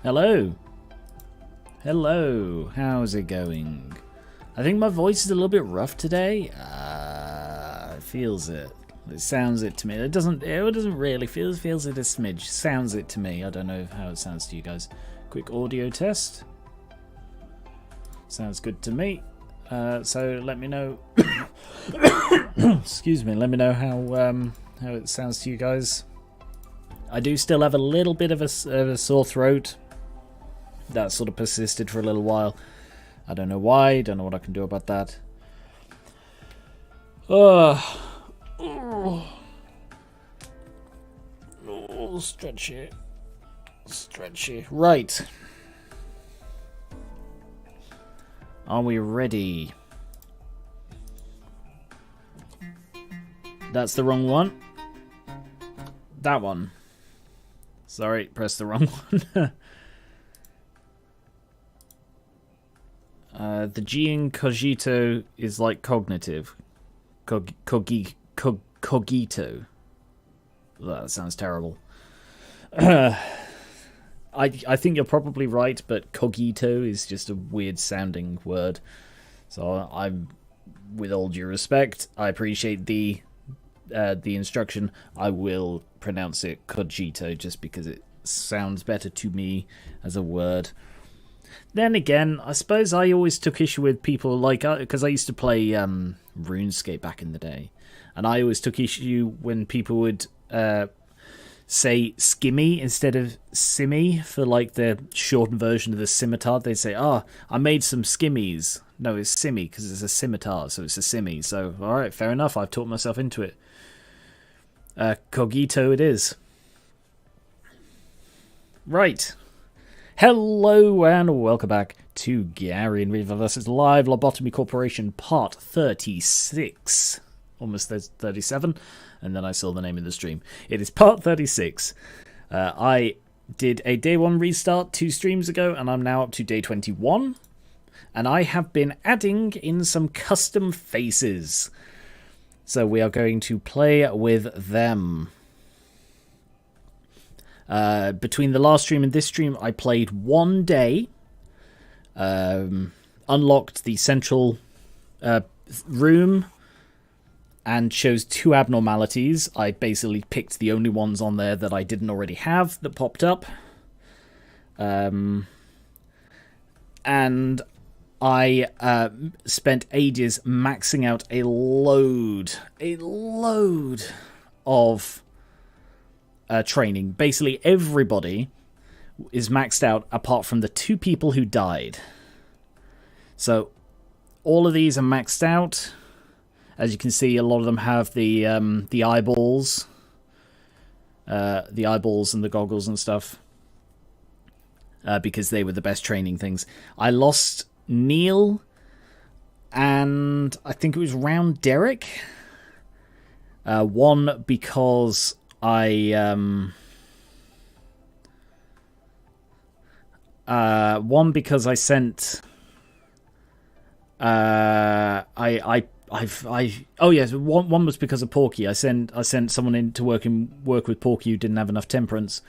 Hello. Hello. How's it going? I think my voice is a little bit rough today. It feels it. It sounds it to me. It doesn't really feels it a smidge. Sounds it to me. I don't know how it sounds to you guys. Quick audio test. Sounds good to me. So let me know. Excuse me. Let me know how it sounds to you guys. I do still have a little bit of a sore throat. That sort of persisted for a little while. I don't know why. Don't know what I can do about that. Stretchy. Stretchy. Right. Are we ready? That's the wrong one. That one. Sorry, pressed the wrong one. The G in cogito is like cognitive. Cogito. That sounds terrible. I think you're probably right, but cogito is just a weird sounding word. So I'm, with all due respect, I appreciate the instruction. I will pronounce it cogito just because it sounds better to me as a word. Then again, I suppose I always took issue with people like, because I used to play RuneScape back in the day, and I always took issue when people would say skimmy instead of simmy for like the shortened version of the scimitar. They'd say, I made some skimmies. No, it's simmy because it's a scimitar, so it's a simmy. So, alright, fair enough, I've talked myself into it. Cogito it is. Right. Hello and welcome back to Gary and Riva vs. Live Lobotomy Corporation Part 36. Almost 37, and then I saw the name in the stream. It is Part 36. I did a Day 1 restart 2 streams ago, and I'm now up to Day 21. And I have been adding in some custom faces. So we are going to play with them. Between the last stream and this stream, I played 1 day, unlocked the central room, and chose 2 abnormalities. I basically picked the only ones on there that I didn't already have that popped up. And I spent ages maxing out a load of training. Basically everybody is maxed out apart from the 2 people who died. So all of these are maxed out. As you can see, a lot of them have the eyeballs, and the goggles and stuff, because they were the best training things. I lost Neil, and I think it was round Derek. One because I sent oh yes, one was because of Porky. I sent someone in to work with Porky who didn't have enough temperance,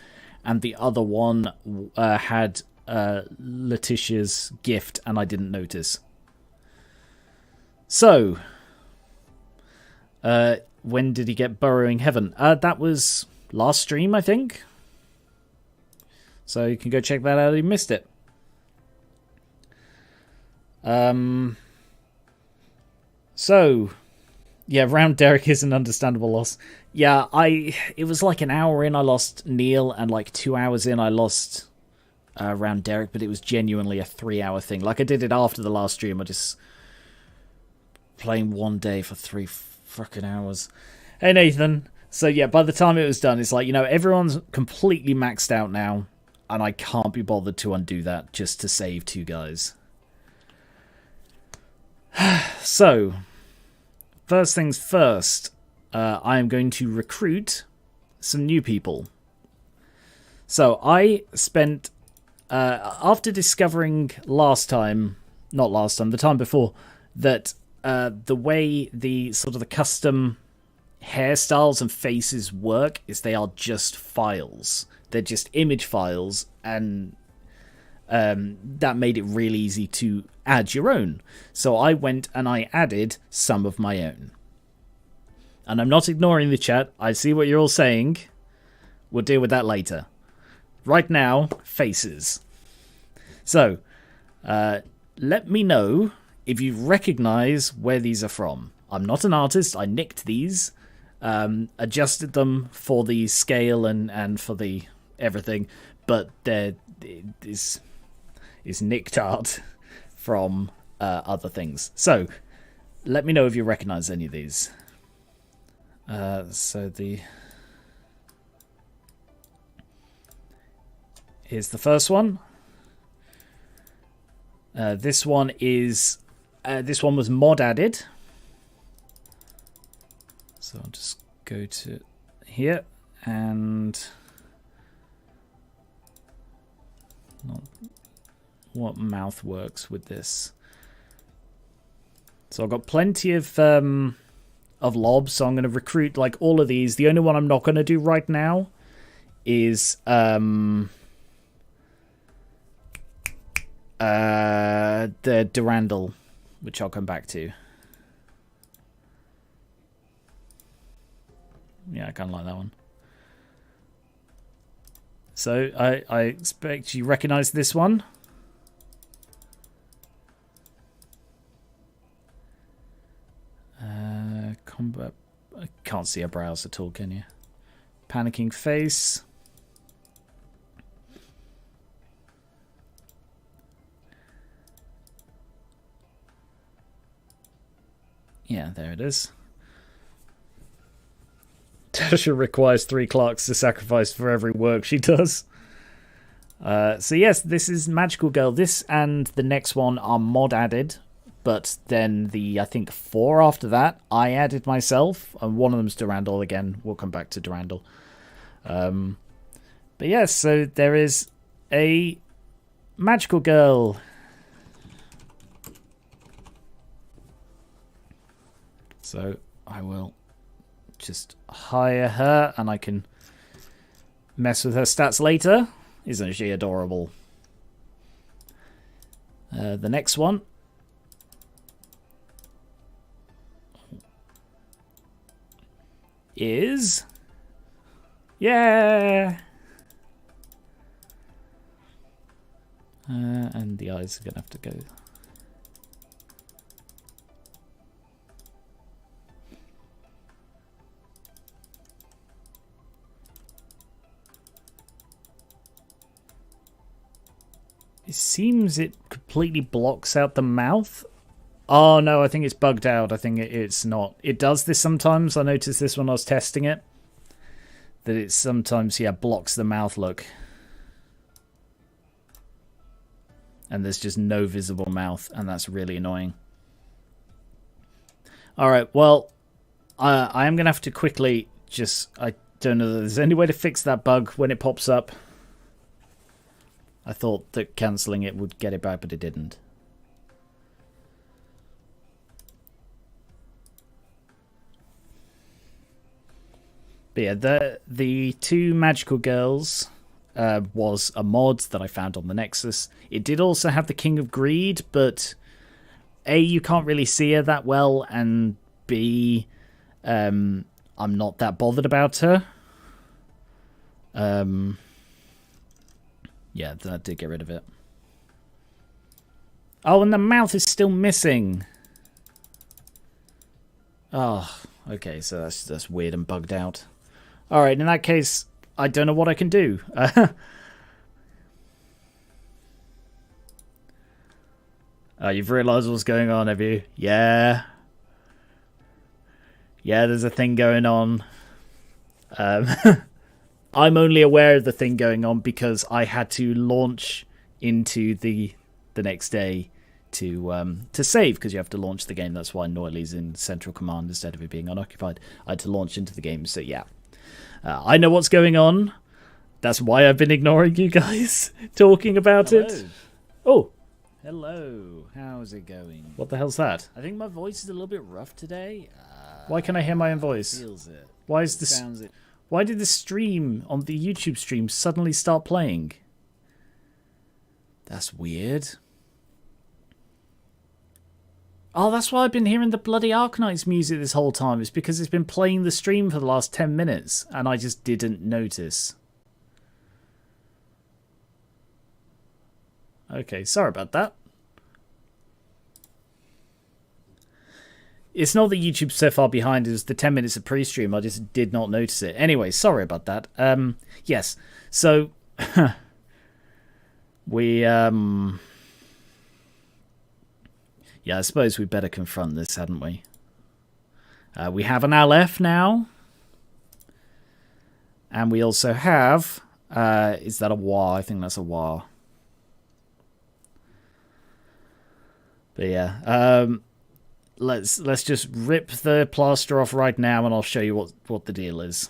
and the other one had Letitia's gift, and I didn't notice. So, when did he get Burrowing Heaven? That was last stream, I think. So you can go check that out if you missed it. So, yeah, round Derek is an understandable loss. Yeah, it was like an hour in I lost Neil, and like 2 hours in I lost round Derek, but it was genuinely a 3-hour thing. Like, I did it after the last stream. I just playing 1 day for 3 fucking hours. Hey, Nathan. So, yeah, by the time it was done, it's like, you know, everyone's completely maxed out now, and I can't be bothered to undo that just to save 2 guys. So, first things first, I am going to recruit some new people. So, I spent, after discovering the time before, that the way the sort of the custom hairstyles and faces work is they are just files. They're just image files, and that made it really easy to add your own. So I went and I added some of my own. And I'm not ignoring the chat. I see what you're all saying. We'll deal with that later. Right now, faces. So, let me know if you recognize where these are from. I'm not an artist. I nicked these. Adjusted them for the scale and for the everything. But it is nicked art from other things. So, let me know if you recognize any of these. Here's the first one. This one was mod added. So I'll just go to here and not what mouth works with this. So I've got plenty of lobs, so I'm going to recruit like all of these. The only one I'm not going to do right now is the Durandal, which I'll come back to. Yeah, I kind of like that one. So I expect you recognize this one. Combat. I can't see her brows at all, can you? Panicking face. Yeah, there it is. Tasha requires 3 Clarks to sacrifice for every work she does. So yes, this is Magical Girl. This and the next one are mod added. But then I think 4 after that, I added myself. And one of them's Durandal again. We'll come back to Durandal. But yes, so there is a Magical Girl. So I will just hire her and I can mess with her stats later. Isn't she adorable? The next one. Is... Yeah! And the eyes are going to have to go... It seems it completely blocks out the mouth. Oh, no, I think it's bugged out. I think it's not. It does this sometimes. I noticed this when I was testing it. That it sometimes, yeah, blocks the mouth look. And there's just no visible mouth, and that's really annoying. Alright, well, I am going to have to quickly just... I don't know if there's any way to fix that bug when it pops up. I thought that cancelling it would get it back, but it didn't. But yeah, the 2 Magical Girls was a mod that I found on the Nexus. It did also have the King of Greed, but A, you can't really see her that well, and B, I'm not that bothered about her. Yeah, that did get rid of it. Oh, and the mouth is still missing. Oh, okay, so that's weird and bugged out. Alright, in that case, I don't know what I can do. You've realised what's going on, have you? Yeah. Yeah, there's a thing going on. I'm only aware of the thing going on because I had to launch into the next day to save, because you have to launch the game. That's why Noiley's in Central Command instead of it being unoccupied. I had to launch into the game, so yeah. I know what's going on. That's why I've been ignoring you guys talking about it. Oh. Hello. How's it going? What the hell's that? I think my voice is a little bit rough today. Why can I hear my own voice? Feels it. Why is this? Sounds it. Why did the stream on the YouTube stream suddenly start playing? That's weird. Oh, that's why I've been hearing the bloody Arcanite's music this whole time. It's because it's been playing the stream for the last 10 minutes, and I just didn't notice. Okay, sorry about that. It's not that YouTube's so far behind, it's the 10 minutes of pre-stream. I just did not notice it. Anyway, sorry about that. Yes, so... we, Yeah, I suppose we better confront this, hadn't we? We have an LF now. And we also have... is that a WA? I think that's a WA. But yeah, let's just rip the plaster off right now, and I'll show you what the deal is.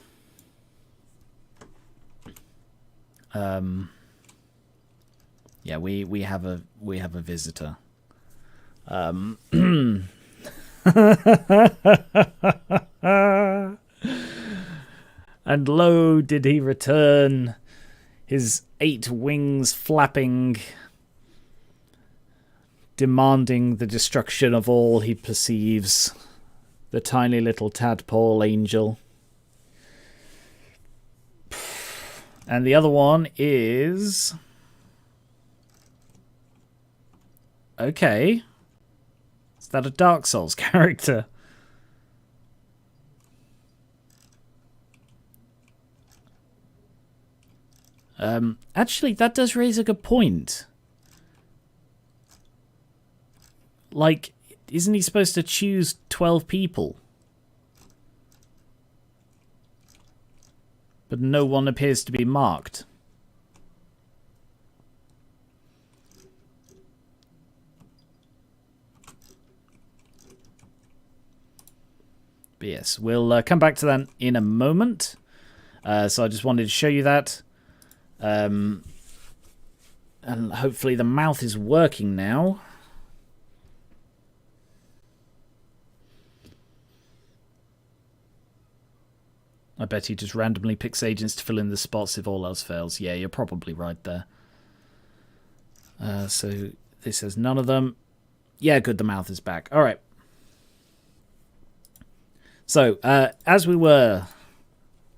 Yeah, we have a visitor. And lo, did he return, his 8 wings flapping, demanding the destruction of all he perceives. The tiny little tadpole angel. And the other one is... okay. Is that a Dark Souls character? Actually, that does raise a good point. Like, isn't he supposed to choose 12 people? But no one appears to be marked. But yes, we'll come back to that in a moment. So I just wanted to show you that. And hopefully the mouth is working now. I bet he just randomly picks agents to fill in the spots if all else fails. Yeah, you're probably right there. So this has none of them. Yeah, good, the mouth is back. All right. So, as we were,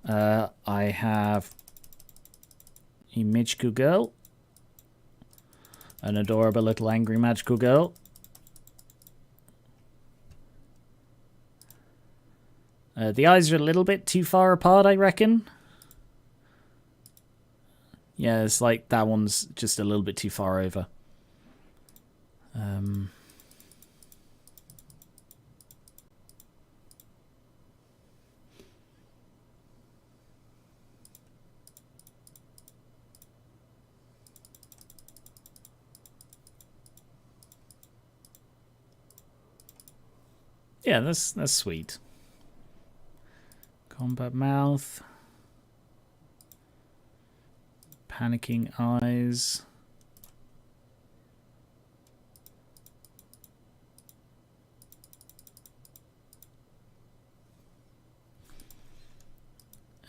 I have a magical girl. An adorable little angry magical girl. The eyes are a little bit too far apart, I reckon. Yeah, it's like that one's just a little bit too far over. Yeah, that's sweet. Combat mouth. Panicking eyes.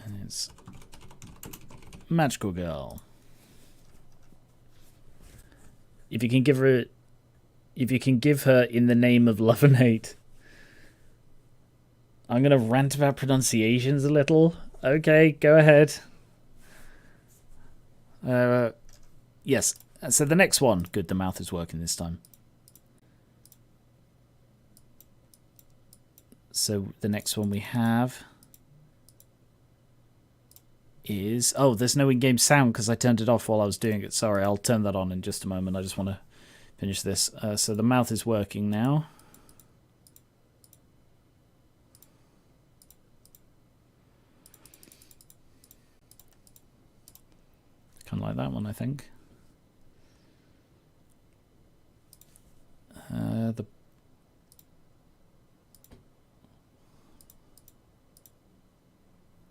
And it's magical girl. If you can give her in the name of love and hate. I'm going to rant about pronunciations a little. Okay, go ahead. Yes, so the next one. Good, the mouth is working this time. So the next one we have is... oh, there's no in-game sound because I turned it off while I was doing it. Sorry, I'll turn that on in just a moment. I just want to finish this. So the mouth is working now. Kind of like that one, I think.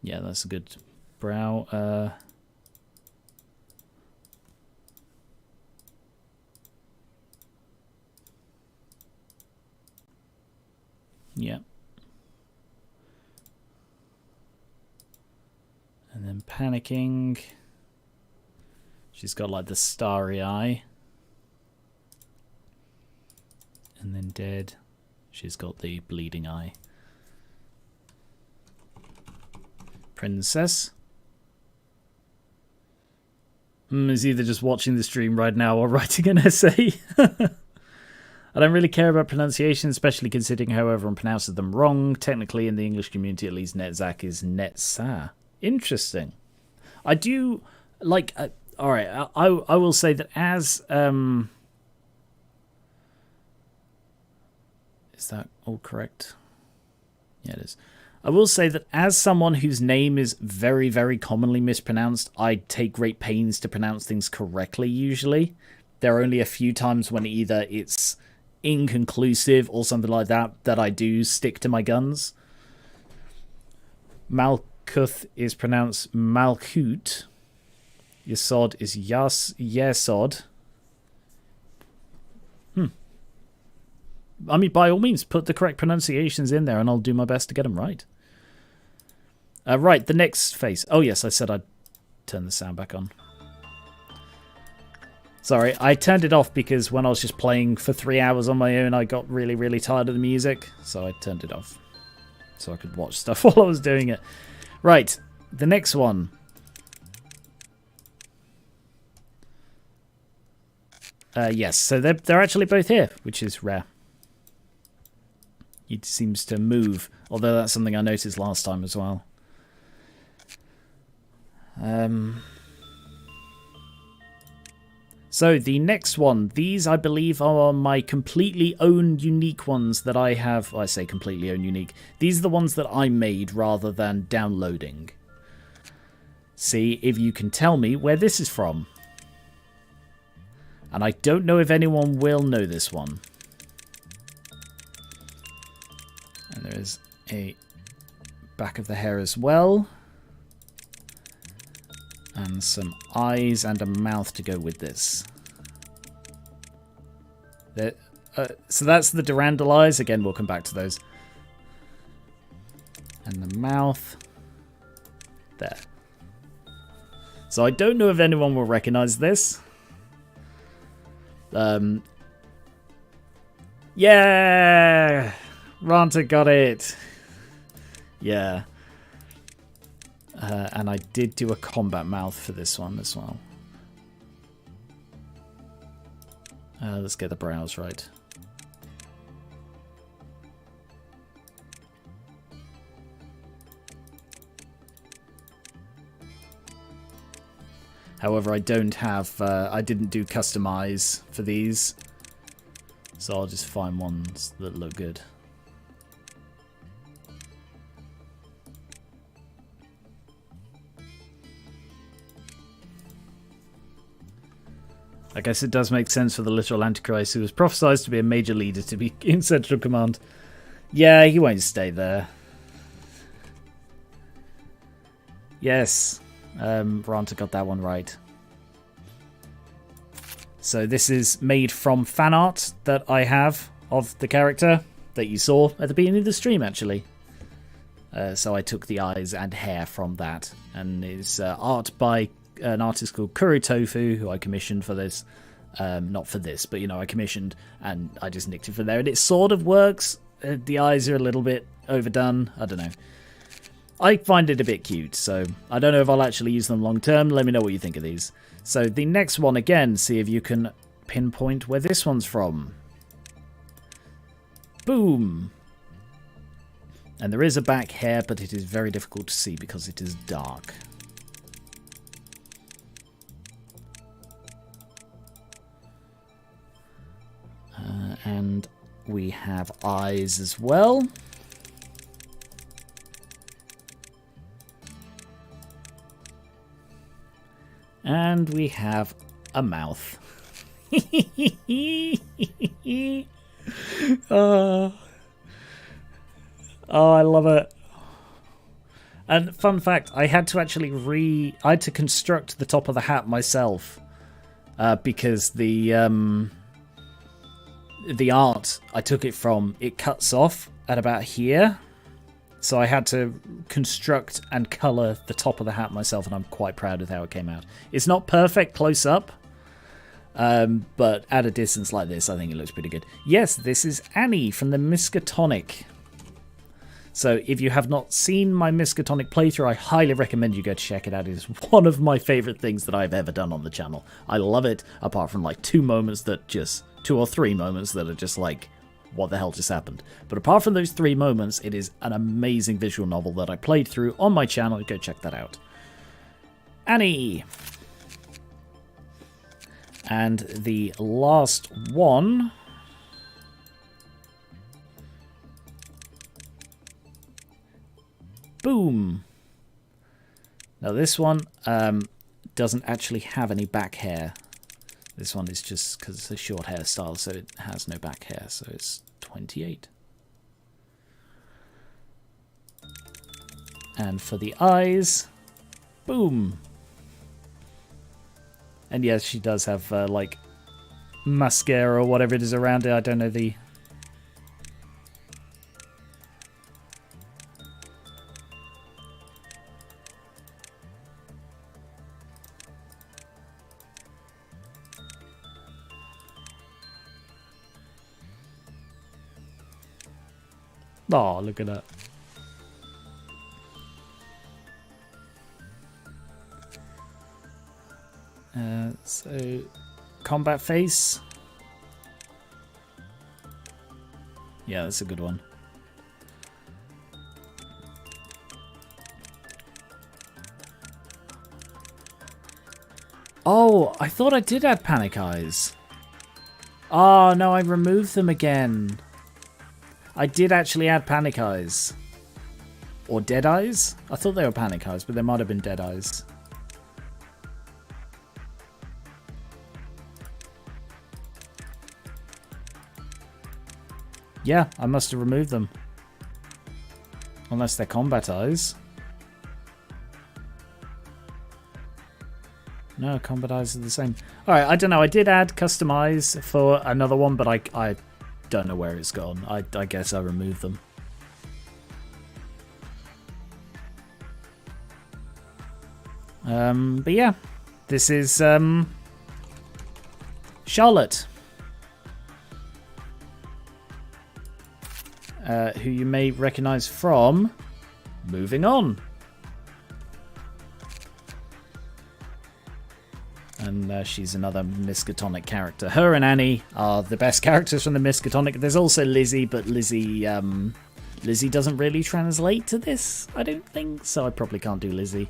Yeah, that's a good brow. Yeah. And then panicking. She's got like the starry eye. And dead. She's got the bleeding eye. Princess. Is either just watching the stream right now or writing an essay. I don't really care about pronunciation, especially considering how everyone pronounces them wrong. Technically, in the English community, at least, Netzach is Netza. Interesting. I do like. All right, I will say that as is that all correct? Yeah, it is. I will say that as someone whose name is very, very commonly mispronounced, I take great pains to pronounce things correctly. Usually, there are only a few times when either it's inconclusive or something like that I do stick to my guns. Malkuth is pronounced Malkut. Yesod is Yesod. I mean, by all means, put the correct pronunciations in there and I'll do my best to get them right. Right, the next face. Oh yes, I said I'd turn the sound back on. Sorry, I turned it off because when I was just playing for 3 hours on my own, I got really, really tired of the music. So I turned it off so I could watch stuff while I was doing it. Right, the next one. Yes, so they're actually both here, which is rare. It seems to move, although that's something I noticed last time as well. So the next one, these I believe are my completely own unique ones that I have. I say completely own unique. These are the ones that I made rather than downloading. See if you can tell me where this is from. And I don't know if anyone will know this one. And there is a back of the hair as well. And some eyes and a mouth to go with this. So that's the Durandal eyes. Again, we'll come back to those. And the mouth. There. So I don't know if anyone will recognize this. Yeah! Ranta got it. Yeah. And I did do a combat mouth for this one as well. Let's get the brows right. However, I don't have, I didn't do customize for these. So I'll just find ones that look good. I guess it does make sense for the literal Antichrist, who was prophesied to be a major leader, to be in Central Command. Yeah, he won't stay there. Yes, Ranta got that one right. So this is made from fan art that I have of the character that you saw at the beginning of the stream, actually. So I took the eyes and hair from that, and it's art by an artist called Kuru Tofu, who I commissioned for this. Not for this, but, you know, I commissioned, and I just nicked it from there. And it sort of works. The eyes are a little bit overdone. I don't know. I find it a bit cute, so I don't know if I'll actually use them long term. Let me know what you think of these. So the next one, again, see if you can pinpoint where this one's from. Boom! And there is a back hair, but it is very difficult to see because it is dark. And we have eyes as well. And we have a mouth. Oh, I love it. And fun fact, I had to actually I had to construct the top of the hat myself because the art I took it from, it cuts off at about here. So I had to construct and colour the top of the hat myself, and I'm quite proud of how it came out. It's not perfect close up, But at a distance like this, I think it looks pretty good. Yes, this is Annie from the Miskatonic. So if you have not seen my Miskatonic playthrough, I highly recommend you go check it out. It is one of my favourite things that I've ever done on the channel. I love it, apart from like two or three moments that are just like, what the hell just happened? But apart from those 3 moments, it is an amazing visual novel that I played through on my channel. Go check that out. Annie! And the last one... Boom! Now this one doesn't actually have any back hair. This one is just because it's a short hairstyle, so it has no back hair, so it's 28. And for the eyes, boom! And yes, she does have, like, mascara or whatever it is around it. I don't know the... Oh, look at that. So, combat face. Yeah, that's a good one. Oh, I thought I did add panic eyes. Oh, no, I removed them again. I did actually add panic eyes. Or dead eyes? I thought they were panic eyes, but they might have been dead eyes. Yeah, I must have removed them. Unless they're combat eyes. No, combat eyes are the same. Alright, I don't know. I did add custom eyes for another one, but I don't know where it's gone. I guess I removed them. But yeah, this is Charlotte, who you may recognize from Moving On. And she's another Miskatonic character. Her and Annie are the best characters from the Miskatonic. There's also Lizzie, but Lizzie doesn't really translate to this, I don't think. So I probably can't do Lizzie.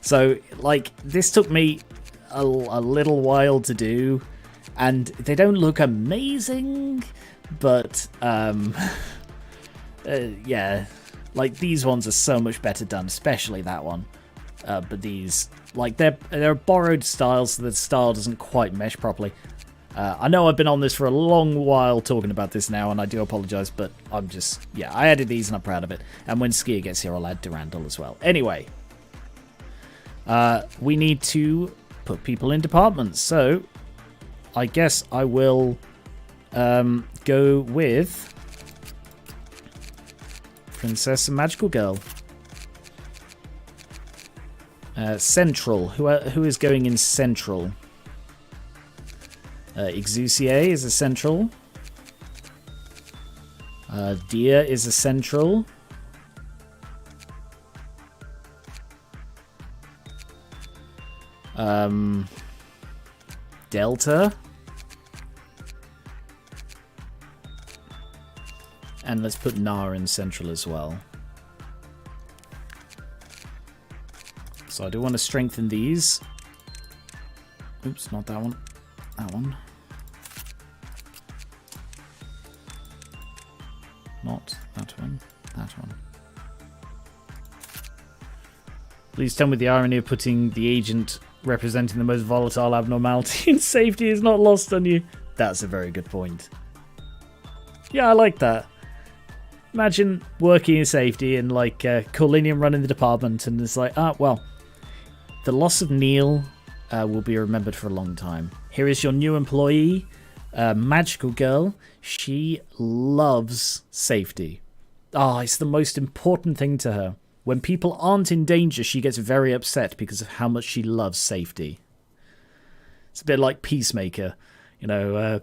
So, like, this took me a little while to do. And they don't look amazing, but, yeah. Like, these ones are so much better done, especially that one. But these... Like, they're borrowed styles, so the style doesn't quite mesh properly. I know I've been on this for a long while talking about this now, and I do apologise, but I'm just... Yeah, I added these, and I'm proud of it. And when Skier gets here, I'll add Durandal as well. Anyway, we need to put people in departments, so I guess I will go with Princess and Magical Girl. Central. Who is going in Central? Exusier is a Central. Dia is a Central. Delta. And let's put Na in Central as well. So I do want to strengthen these. Oops, not that one. That one. Not that one. That one. Please tell me the irony of putting the agent representing the most volatile abnormality in safety is not lost on you. That's a very good point. Yeah, I like that. Imagine working in safety and like Corlinium running the department and it's like, well, the loss of Neil will be remembered for a long time. Here is your new employee, Magical Girl. She loves safety. It's the most important thing to her. When people aren't in danger, she gets very upset because of how much she loves safety. It's a bit like Peacemaker. You know,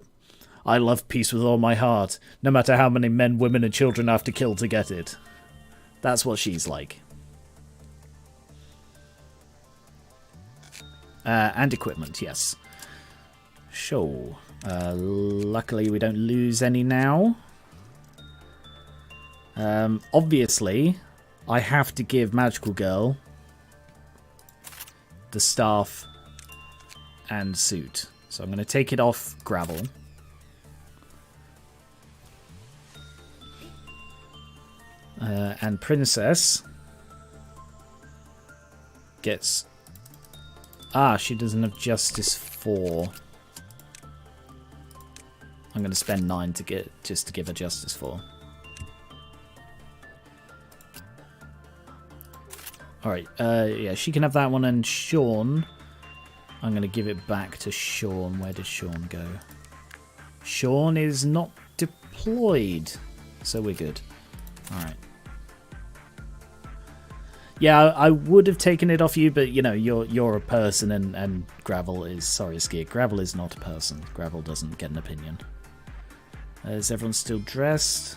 I love peace with all my heart, no matter how many men, women, and children I have to kill to get it. That's what she's like. And equipment, yes. Sure. Luckily, we don't lose any now. Obviously, I have to give Magical Girl the staff and suit. So I'm going to take it off Gravel. And Princess gets... Ah, she doesn't have Justice 4. I'm going to spend 9 to get just to give her Justice 4. Alright, yeah, she can have that one, and Sean, I'm going to give it back to Sean. Where did Sean go? Sean is not deployed, so we're good. Alright. Yeah, I would have taken it off you, but, you know, you're a person, and Gravel is... Sorry, Skid. Gravel is not a person. Gravel doesn't get an opinion. Is everyone still dressed?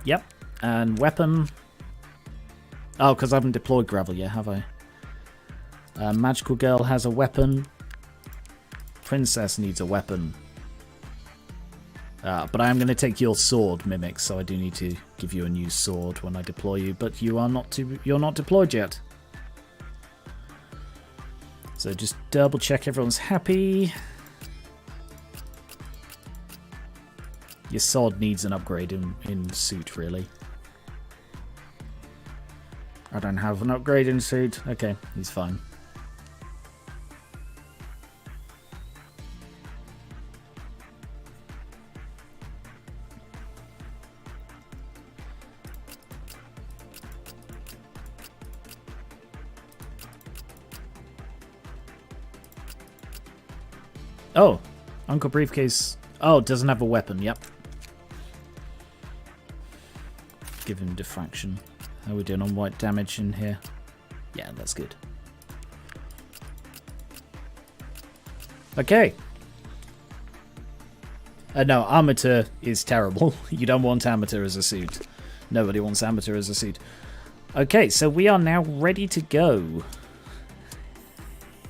Yep. And weapon. Oh, because I haven't deployed Gravel yet, have I? Magical Girl has a weapon. Princess needs a weapon. But I am going to take your sword, Mimic, so I do need to give you a new sword when I deploy you. But you're not deployed yet. So just double check everyone's happy. Your sword needs an upgrade in suit, really. I don't have an upgrade in suit. Okay, he's fine. Oh, Uncle Briefcase. Oh, doesn't have a weapon. Yep. Give him diffraction. How are we doing on white damage in here? Yeah, that's good. Okay. No, Amateur is terrible. You don't want Amateur as a suit. Nobody wants Amateur as a suit. Okay, so we are now ready to go.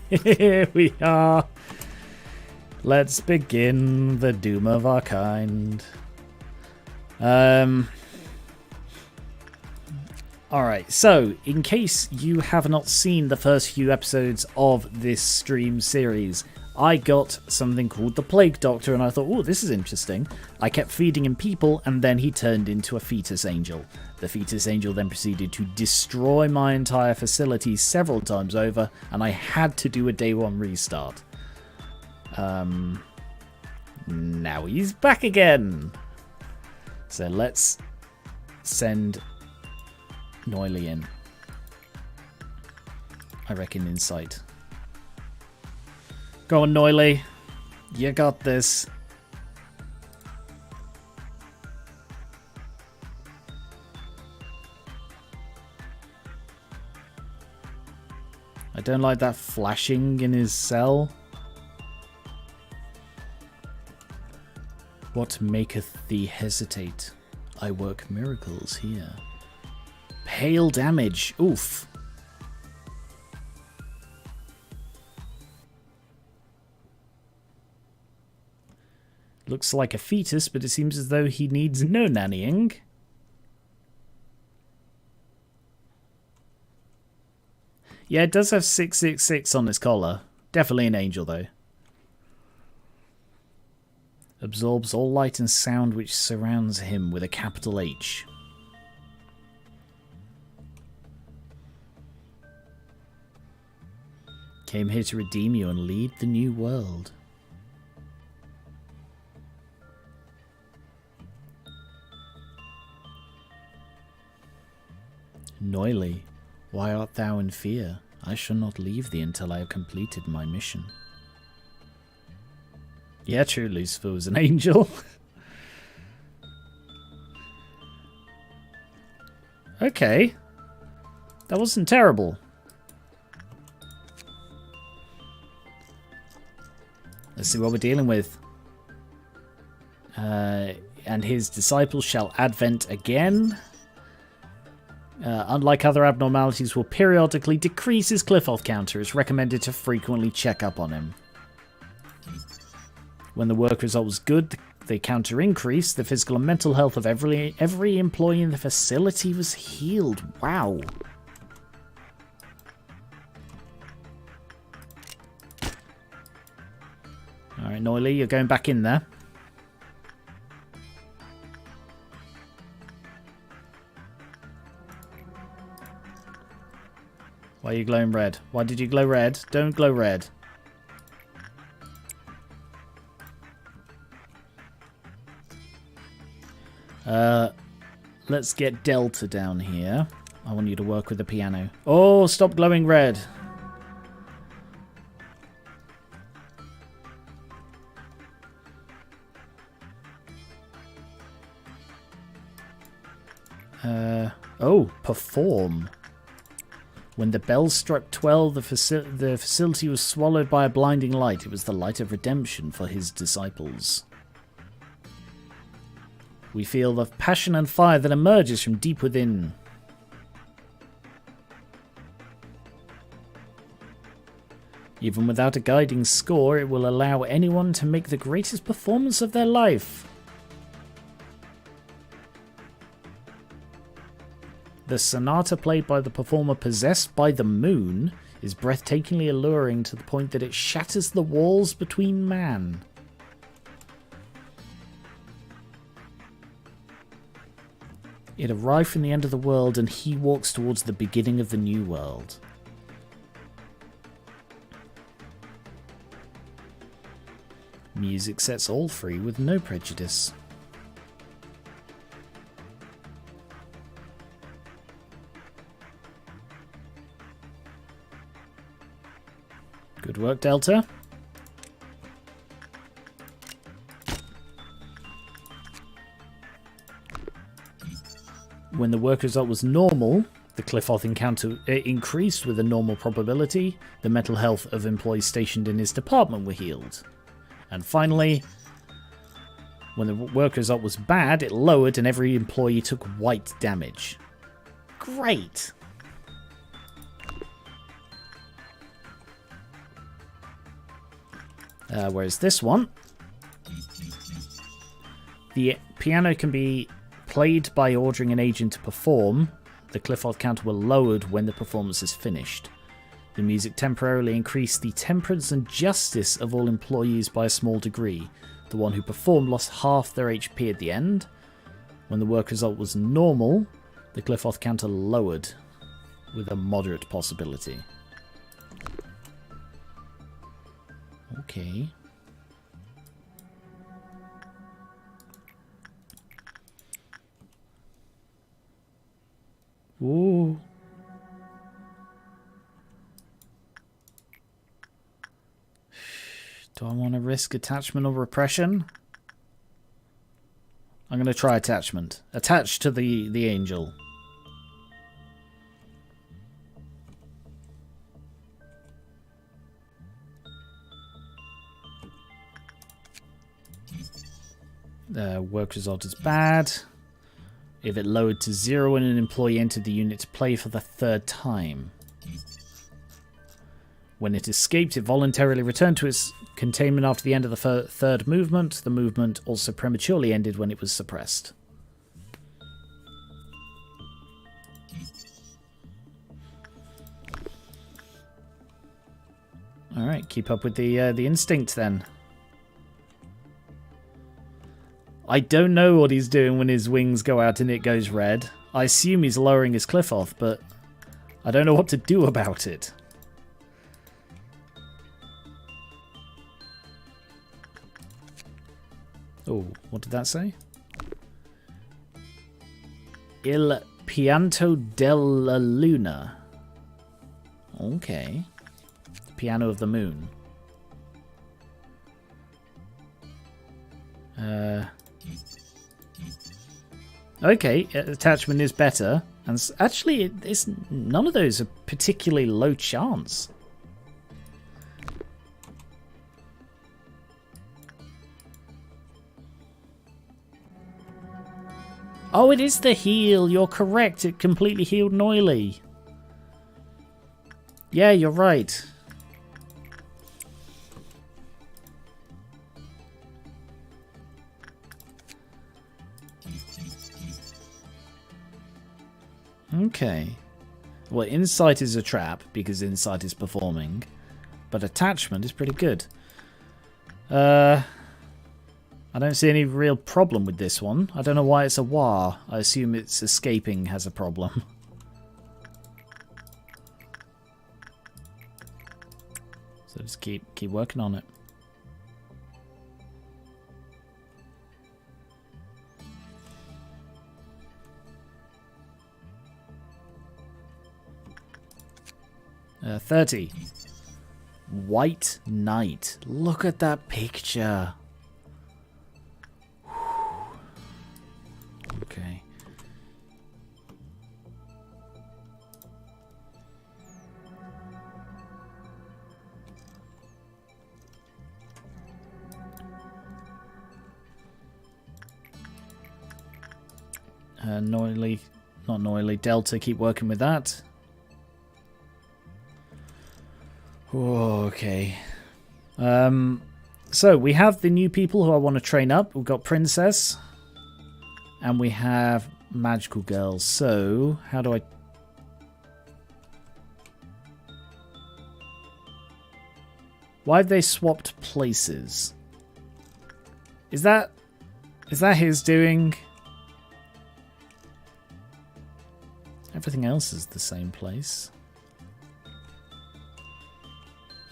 Here we are. Let's begin the doom of our kind. Alright, so, in case you have not seen the first few episodes of this stream series, I got something called the Plague Doctor, and I thought, oh, this is interesting. I kept feeding him people, and then he turned into a fetus angel. The fetus angel then proceeded to destroy my entire facility several times over, and I had to do a day one restart. Now he's back again. So let's send Noily in. I reckon in sight. Go on, Noily. You got this. I don't like that flashing in his cell. What maketh thee hesitate? I work miracles here. Pale damage. Oof. Looks like a fetus, but it seems as though he needs no nannying. Yeah, it does have 666 on his collar. Definitely an angel, though. Absorbs all light and sound which surrounds him with a capital H. Came here to redeem you and lead the new world. Noily, why art thou in fear? I shall not leave thee until I have completed my mission. Yeah, true, Lucifer was an angel. Okay. That wasn't terrible. see what we're dealing with. And his disciples shall advent again. Unlike other abnormalities, will periodically decrease his Cliff-Off counter. It's recommended to frequently check up on him. When the work result was good, the counter increased. The physical and mental health of every employee in the facility was healed. Wow. Alright, Noily, you're going back in there. Why are you glowing red? Why did you glow red? Don't glow red. Let's get Delta down here. I want you to work with the piano. Oh, stop glowing red. Oh, perform. When the bell struck 12, the facility was swallowed by a blinding light. It was the light of redemption for his disciples. We feel the passion and fire that emerges from deep within. Even without a guiding score, it will allow anyone to make the greatest performance of their life. The sonata played by the performer possessed by the moon is breathtakingly alluring to the point that it shatters the walls between man. It arrived from the end of the world and he walks towards the beginning of the new world. Music sets all free with no prejudice. Good work, Delta. When the work result was normal, the Cliff-Off encounter increased with a normal probability. The mental health of employees stationed in his department were healed. And finally, when the work result was bad, it lowered and every employee took white damage. Great! Whereas this one, the piano can be played by ordering an agent to perform. The Cliff-Off counter will lowered when the performance is finished. The music temporarily increased the temperance and justice of all employees by a small degree. The one who performed lost half their HP at the end. When the work result was normal, the Cliff-Off counter lowered with a moderate possibility. Okay. Ooh. Do I want to risk attachment or repression? I'm going to try attachment. Attach to the angel. Work result is bad. If it lowered to 0 when an employee entered the unit to play for the 3rd time. When it escaped, it voluntarily returned to its containment after the end of the 3rd movement. The movement also prematurely ended when it was suppressed. Alright, keep up with the instinct then. I don't know what he's doing when his wings go out and it goes red. I assume he's lowering his Cliff-Off, but I don't know what to do about it. Oh, what did that say? Il pianto della luna. Okay. The piano of the moon. Okay, attachment is better. And actually, it's none of those are particularly low chance. Oh, it is the heal. You're correct. It completely healed Noily. Yeah, you're right. Okay. Well, insight is a trap because insight is performing, but attachment is pretty good. I don't see any real problem with this one. I don't know why it's a wah. I assume it's escaping has a problem. So just keep working on it. Uh, 30. White Knight. Look at that picture. Okay. Noily, not Noily, Delta, keep working with that. Okay. So we have the new people who I want to train up. We've got Princess. And we have Magical Girls. So, how do I... Why have they swapped places? Is that his doing? Everything else is the same place.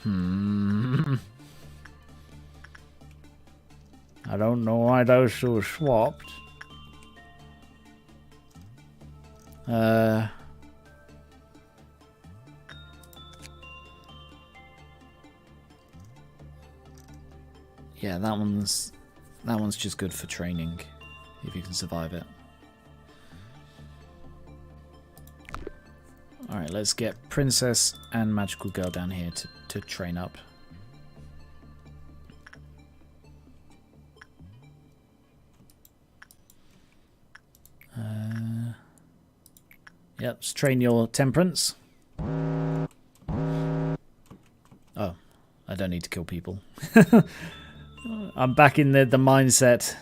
I don't know why those two were swapped. Yeah, that one's just good for training, if you can survive it. Alright, let's get Princess and Magical Girl down here to train up. Yep, let's train your Temperance. Oh, I don't need to kill people. I'm back in the mindset.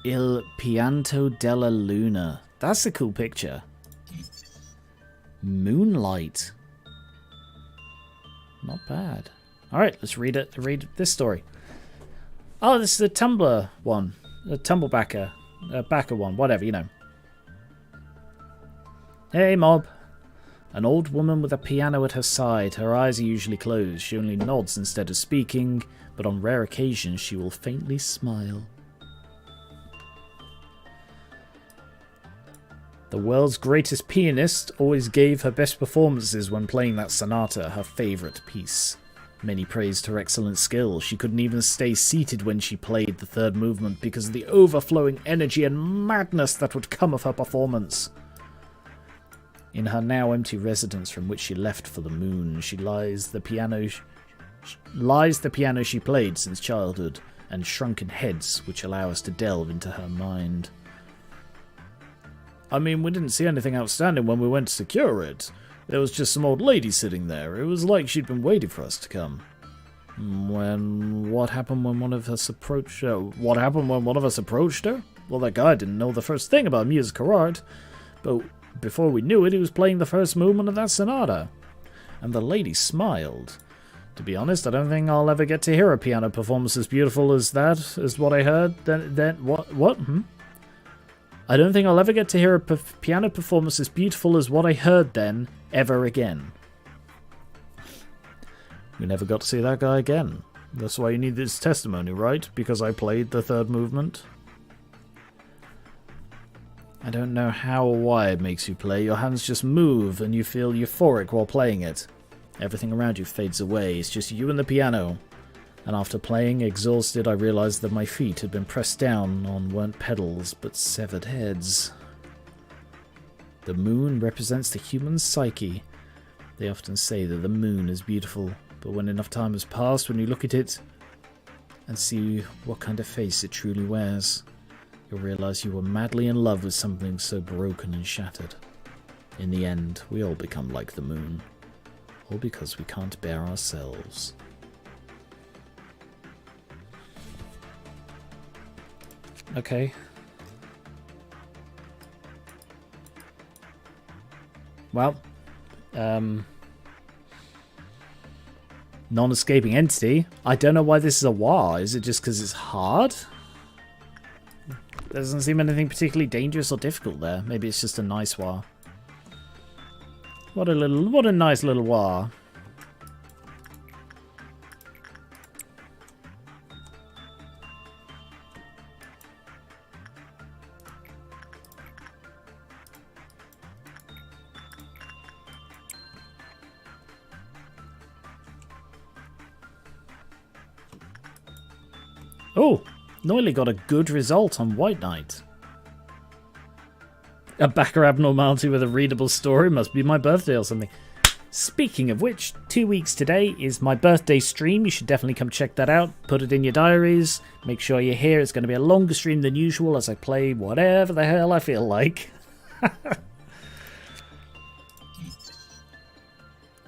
Il Pianto della Luna. That's a cool picture. Moonlight. Not bad. Alright, let's read it. Read this story. Oh, this is a Tumblr one. A Tumblebacker. A backer one. Whatever, you know. Hey, mob. An old woman with a piano at her side. Her eyes are usually closed. She only nods instead of speaking, but on rare occasions she will faintly smile. The world's greatest pianist always gave her best performances when playing that sonata, her favourite piece. Many praised her excellent skill. She couldn't even stay seated when she played the third movement because of the overflowing energy and madness that would come of her performance. In her now empty residence from which she left for the moon, she lies the piano she played since childhood, and shrunken heads which allow us to delve into her mind. I mean, we didn't see anything outstanding when we went to secure it. There was just some old lady sitting there. It was like she'd been waiting for us to come. What happened when one of us approached her? What happened when one of us approached her? Well, that guy didn't know the first thing about music or art, but before we knew it, he was playing the first movement of that sonata. And the lady smiled. To be honest, I don't think I'll ever get to hear a piano performance as beautiful as that, as what I heard. What? I don't think I'll ever get to hear a piano performance as beautiful as what I heard then, ever again. We never got to see that guy again. That's why you need this testimony, right? Because I played the third movement? I don't know how or why it makes you play. Your hands just move and you feel euphoric while playing it. Everything around you fades away. It's just you and the piano. And after playing, exhausted, I realized that my feet had been pressed down on weren't pedals, but severed heads. The moon represents the human psyche. They often say that the moon is beautiful, but when enough time has passed, when you look at it and see what kind of face it truly wears, you'll realize you were madly in love with something so broken and shattered. In the end, we all become like the moon, all because we can't bear ourselves. Okay. Well, non-escaping entity. I don't know why this is a war. Is it just because it's hard? There doesn't seem anything particularly dangerous or difficult there. Maybe it's just a nice war. What a nice little war. Oh, Noily got a good result on White Knight. A backer abnormality with a readable story must be my birthday or something. Speaking of which, 2 weeks today is my birthday stream. You should definitely come check that out. Put it in your diaries. Make sure you're here. It's going to be a longer stream than usual as I play whatever the hell I feel like.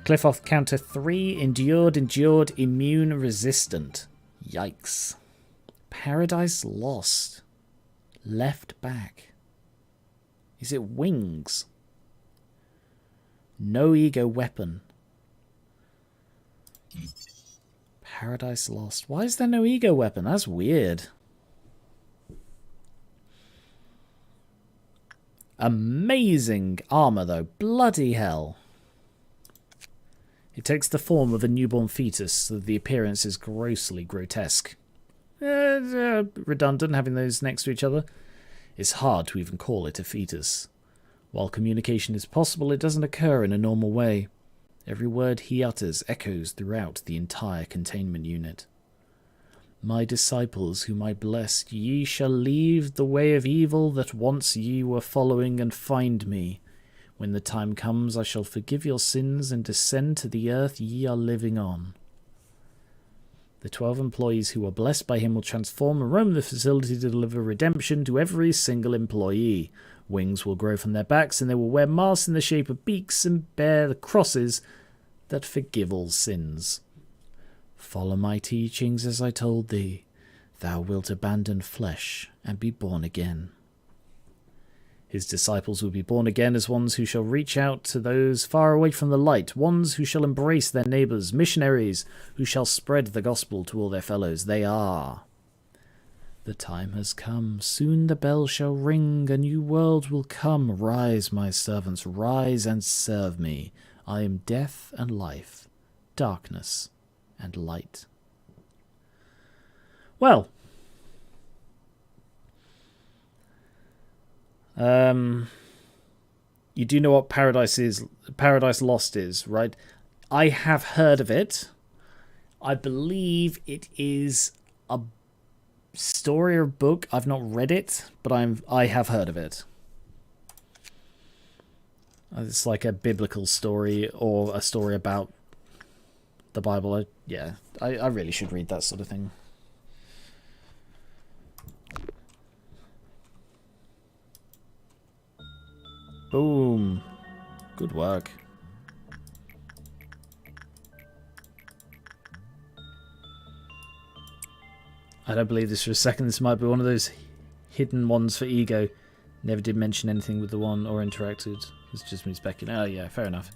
Cliff off counter 3. Endured, immune, resistant. Yikes. Paradise Lost. Left back. Is it wings? No ego weapon. Paradise Lost. Why is there no ego weapon? That's weird. Amazing armor though. Bloody hell. It takes the form of a newborn fetus, so the appearance is grossly grotesque. Redundant having those next to each other. It's hard to even call it a fetus. While communication is possible, it doesn't occur in a normal way. Every word he utters echoes throughout the entire containment unit. My disciples, whom I blessed, ye shall leave the way of evil that once ye were following and find me. When the time comes, I shall forgive your sins and descend to the earth ye are living on. The 12 employees who are blessed by him will transform and roam the facility to deliver redemption to every single employee. Wings will grow from their backs, and they will wear masks in the shape of beaks and bear the crosses that forgive all sins. Follow my teachings as I told thee. Thou wilt abandon flesh and be born again. His disciples will be born again as ones who shall reach out to those far away from the light, ones who shall embrace their neighbours, missionaries who shall spread the gospel to all their fellows. They are. The time has come. Soon the bell shall ring. A new world will come. Rise, my servants, rise and serve me. I am death and life, darkness and light. Well, you do know what Paradise Lost is, right? I have heard of it. I believe it is a story or book. I've not read it, but I have heard of it. It's like a biblical story or a story about the Bible. I really should read that sort of thing. Boom. Good work. I don't believe this for a second. This might be one of those hidden ones for ego. Never did mention anything with the one or interacted. It's just me speculating. Oh yeah, fair enough.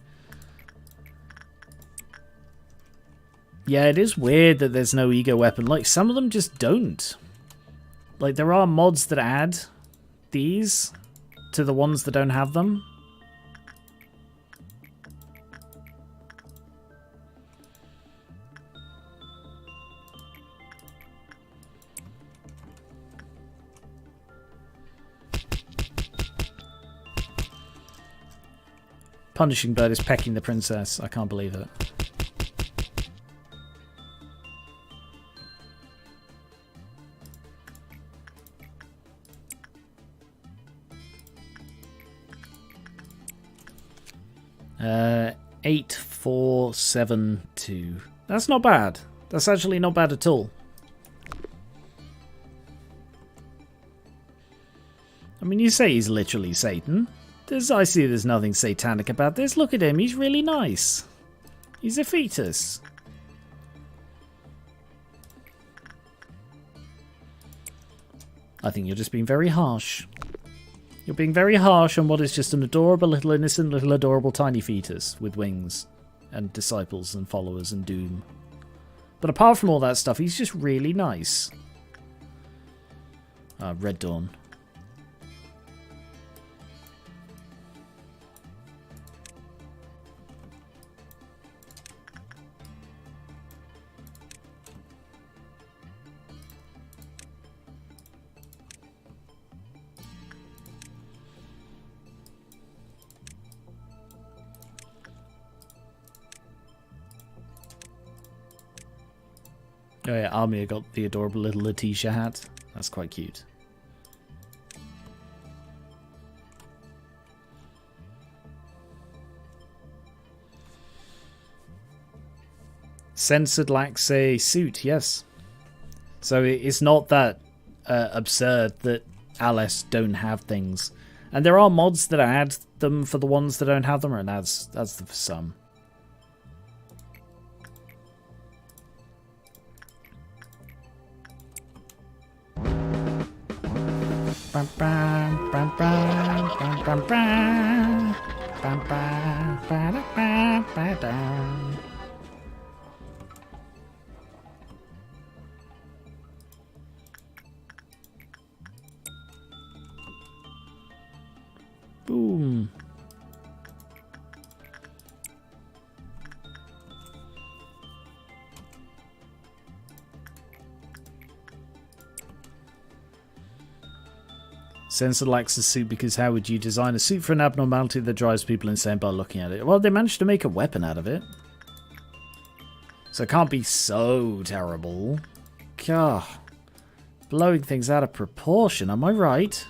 Yeah, it is weird that there's no ego weapon. Like, some of them just don't. Like, there are mods that add these to the ones that don't have them. Punishing Bird is pecking the princess. I can't believe it. 8472. That's not bad. That's actually not bad at all. I mean, you say he's literally Satan. I see there's nothing satanic about this. Look at him. He's really nice. He's a fetus. I think you're just being very harsh. You're being very harsh on what is just an adorable little innocent little adorable tiny fetus with wings and disciples and followers and doom. But apart from all that stuff, he's just really nice. Red Dawn. Oh yeah, Armia got the adorable little Letitia hat. That's quite cute. Censored lacks a suit, yes. So it's not that absurd that Alice don't have things. And there are mods that add them for the ones that don't have them, and adds them for some. Bam, bam, bam, bam, bam, bam, bam. Bam, bam, bam, bam, bam, bam. Boom. Sensor lacks a suit because how would you design a suit for an abnormality that drives people insane by looking at it? Well, they managed to make a weapon out of it. So it can't be so terrible. God. Blowing things out of proportion, am I right?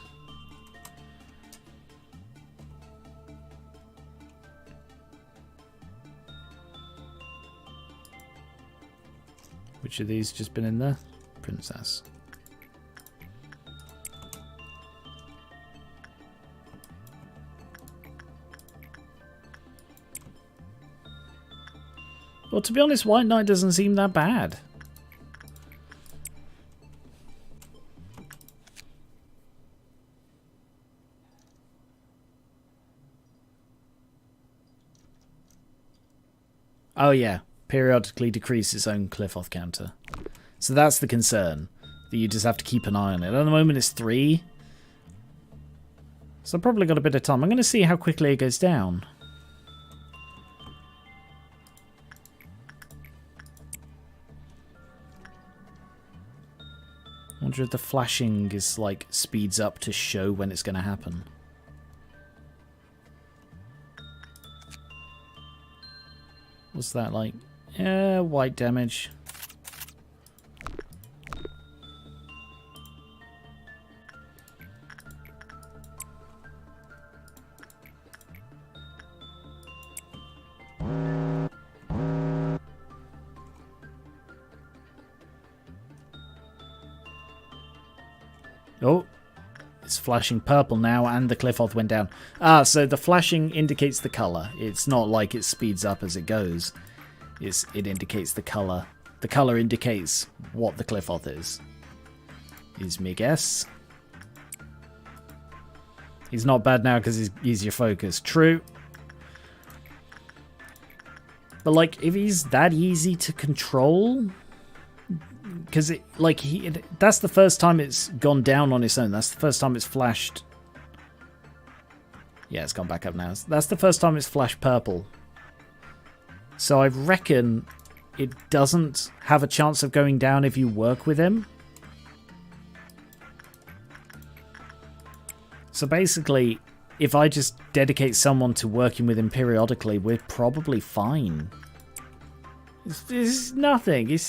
Which of these just been in there? Princess. Well, to be honest, White Knight doesn't seem that bad. Oh yeah, periodically decrease its own Cliff-Off counter. So that's the concern, that you just have to keep an eye on it. At the moment it's 3. So I've probably got a bit of time. I'm going to see how quickly it goes down. I wonder if the flashing is like speeds up to show when it's going to happen. What's that like? White damage. Oh, it's flashing purple now and the Cliff-Off went down. Ah, so the flashing indicates the colour. It's not like it speeds up as it goes. It indicates the colour. The colour indicates what the Cliff-Off is me guess. He's not bad now because he's your focus. True. But like, if he's that easy to control... Because that's the first time it's gone down on its own. That's the first time it's flashed. Yeah, it's gone back up now. That's the first time it's flashed purple. So I reckon it doesn't have a chance of going down if you work with him. So basically, if I just dedicate someone to working with him periodically, we're probably fine. It's nothing.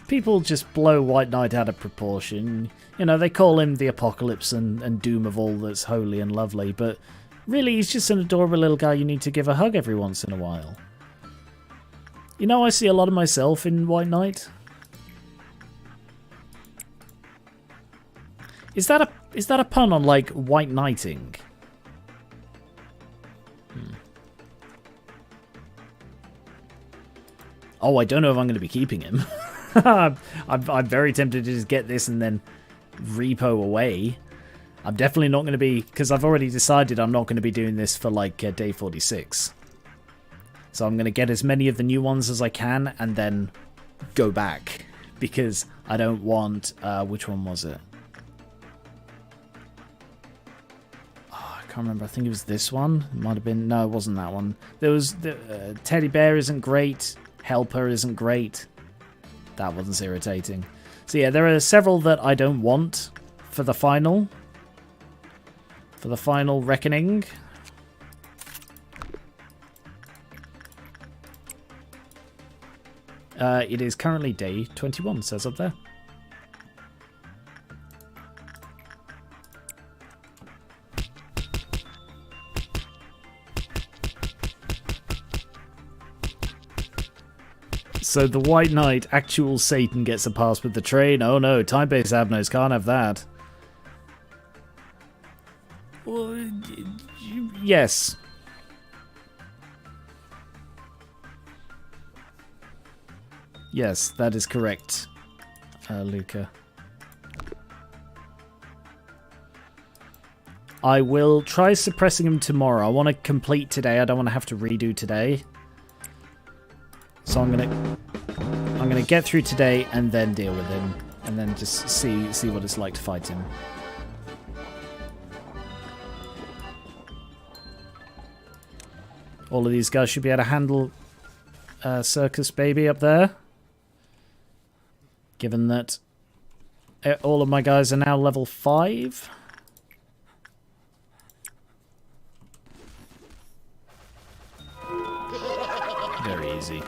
People just blow White Knight out of proportion. You know, they call him the apocalypse and doom of all that's holy and lovely, but Really, he's just an adorable little guy you need to give a hug every once in a while. You know, I see a lot of myself in White Knight. Is that a pun on, like, white knighting? Oh, I don't know if I'm going to be keeping him. I'm very tempted to just get this and then repo away. I'm definitely not going to be, because I've already decided I'm not going to be doing this for, like, day 46. So I'm going to get as many of the new ones as I can and then go back. Because I don't want... which one was it? Oh, I can't remember. I think it was this one. It might have been... No, it wasn't that one. There was... the Teddy Bear isn't great. Helper isn't great. That one's irritating. So yeah, there are several that I don't want for the final. For the final reckoning. It is currently day 21, says up there. So the White Knight, actual Satan, gets a pass with the train. Oh no, time-based Abnos can't have that. Well, yes. Yes, that is correct, Luca. I will try suppressing him tomorrow. I want to complete today. I don't want to have to redo today. So I'm gonna get through today and then deal with him, and then just see what it's like to fight him. All of these guys should be able to handle Circus Baby up there. Given that all of my guys are now level 5. Very easy.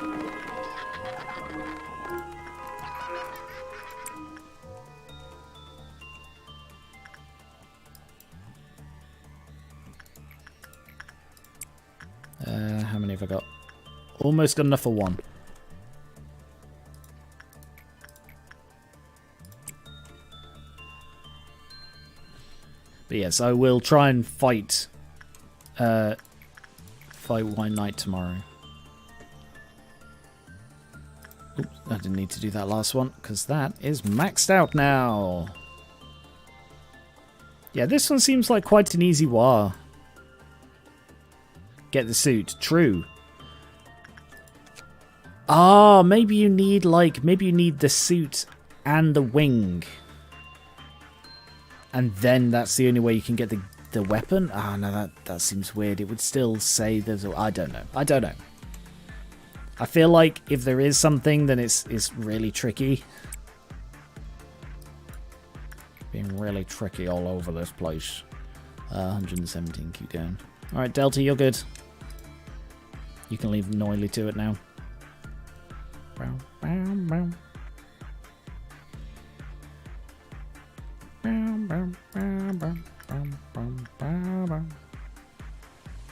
How many have I got? Almost got enough for one. But yes, I will try and fight White Knight tomorrow. Oops, I didn't need to do that last one, because that is maxed out now. Yeah, this one seems like quite an easy war. Get the suit. True. Ah, maybe you need the suit and the wing. And then that's the only way you can get the weapon? Ah, no, that seems weird. It would still say there's a... I don't know. I don't know. I feel like if there is something, then it's really tricky. Being really tricky all over this place. 117, keep going. Alright, Delta, you're good. You can leave Noily to it now. Bow, bow, bow.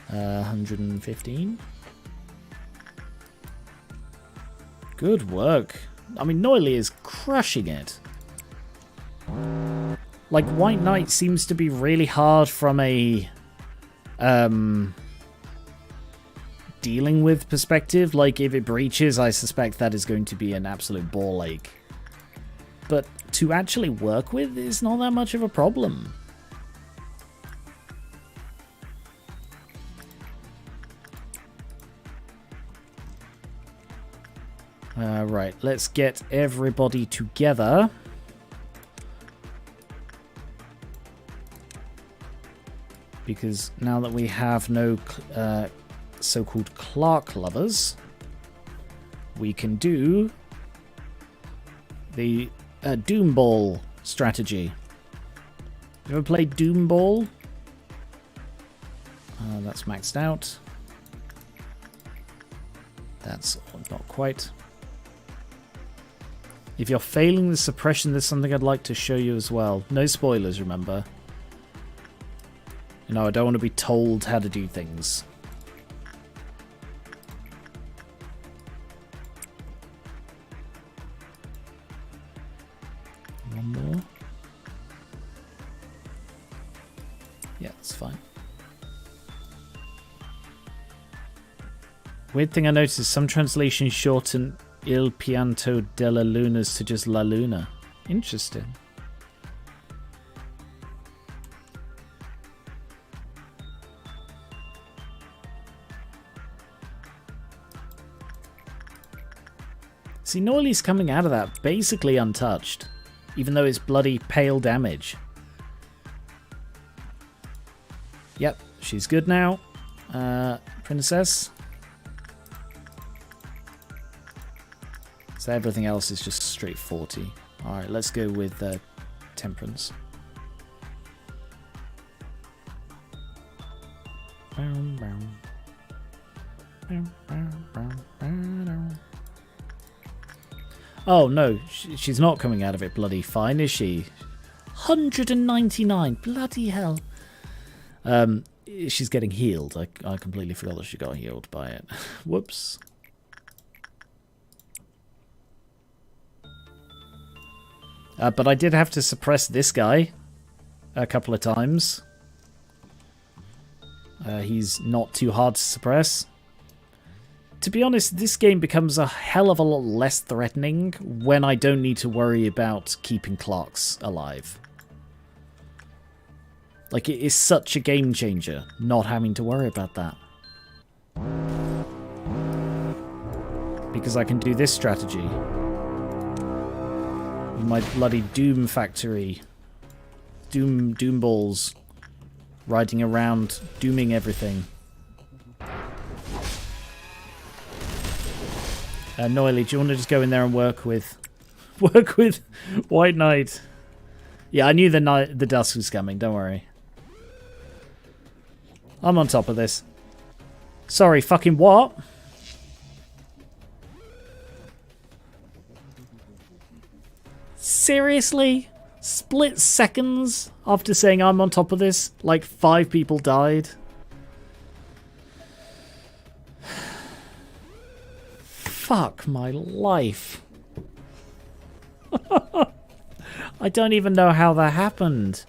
115. Good work. I mean, Noily is crushing it. Like, White Knight seems to be really hard from a dealing with perspective. Like, if it breaches, I suspect that is going to be an absolute ball ache. But to actually work with is not that much of a problem. Right, let's get everybody together. Because now that we have no so-called Clark lovers, we can do the Doom Ball strategy. You ever played Doom Ball? That's maxed out. That's not quite. If you're failing the suppression, there's something I'd like to show you as well. No spoilers, remember. You know, I don't want to be told how to do things. One more. Yeah, that's fine. Weird thing I noticed, some translations shorten Il Pianto della Lunas to just La Luna. Interesting. See, Noilly's coming out of that basically untouched, even though it's bloody pale damage. Yep, she's good now. Princess. So everything else is just straight 40. Alright, let's go with Temperance. Oh no, she's not coming out of it bloody fine, is she? 199, bloody hell. She's getting healed. I completely forgot that she got healed by it. Whoops. But I did have to suppress this guy a couple of times. He's not too hard to suppress. To be honest, this game becomes a hell of a lot less threatening when I don't need to worry about keeping clocks alive. Like, it is such a game changer, not having to worry about that. Because I can do this strategy. My bloody Doom factory. Doom balls. Riding around, dooming everything. Noily, do you want to just go in there and work with White Knight? Yeah, I knew the dusk was coming, don't worry. I'm on top of this. Sorry, fucking what? Seriously? Split seconds after saying I'm on top of this? Like 5 people died? Fuck my life. I don't even know how that happened.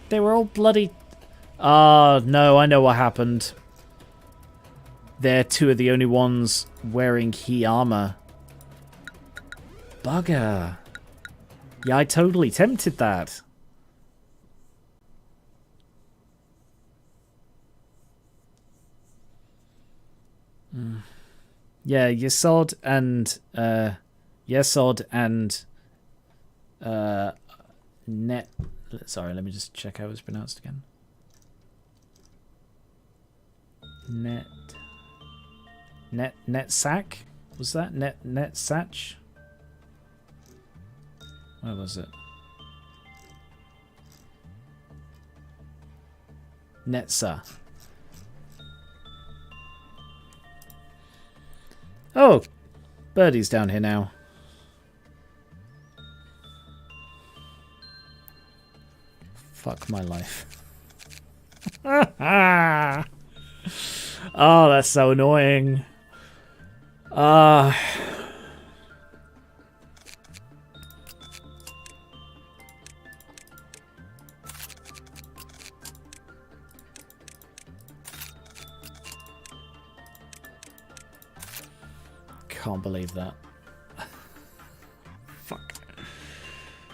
They were all bloody... no, I know what happened. They're 2 of the only ones wearing He armor. Bugger. Yeah, I totally tempted that. Yeah, Yesod and Net. Sorry, let me just check how it's pronounced again. Netsack? Was that Netsach? Where was it? Netsa. Oh, Birdie's down here now. Fuck my life. Oh, that's so annoying. Can't believe that. Fuck.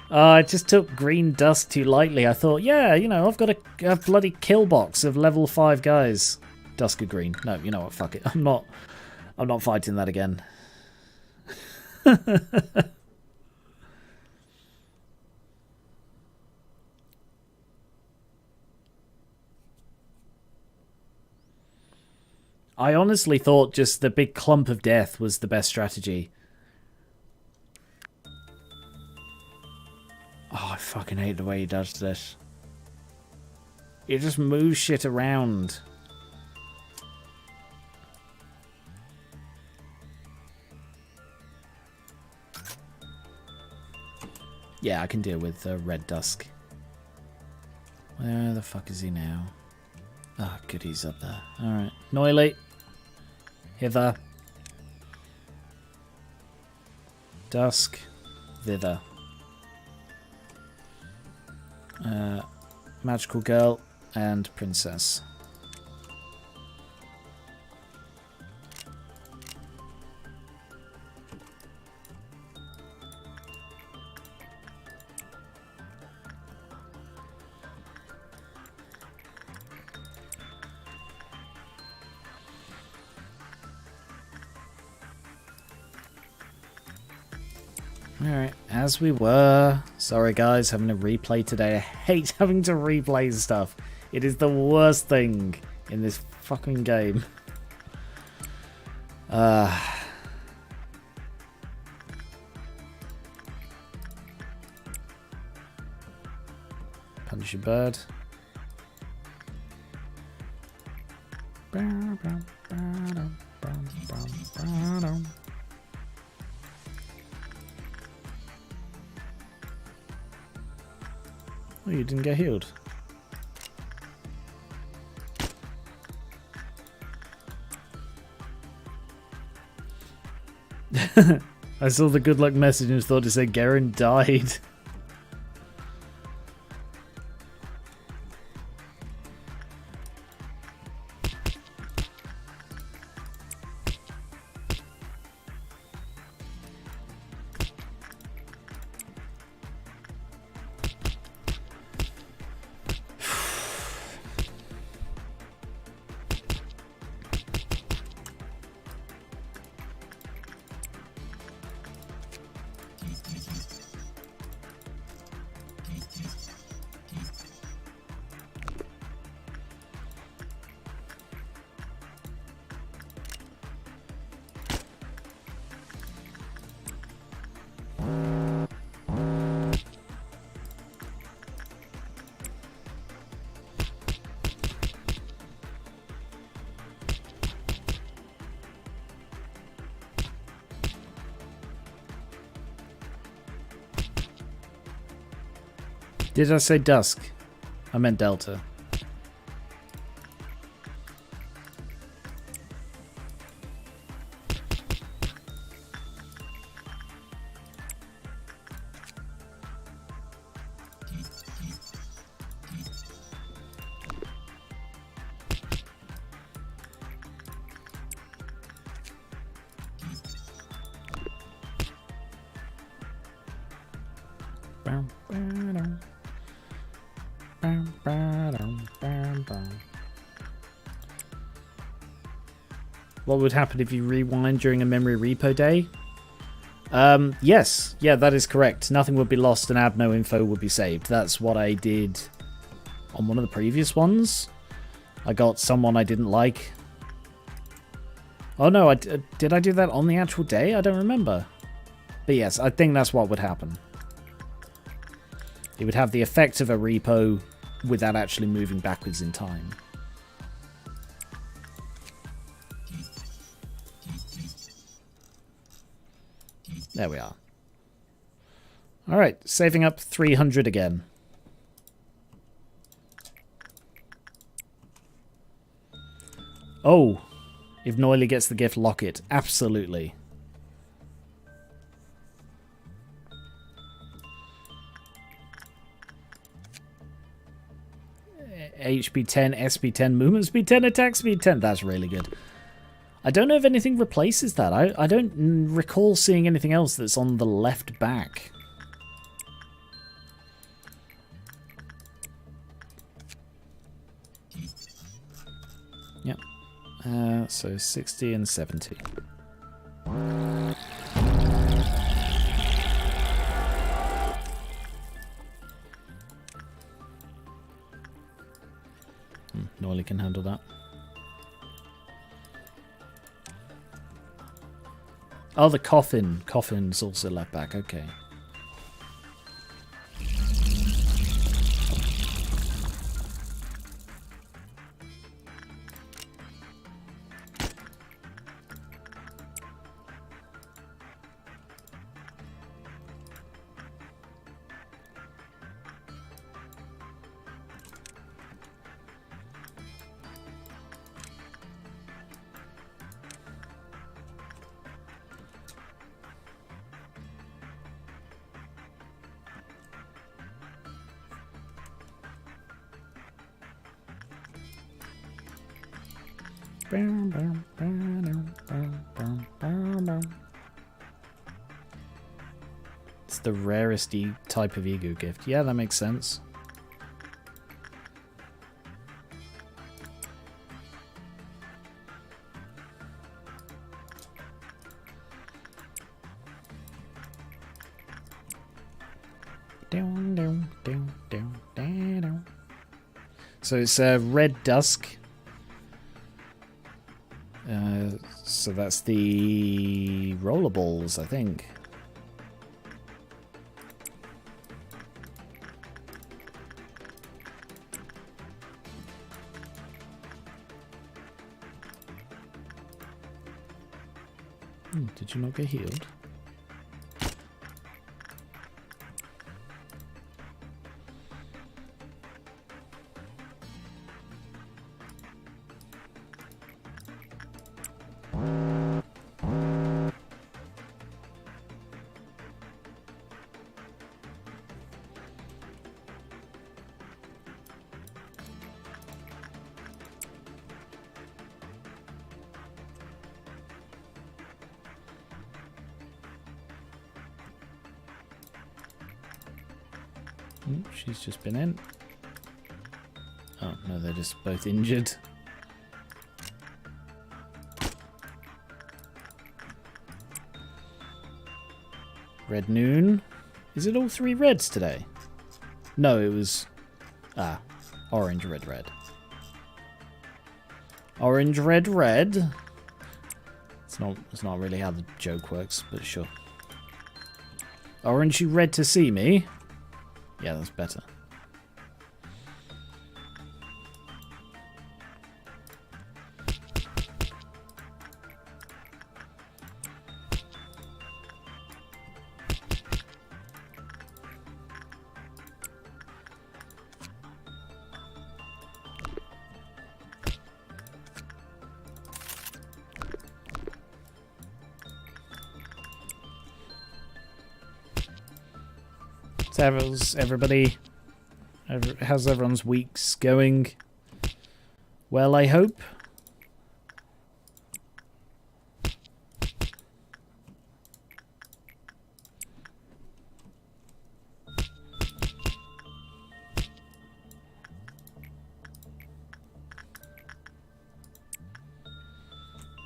I just took green dust too lightly. I thought, yeah, you know, I've got a bloody kill box of level 5 guys. Dusk of green. No, you know what? Fuck it. I'm not fighting that again. I honestly thought just the big clump of death was the best strategy. Oh, I fucking hate the way he does this. He just moves shit around. Yeah, I can deal with Red Dusk. Where the fuck is he now? Ah, oh, good, he's up there. Alright. Noily. Hither. Dusk. Thither. Magical girl and princess. Alright, as we were. Sorry guys, having a replay today. I hate having to replay stuff. It is the worst thing in this fucking game. Punch your bird. Oh, you didn't get healed. I saw the good luck message and thought it said Garen died. Did I say dusk? I meant delta. What would happen if you rewind during a memory repo day? Yes. Yeah, that is correct. Nothing would be lost and no info would be saved. That's what I did on one of the previous ones. I got someone I didn't like. Oh no, did I do that on the actual day? I don't remember. But yes, I think that's what would happen. It would have the effect of a repo without actually moving backwards in time. There we are. Alright, saving up 300 again. Oh, if Noily gets the gift, lock it. Absolutely. HP 10, SP 10, movement speed 10, attack speed 10. That's really good. I don't know if anything replaces that. I don't recall seeing anything else that's on the left back. Yep. So 60 and 70. Noily can handle that. Oh, the coffin. Coffin's also left back. Okay. It's the rarest type of ego gift. Yeah, that makes sense. So it's Red Dusk. So that's the rollerballs, I think. Did you not get healed? She's just been in. Oh, no, they're just both injured. Red Noon. Is it all three reds today? No, it was... orange, red, red. Orange, red, red. It's not really how the joke works, but sure. Orange, you red to see me? Yeah, that's better. How's everybody? How's everyone's weeks going? Well, I hope.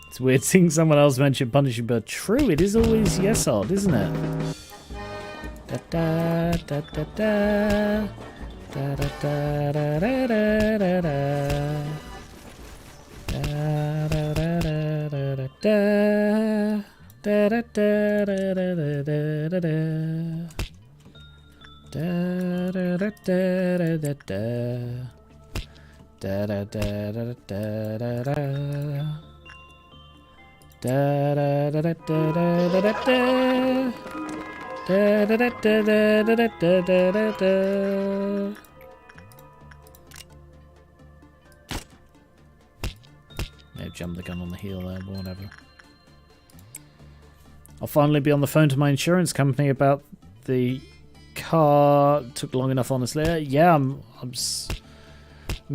It's weird seeing someone else mention punishing, but true, it is always yes odd, isn't it? Da da da da da da da da da da da Da da da da da da da da da da. May have jumped the gun on the heel there, but whatever. I'll finally be on the phone to my insurance company about the car. It took long enough, honestly. Yeah, I'm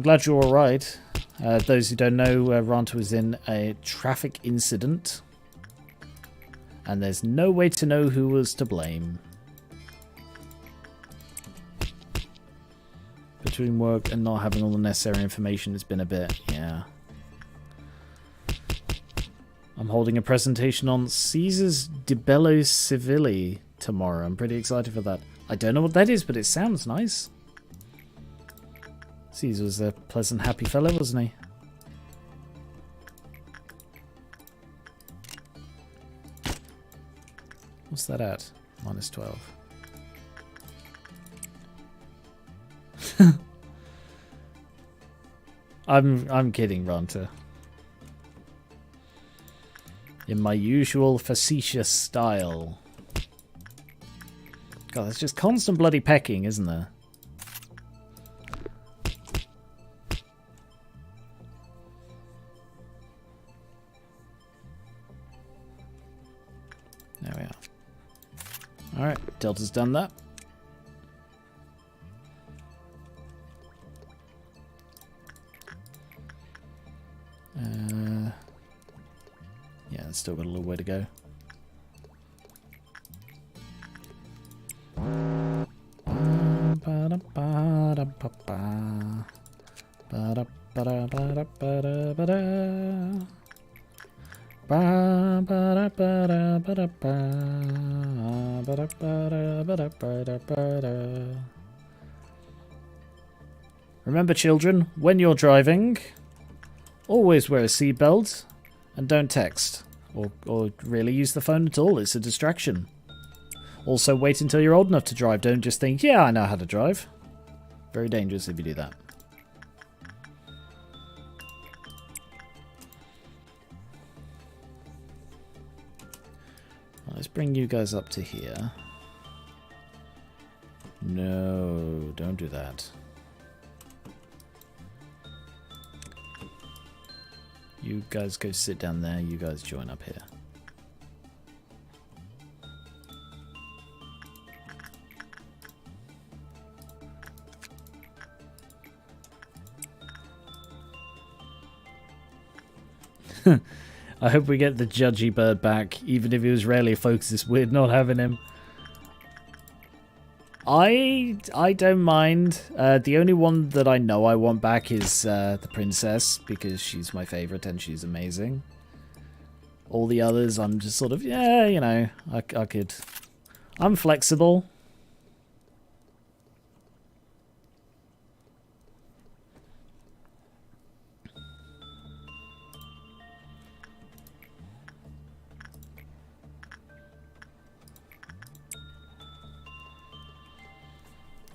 glad you're all right. Those who don't know, Ranta was in a traffic incident. And there's no way to know who was to blame. Between work and not having all the necessary information, it's been a bit, yeah. I'm holding a presentation on Caesar's Di Bello Civili tomorrow. I'm pretty excited for that. I don't know what that is, but it sounds nice. Caesar was a pleasant, happy fellow, wasn't he? What's that at? Minus 12. I'm kidding, Ranta. In my usual facetious style. God, there's just constant bloody pecking, isn't there? There we are. Alright, Delta's done that. it's still got a little way to go. Remember, children, when you're driving, always wear a seatbelt and don't text or really use the phone at all. It's a distraction. Also, wait until you're old enough to drive. Don't just think, yeah, I know how to drive. Very dangerous if you do that. Let's bring you guys up to here. No, don't do that. You guys go sit down there. You guys join up here. I hope we get the judgy bird back, even if he was rarely focused. It's weird not having him. I don't mind. The only one that I know I want back is the princess, because she's my favorite and she's amazing. All the others, I'm just sort of, yeah, you know, I could. I'm flexible.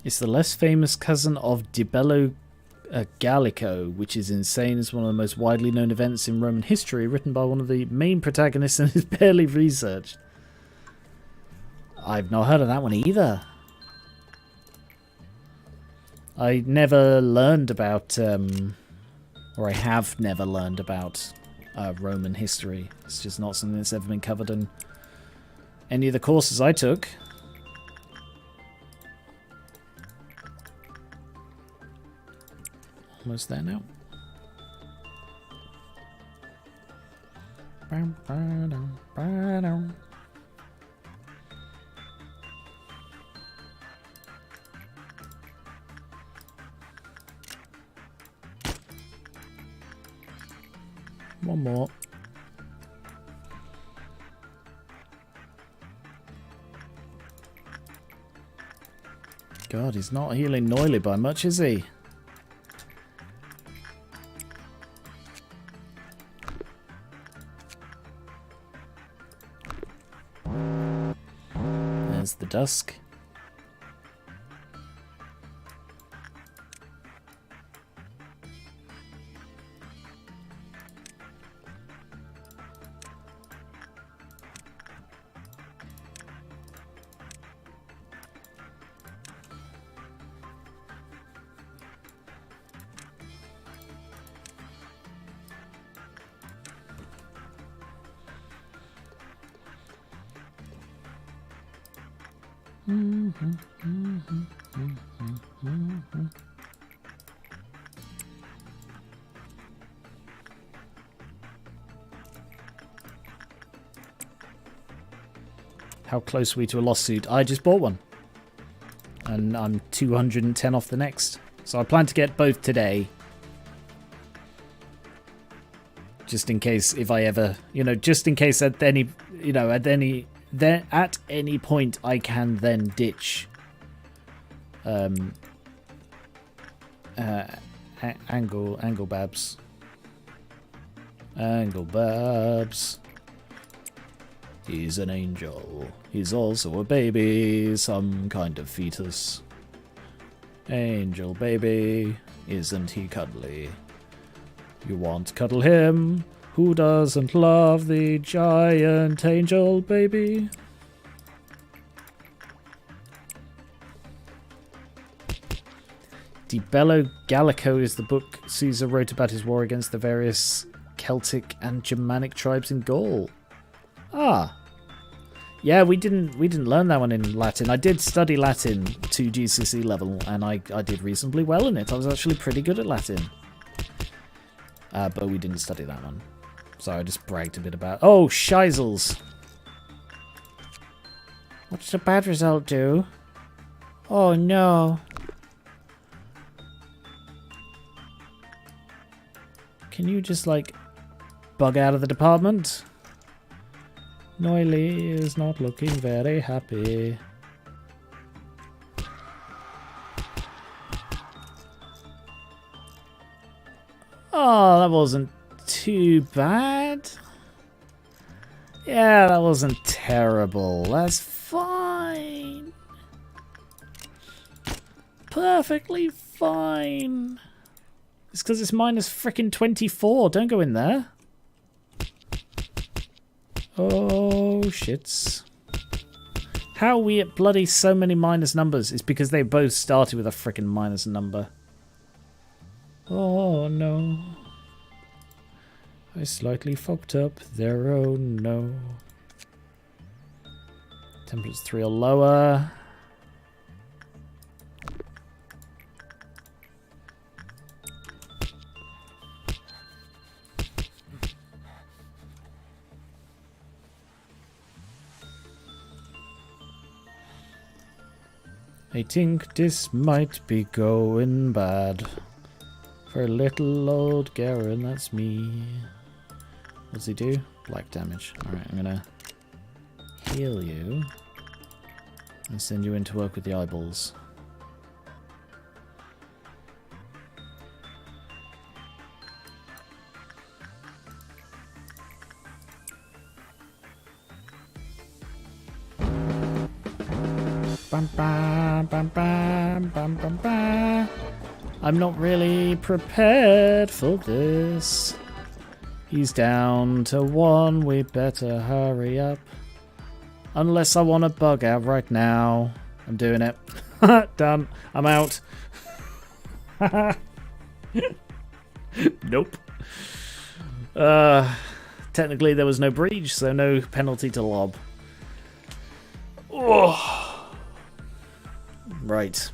It's the less famous cousin of Dibello Gallico, which is insane. It's one of the most widely known events in Roman history, written by one of the main protagonists and is barely researched. I've not heard of that one either. I never learned about, or I have never learned about Roman history. It's just not something that's ever been covered in any of the courses I took. Almost there now. One more. God, he's not healing Noily by much, is he? There's the dusk. How close are we to a lawsuit? I just bought one. And I'm 210 off the next. So I plan to get both today. Just in case if I ever, just in case at any, at any point I can then ditch Angle Babs. Angle Babs. He's an angel. He's also a baby, some kind of fetus. Angel baby, isn't he cuddly? You want to cuddle him? Who doesn't love the giant angel baby? Dibello Gallico is the book Caesar wrote about his war against the various Celtic and Germanic tribes in Gaul. Ah. Yeah, we didn't learn that one in Latin. I did study Latin to GCSE level, and I did reasonably well in it. I was actually pretty good at Latin. But we didn't study that one. Sorry, I just bragged a bit about... Oh, Scheisels! What does a bad result do? Oh, no. Can you just, like, bug out of the department? Noily is not looking very happy. Oh, that wasn't too bad. Yeah, that wasn't terrible. That's fine. Perfectly fine. It's because it's minus frickin' 24. Don't go in there. Oh, shits. How are we at bloody so many minus numbers? It's because they both started with a frickin' minus number. Oh, no. I slightly fucked up there, oh no. Temperature's 3 or lower. I think this might be going bad. For little old Garen, that's me. What's he do? Black damage. Alright, I'm gonna heal you and send you in to work with the eyeballs. Bam, bam, bam, bam, bam, bam, bam. I'm not really prepared for this. He's down to 1, we better hurry up. Unless I want to bug out right now. I'm doing it. Done. I'm out. Nope. Technically there was no breach, so no penalty to lob. Oh. Right.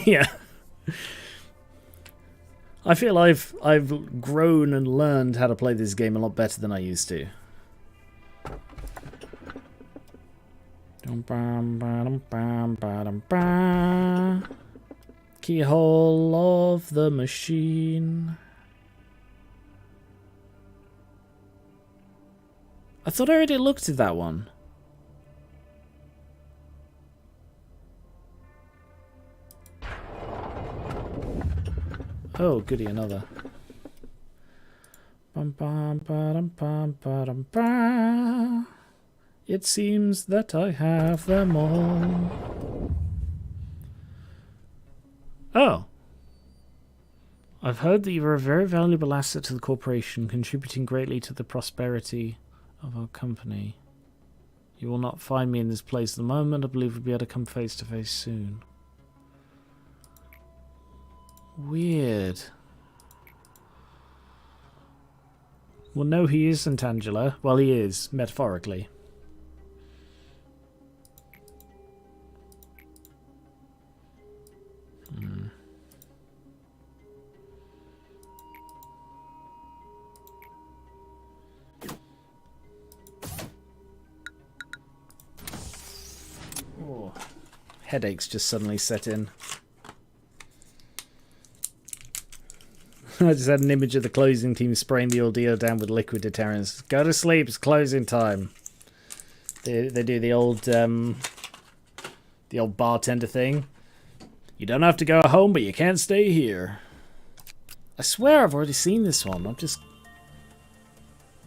Yeah. I feel I've grown and learned how to play this game a lot better than I used to. Keyhole of the machine. I thought I already looked at that one. Oh, goody, another. It seems that I have them all. Oh. I've heard that you are a very valuable asset to the corporation, contributing greatly to the prosperity of our company. You will not find me in this place at the moment. I believe we'll be able to come face to face soon. Weird. Well, no, he isn't, Angela. Well, he is, metaphorically. Oh. Headaches just suddenly set in. I just had an image of the closing team spraying the ordeal down with liquid deterrents. Go to sleep, it's closing time. They do the old bartender thing. You don't have to go home, but you can't stay here. I swear I've already seen this one. I'm just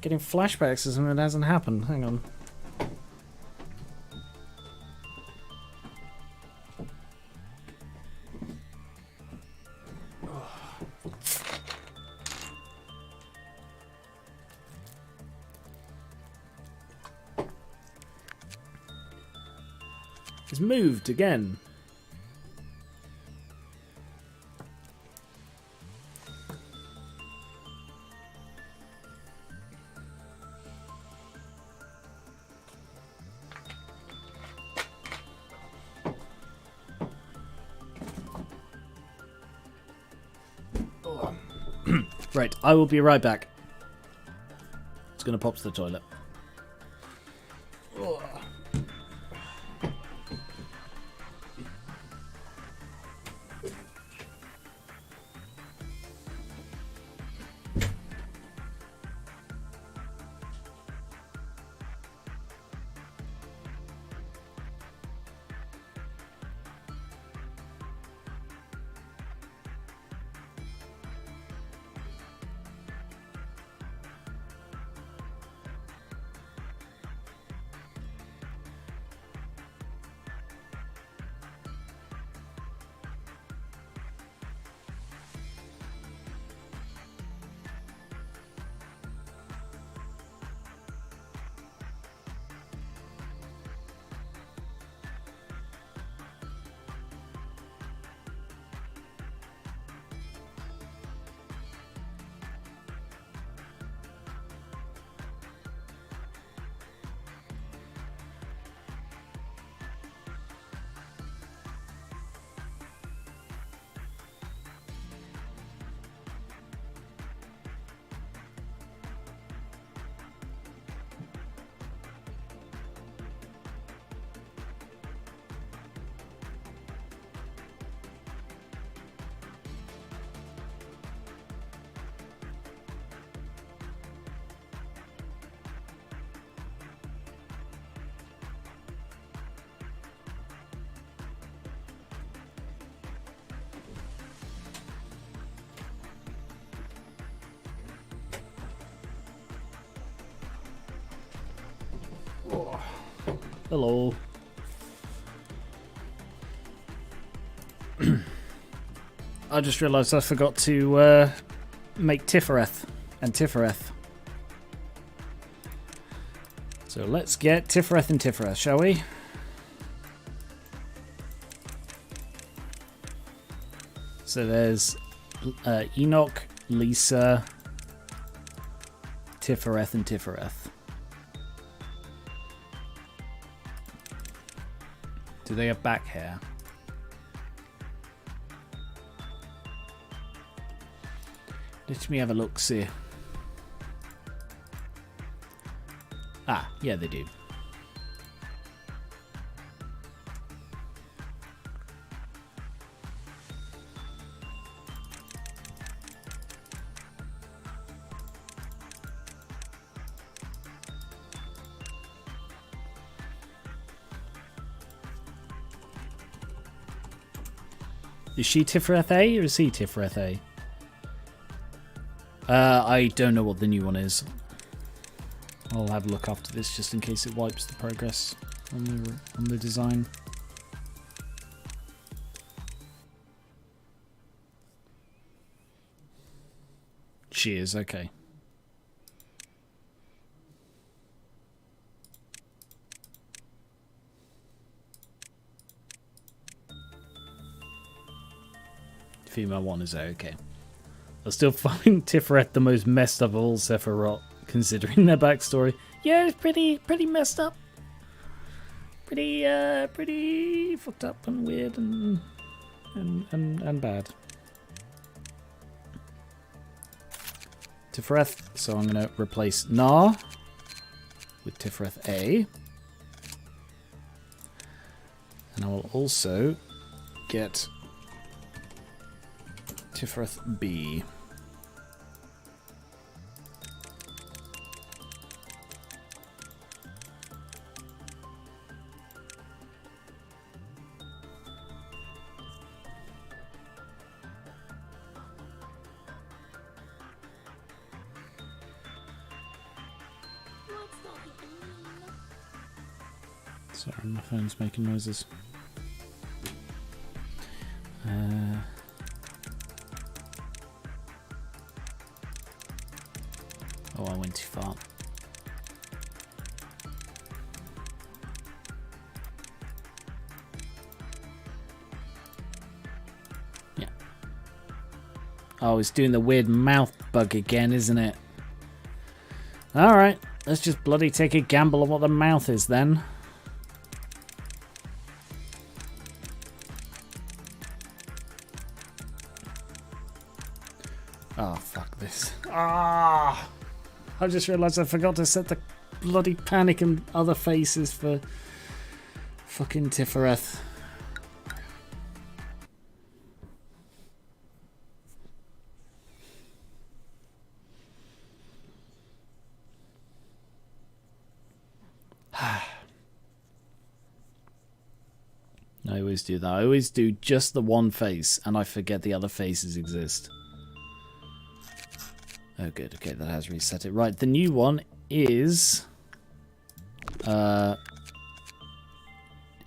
getting flashbacks to something that hasn't happened. Hang on. It's moved again. Right, I will be right back. It's going to pop to the toilet. Hello. I just realised I forgot to make Tiferet and Tiferet. So let's get Tiferet and Tiferet, shall we? So there's Enoch, Lisa, Tiferet and Tiferet. Do they have back hair? Let me have a look, see. Ah, yeah, they do. Is she Tiferet A or is he Tiferet A? I don't know what the new one is. I'll have a look after this just in case it wipes the progress on the design. She is, okay. Female one is okay. I still find Tiferet the most messed up of all Sephiroth, considering their backstory. Yeah, it's pretty messed up. Pretty fucked up and weird and bad. Tiferet, so I'm gonna replace Na with Tiferet A. And I will also get Tiferet B. Sorry, my phone's making noises. Oh, I went too far. Yeah. Oh, it's doing the weird mouth bug again, isn't it? Alright, let's just bloody take a gamble on what the mouth is then. Oh, fuck this. Ah! I just realised I forgot to set the bloody panic and other faces for fucking Tifereth. I always do that. I always do just the one face, and I forget the other faces exist. Oh, good. Okay, that has reset it. Right, the new one is...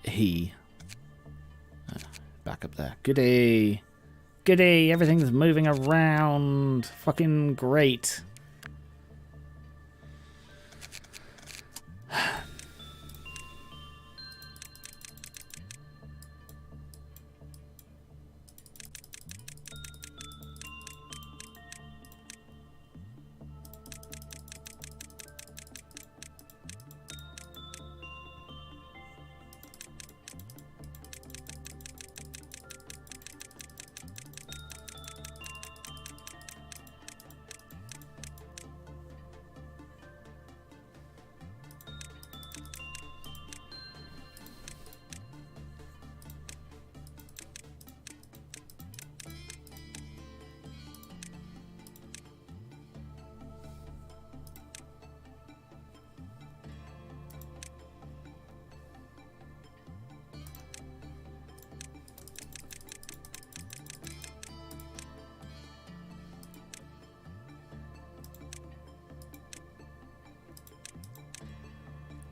he. Back up there. Goody! Goody! Everything's moving around! Fucking great!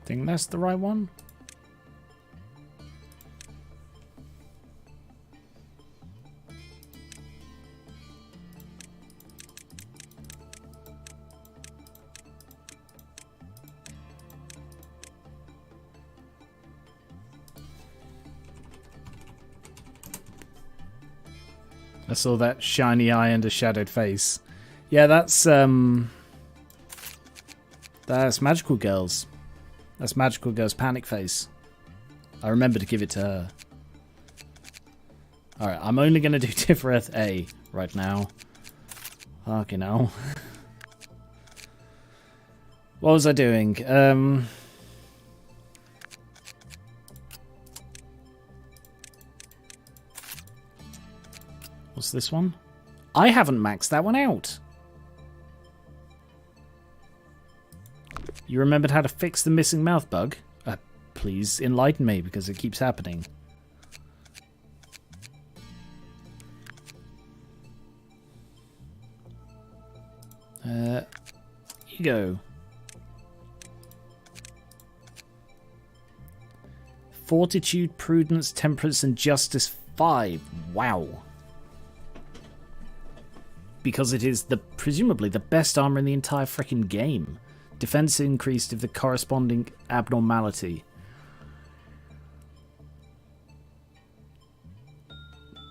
Think that's the right one? I saw that shiny eye and a shadowed face. Yeah, that's Magical Girl's. That's Magical Girl's panic face. I remember to give it to her. Alright, I'm only going to do Tifereth A right now. Fucking hell. What was I doing? What's this one? I haven't maxed that one out. You remembered how to fix the missing mouth bug? Please enlighten me, because it keeps happening. Ego. Fortitude, Prudence, Temperance, and Justice 5. Wow. Because it is presumably the best armor in the entire freaking game. Defense increased if the corresponding abnormality.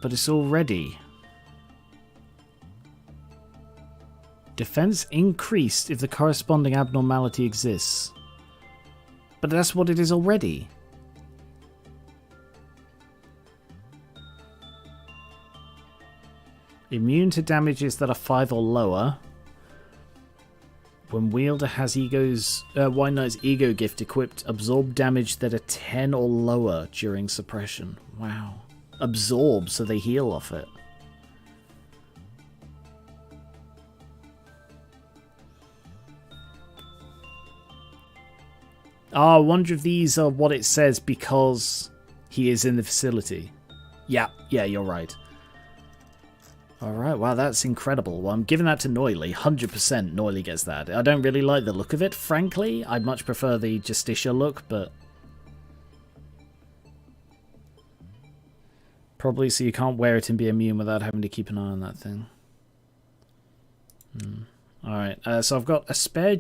But it's already. Defense increased if the corresponding abnormality exists. But that's what it is already. Immune to damages that are 5 or lower. When wielder has White Knight's ego gift equipped, absorb damage that are 10 or lower during suppression. Wow. Absorb, so they heal off it. I wonder if these are what it says because he is in the facility. Yeah, you're right. Alright, wow, that's incredible. Well, I'm giving that to Noily. 100% Noily gets that. I don't really like the look of it, frankly. I'd much prefer the Justicia look, but... probably so you can't wear it and be immune without having to keep an eye on that thing. Alright, so I've got a spare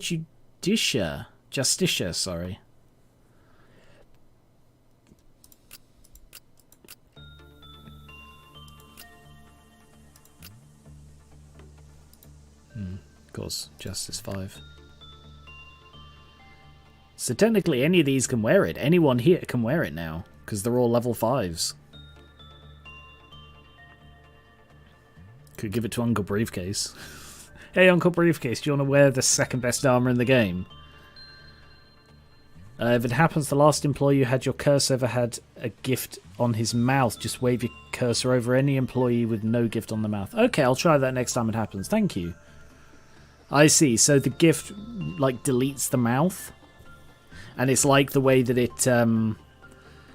Justicia, sorry. Of course, Justice 5. So technically any of these can wear it. Anyone here can wear it now, because they're all level 5s. Could give it to Uncle Briefcase. Hey, Uncle Briefcase, do you want to wear the second best armor in the game? If it happens the last employee who had your cursor ever had a gift on his mouth, just wave your cursor over any employee with no gift on the mouth. Okay, I'll try that next time it happens. Thank you. I see. So the gift, like, deletes the mouth. And it's like the way that it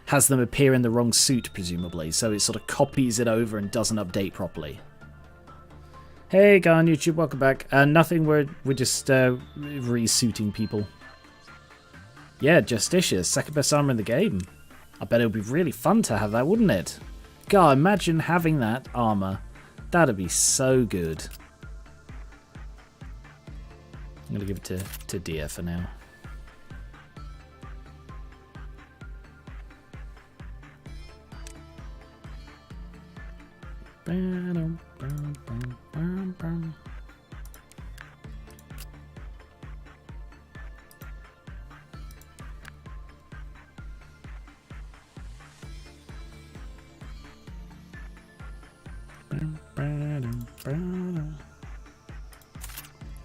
has them appear in the wrong suit, presumably. So it sort of copies it over and doesn't update properly. Hey, guy on YouTube, welcome back. Nothing, we're just resuiting people. Yeah, Justitious, second best armor in the game. I bet it would be really fun to have that, wouldn't it? God, imagine having that armor. That'd be so good. I'm going to give it to Dia for now.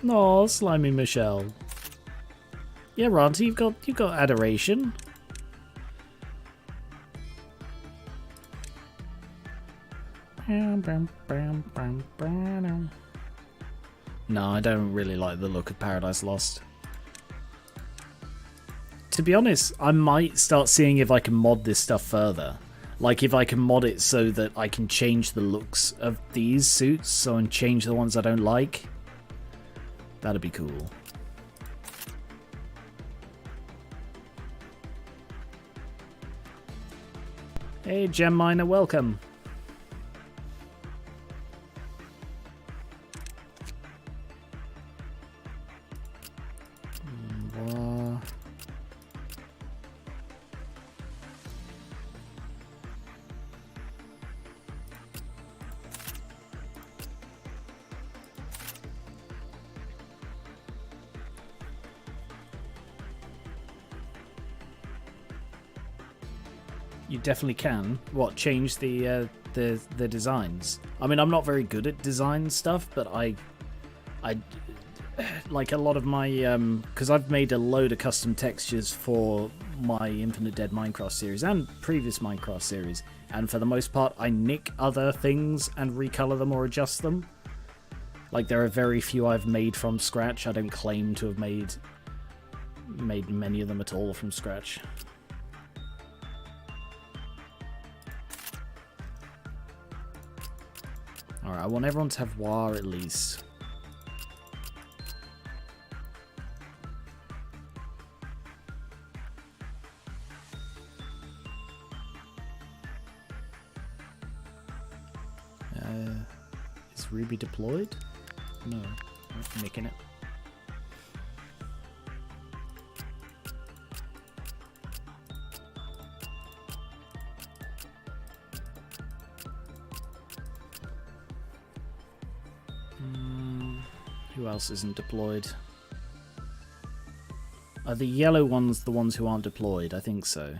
No, slimy Michelle. Yeah, Ronty, you've got adoration. No, I don't really like the look of Paradise Lost. To be honest, I might start seeing if I can mod this stuff further. Like, if I can mod it so that I can change the looks of these suits, so and change the ones I don't like. That'd be cool. Hey, Gem Miner, welcome. You definitely can. What, change the designs? I mean, I'm not very good at design stuff, but I like a lot of my because I've made a load of custom textures for my Infinite Dead Minecraft series and previous Minecraft series, and for the most part, I nick other things and recolor them or adjust them. Like, there are very few I've made from scratch. I don't claim to have made many of them at all from scratch. Alright, I want everyone to have war at least. Is Ruby deployed? No, I'm making it. Who else isn't deployed? Are the yellow ones the ones who aren't deployed? I think so.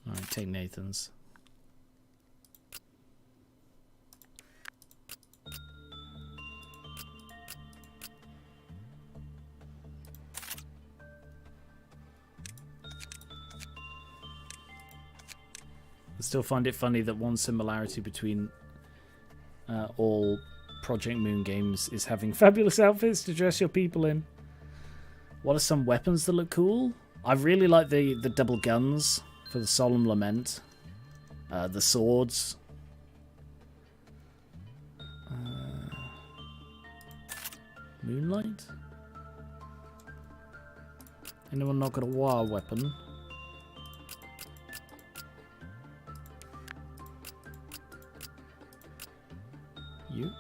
Alright, take Nathan's. I still find it funny that one similarity between all Project Moon games is having fabulous outfits to dress your people in. What are some weapons that look cool? I really like the double guns for the Solemn Lament. The swords. Moonlight? Anyone not got a war weapon? You?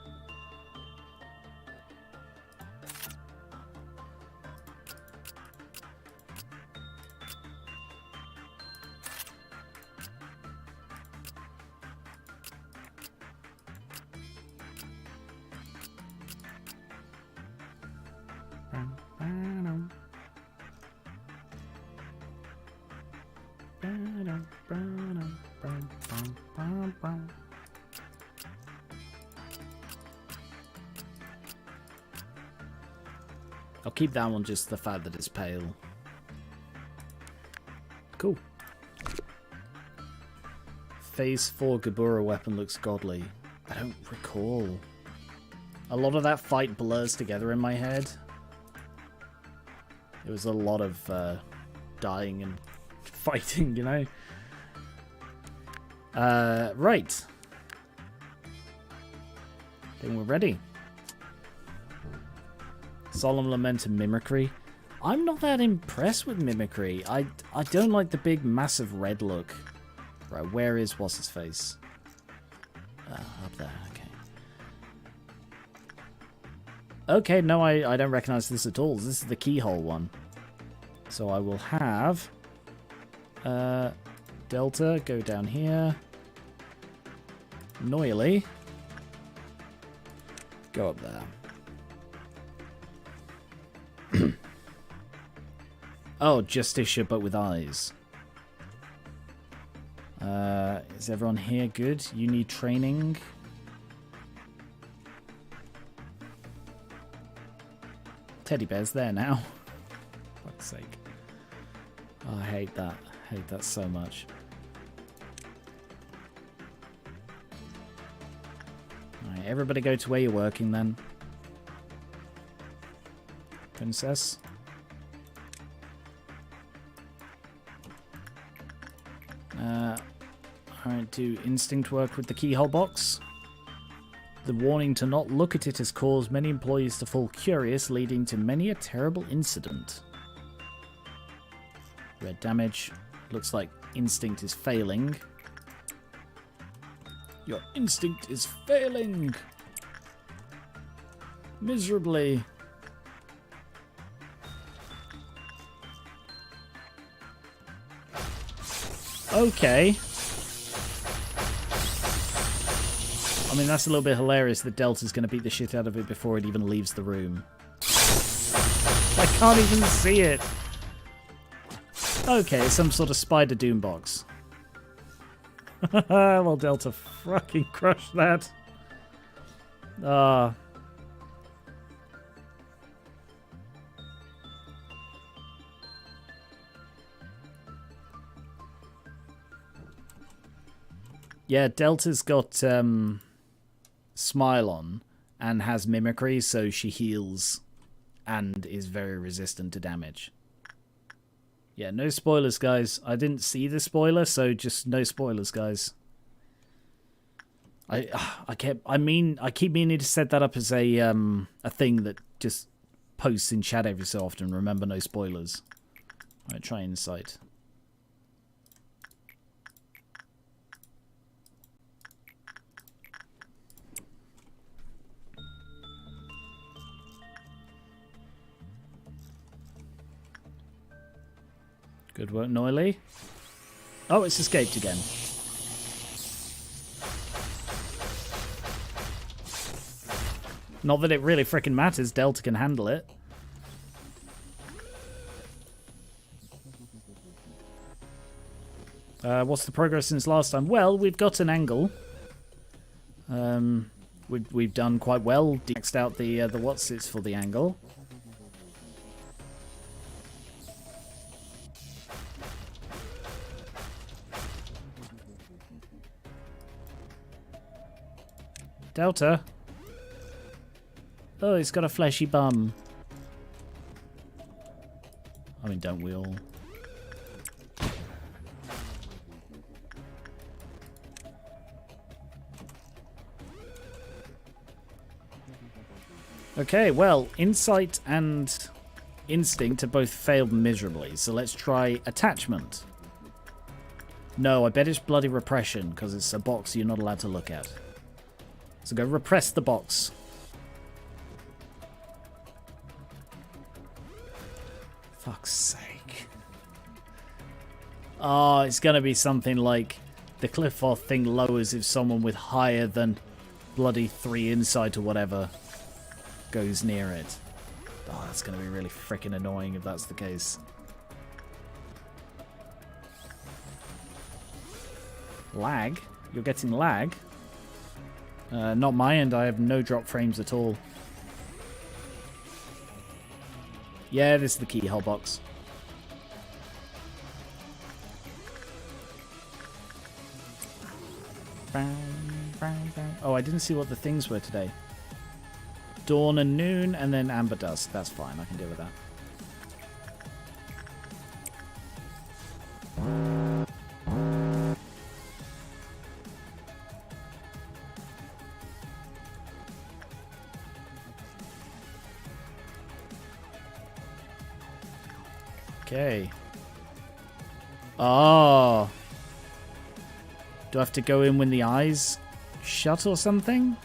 I'll keep that one, just the fact that it's pale. Cool. Phase 4 Gabura weapon looks godly. I don't recall. A lot of that fight blurs together in my head. It was a lot of dying and fighting, you know? Right. I think we're ready. Solemn Lament and Mimicry. I'm not that impressed with Mimicry. I don't like the big, massive red look. Right, where is what's-his-face? Up there, okay. Okay, no, I don't recognize this at all. This is the keyhole one. So I will have... Delta, go down here. Noily. Go up there. Oh, Justicia, but with eyes. Is everyone here good? You need training. Teddy bear's there now. For fuck's sake. Oh, I hate that. I hate that so much. Alright, everybody go to where you're working then. Princess. Alright, do instinct work with the keyhole box. The warning to not look at it has caused many employees to fall curious, leading to many a terrible incident. Red damage. Looks like instinct is failing. Your instinct is failing! Miserably. Okay. I mean, that's a little bit hilarious that Delta's going to beat the shit out of it before it even leaves the room. I can't even see it. Okay, some sort of spider doom box. Well, Delta fucking crushed that. Yeah, Delta's got Smile on and has Mimicry, so she heals and is very resistant to damage. Yeah, no spoilers, guys. I didn't see the spoiler, so just no spoilers, guys. I keep meaning to set that up as a thing that just posts in chat every so often. Remember, no spoilers. Alright, try insight. Good work, Noily. Oh, it's escaped again. Not that it really frickin' matters. Delta can handle it. What's the progress since last time? Well, we've got an angle. We've done quite well. Maxed out the what's-its for the angle. Delta. Oh, he's got a fleshy bum. I mean, don't we all? Okay, well, Insight and Instinct have both failed miserably, so let's try Attachment. No, I bet it's bloody Repression, because it's a box you're not allowed to look at. So go repress the box. Fuck's sake. Oh, it's going to be something like the Cliff-Off thing lowers if someone with higher than bloody 3 insight or whatever goes near it. Oh, that's going to be really freaking annoying if that's the case. Lag? You're getting lag? Not my end. I have no drop frames at all. Yeah, this is the keyhole box. Oh, I didn't see what the things were today. Dawn and noon, and then amber dusk. That's fine. I can deal with that. Okay. Oh. Do I have to go in when the eyes shut or something?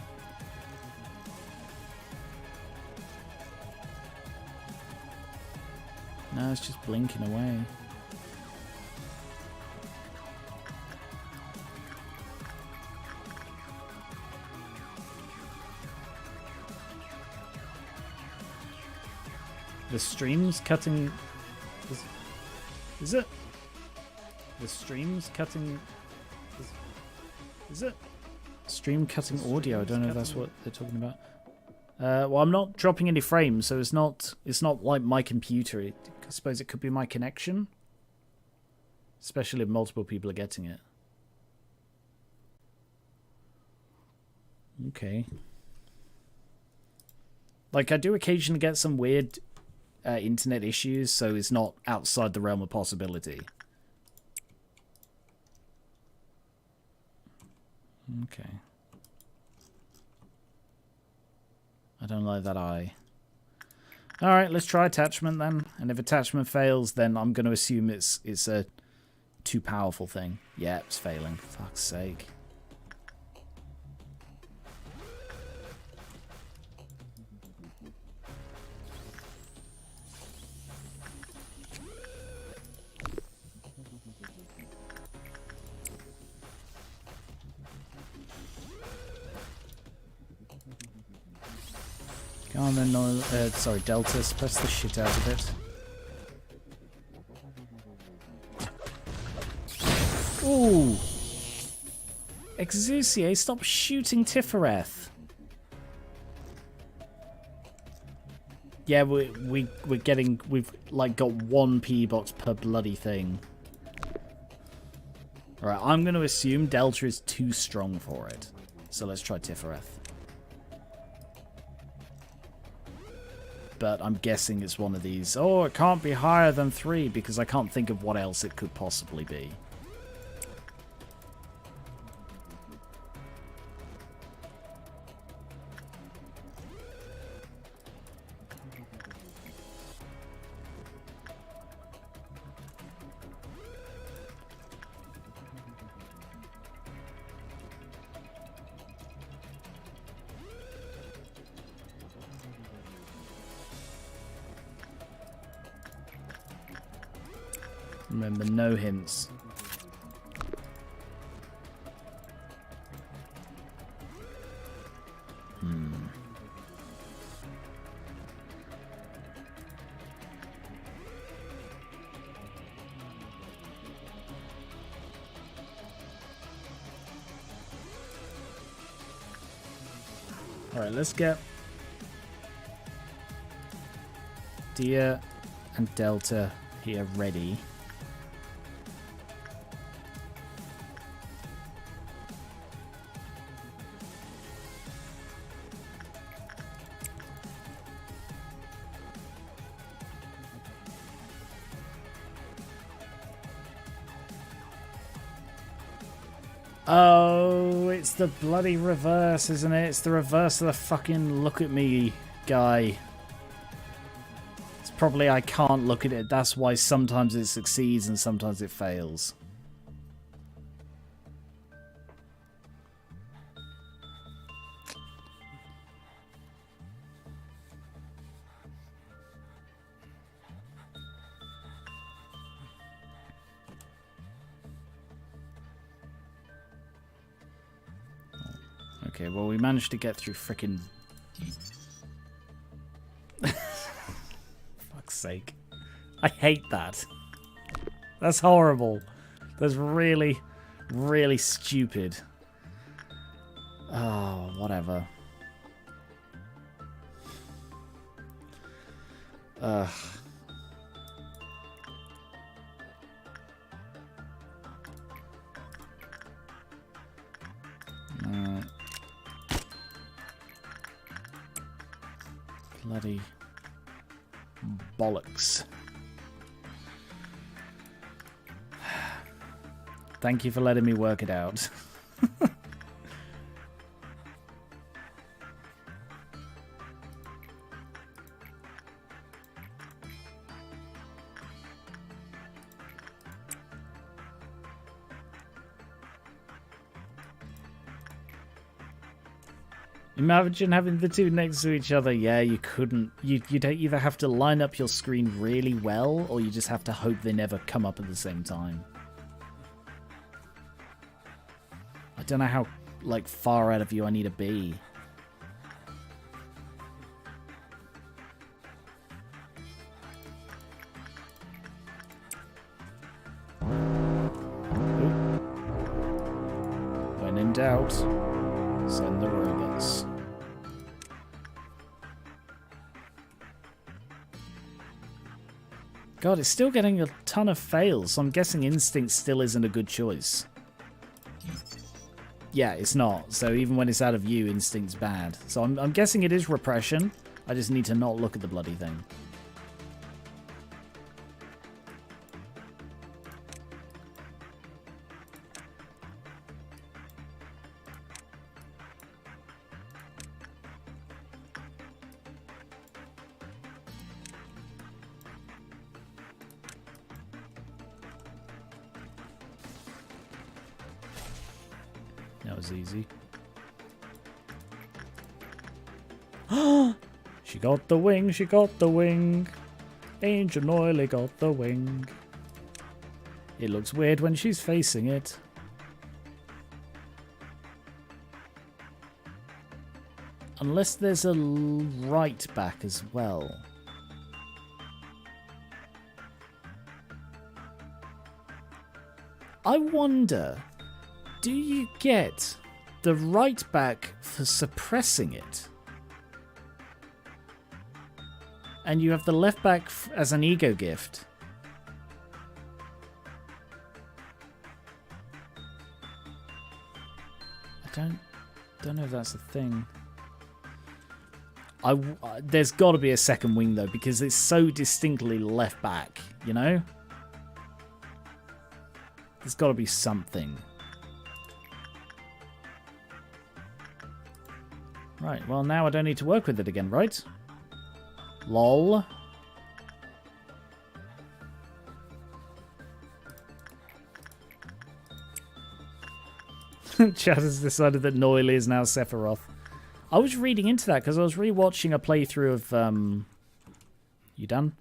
No, it's just blinking away. The stream's cutting... Is it? The stream's cutting... Is it? Stream cutting audio. I don't know if that's what they're talking about. Well, I'm not dropping any frames, so it's not like my computer. I suppose it could be my connection. Especially if multiple people are getting it. Okay. Like, I do occasionally get some weird internet issues, so it's not outside the realm of possibility. Okay. I don't like that eye. Alright, let's try attachment then. And if attachment fails, then I'm going to assume it's a too powerful thing. Yeah, it's failing. Fuck's sake. Come on then, no, sorry, Deltas, press the shit out of it. Ooh! Exusier, stop shooting Tifereth! Yeah, we're getting, we've like got one P box per bloody thing. Alright, I'm going to assume Delta is too strong for it. So let's try Tifereth. But I'm guessing it's one of these. Oh, it can't be higher than 3 because I can't think of what else it could possibly be. Remember, no hints. Alright, let's get Dia and Delta here ready. Oh, it's the bloody reverse, isn't it? It's the reverse of the fucking look at me guy. It's probably I can't look at it. That's why sometimes it succeeds and sometimes it fails. Okay, well, we managed to get through frickin'... Fuck's sake. I hate that. That's horrible. That's really, really stupid. Oh, whatever. Ugh. Bloody bollocks. Thank you for letting me work it out. Imagine having the two next to each other. Yeah, you couldn't. You'd either have to line up your screen really well, or you just have to hope they never come up at the same time. I don't know how, like, far out of you I need to be. When in doubt, send the robots. God, it's still getting a ton of fails, so I'm guessing Instinct still isn't a good choice. Yeah, it's not. So even when it's out of view, Instinct's bad. So I'm guessing it is Repression. I just need to not look at the bloody thing. That was easy. She got the wing, she got the wing. Angel Noily got the wing. It looks weird when she's facing it. Unless there's a right back as well. I wonder... do you get the right back for suppressing it? And you have the left back as an ego gift. I don't know if that's a thing. There's got to be a second wing though, because it's so distinctly left back, you know? There's got to be something. Right, well now I don't need to work with it again, right? LOL. Chad has decided that Noily is now Sephiroth. I was reading into that because I was rewatching a playthrough of... You done?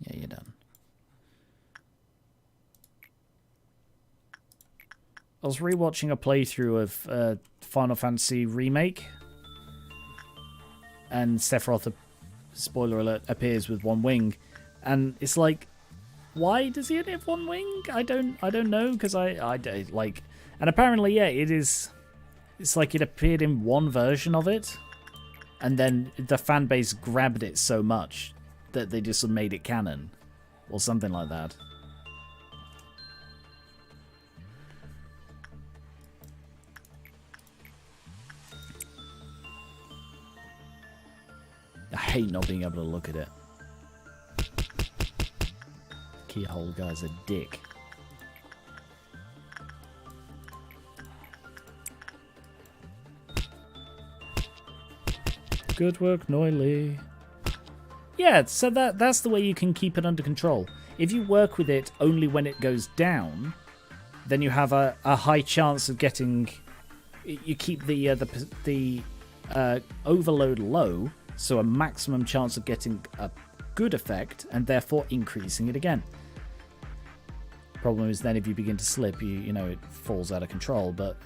Yeah, you're done. I was rewatching a playthrough of Final Fantasy Remake. And Sephiroth, spoiler alert, appears with one wing. And it's like, why does he only have one wing? I don't know, because I like... And apparently, yeah, it is... It's like it appeared in one version of it, and then the fan base grabbed it so much that they just made it canon, or something like that. I hate not being able to look at it. Keyhole guy's a dick. Good work, Noily. Yeah, so that's the way you can keep it under control. If you work with it only when it goes down, then you have a high chance of getting... You keep the overload low, so a maximum chance of getting a good effect, and therefore increasing it again. Problem is then if you begin to slip, you know, it falls out of control, but...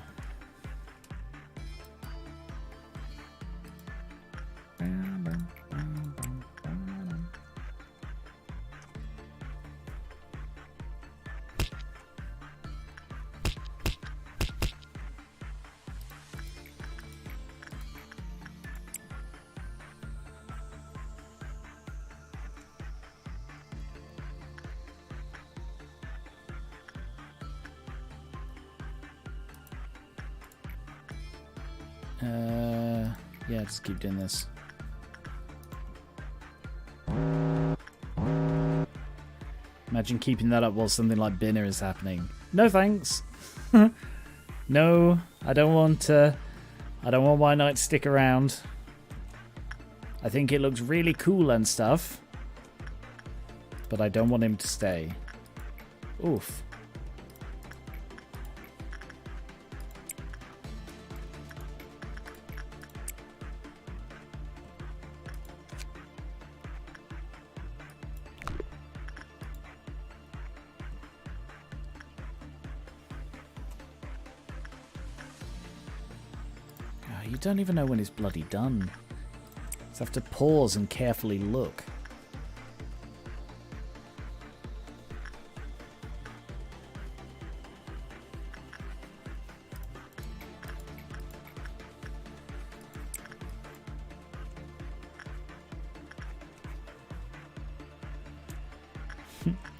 Yeah, just keep doing this. Imagine keeping that up while something like dinner is happening. No thanks. No, I don't want White Knight to stick around. I think it looks really cool and stuff, but I don't want him to stay. Oof. You don't even know when it's bloody done. You have to pause and carefully look.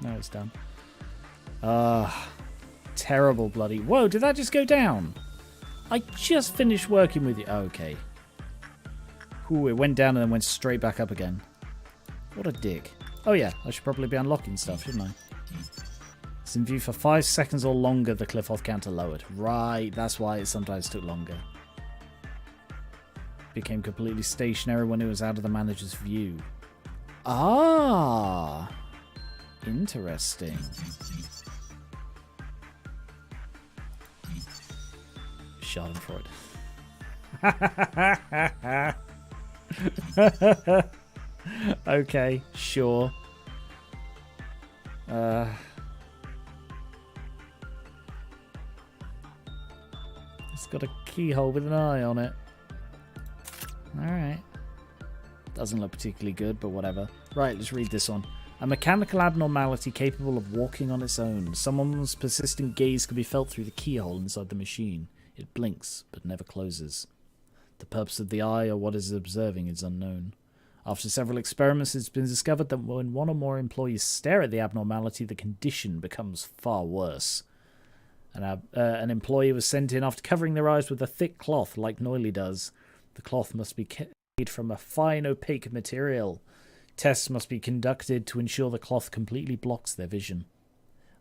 Now it's done. Terrible bloody... Whoa, did that just go down? I just finished working with you. Oh, okay. Ooh, it went down and then went straight back up again. What a dick. Oh yeah, I should probably be unlocking stuff, shouldn't I? It's in view for 5 seconds or longer, the cliff-off counter lowered. Right, that's why it sometimes took longer. Became completely stationary when it was out of the manager's view. Ah! Interesting. Schadenfreude. Okay, sure. It's got a keyhole with an eye on it. Alright. Doesn't look particularly good, but whatever. Right, let's read this one. A mechanical abnormality capable of walking on its own. Someone's persistent gaze can be felt through the keyhole inside the machine. It blinks, but never closes. The purpose of the eye or what it is observing is unknown. After several experiments, it's been discovered that when one or more employees stare at the abnormality, the condition becomes far worse. An employee was sent in after covering their eyes with a thick cloth, like Noily does. The cloth must be made from a fine, opaque material. Tests must be conducted to ensure the cloth completely blocks their vision.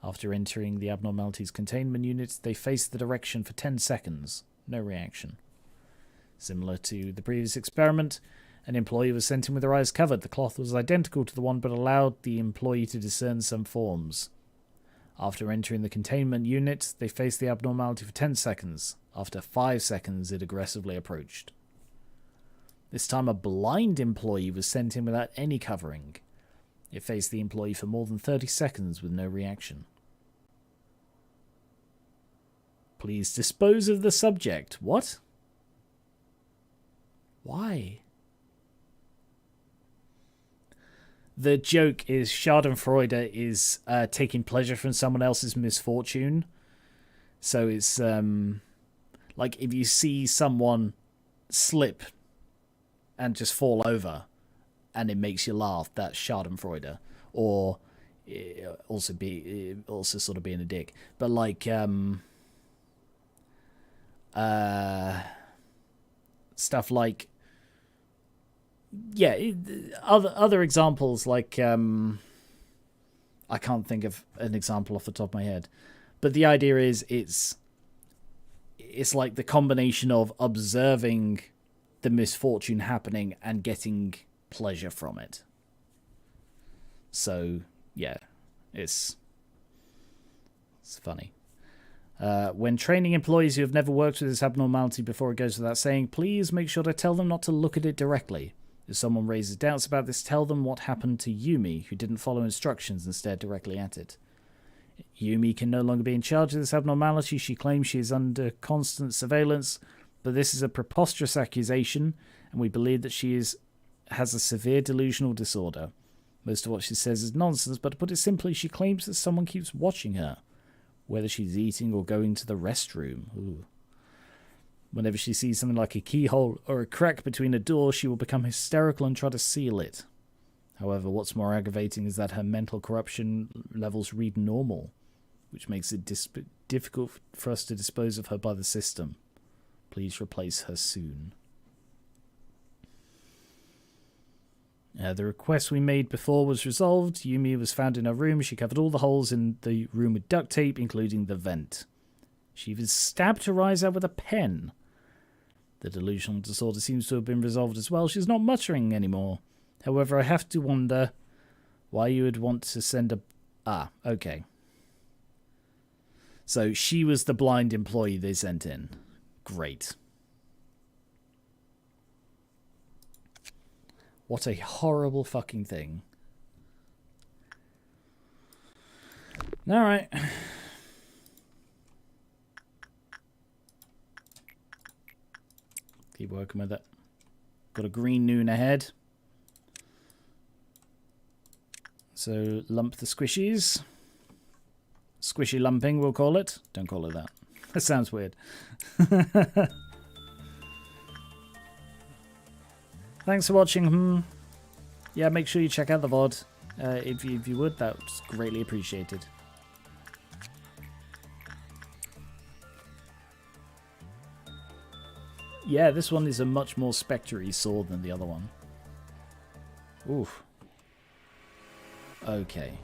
After entering the abnormality's containment unit, they faced the direction for 10 seconds. No reaction. Similar to the previous experiment, an employee was sent in with their eyes covered. The cloth was identical to the one, but allowed the employee to discern some forms. After entering the containment unit, they faced the abnormality for 10 seconds. After 5 seconds, it aggressively approached. This time, a blind employee was sent in without any covering. It faced the employee for more than 30 seconds with no reaction. Please dispose of the subject. What? Why? The joke is Schadenfreude is taking pleasure from someone else's misfortune. So it's like if you see someone slip and just fall over and it makes you laugh, that's Schadenfreude. Or also sort of being a dick. But like stuff like other examples like I can't think of an example off the top of my head, but the idea is it's like the combination of observing the misfortune happening and getting pleasure from it. So yeah, it's funny. When training employees who have never worked with this abnormality before, it goes without saying, please make sure to tell them not to look at it directly. If someone raises doubts about this, tell them what happened to Yumi, who didn't follow instructions and stared directly at it. Yumi can no longer be in charge of this abnormality. She claims she is under constant surveillance, but this is a preposterous accusation, and we believe that she has a severe delusional disorder. Most of what she says is nonsense, but to put it simply, she claims that someone keeps watching her, whether she's eating or going to the restroom. Ooh. Whenever she sees something like a keyhole or a crack between a door, she will become hysterical and try to seal it. However, what's more aggravating is that her mental corruption levels read normal, which makes it difficult for us to dispose of her by the system. Please replace her soon. The request we made before was resolved. Yumi was found in her room. She covered all the holes in the room with duct tape, including the vent. She even stabbed her eyes out with a pen. The delusional disorder seems to have been resolved as well. She's not muttering anymore. However, I have to wonder why you would want to send a... Ah, okay. So she was the blind employee they sent in. Great. What a horrible fucking thing. Alright. Keep working with it. Got a green noon ahead. So lump the squishies. Squishy lumping, we'll call it. Don't call it that. That sounds weird. Thanks for watching. Yeah, make sure you check out the VOD. If you would, that's greatly appreciated. Yeah, this one is a much more spectre-y sword than the other one. Oof. Okay.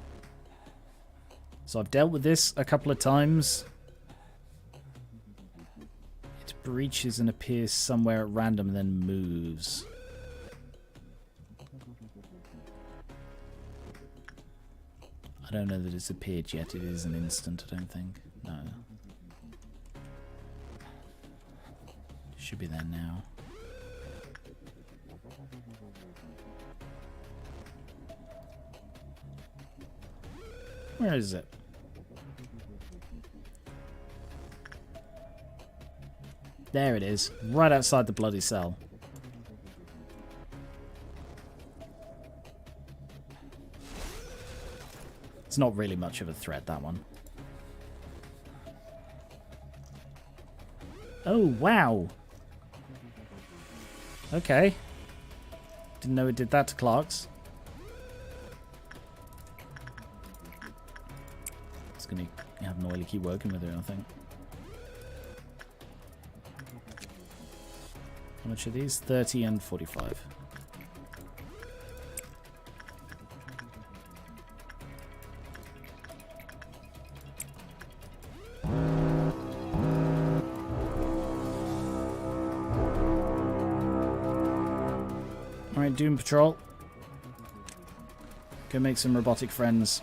So I've dealt with this a couple of times. It breaches and appears somewhere at random and then moves. I don't know that it's appeared yet. It is an instant, I don't think. No. Should be there now. Where is it? There it is. Right outside the bloody cell. It's not really much of a threat, that one. Oh, wow. Okay. Didn't know it did that to Clark's. It's going to have Noily keep working with it, I think. How much are these? 30 and 45. Alright, Doom Patrol. Go make some robotic friends.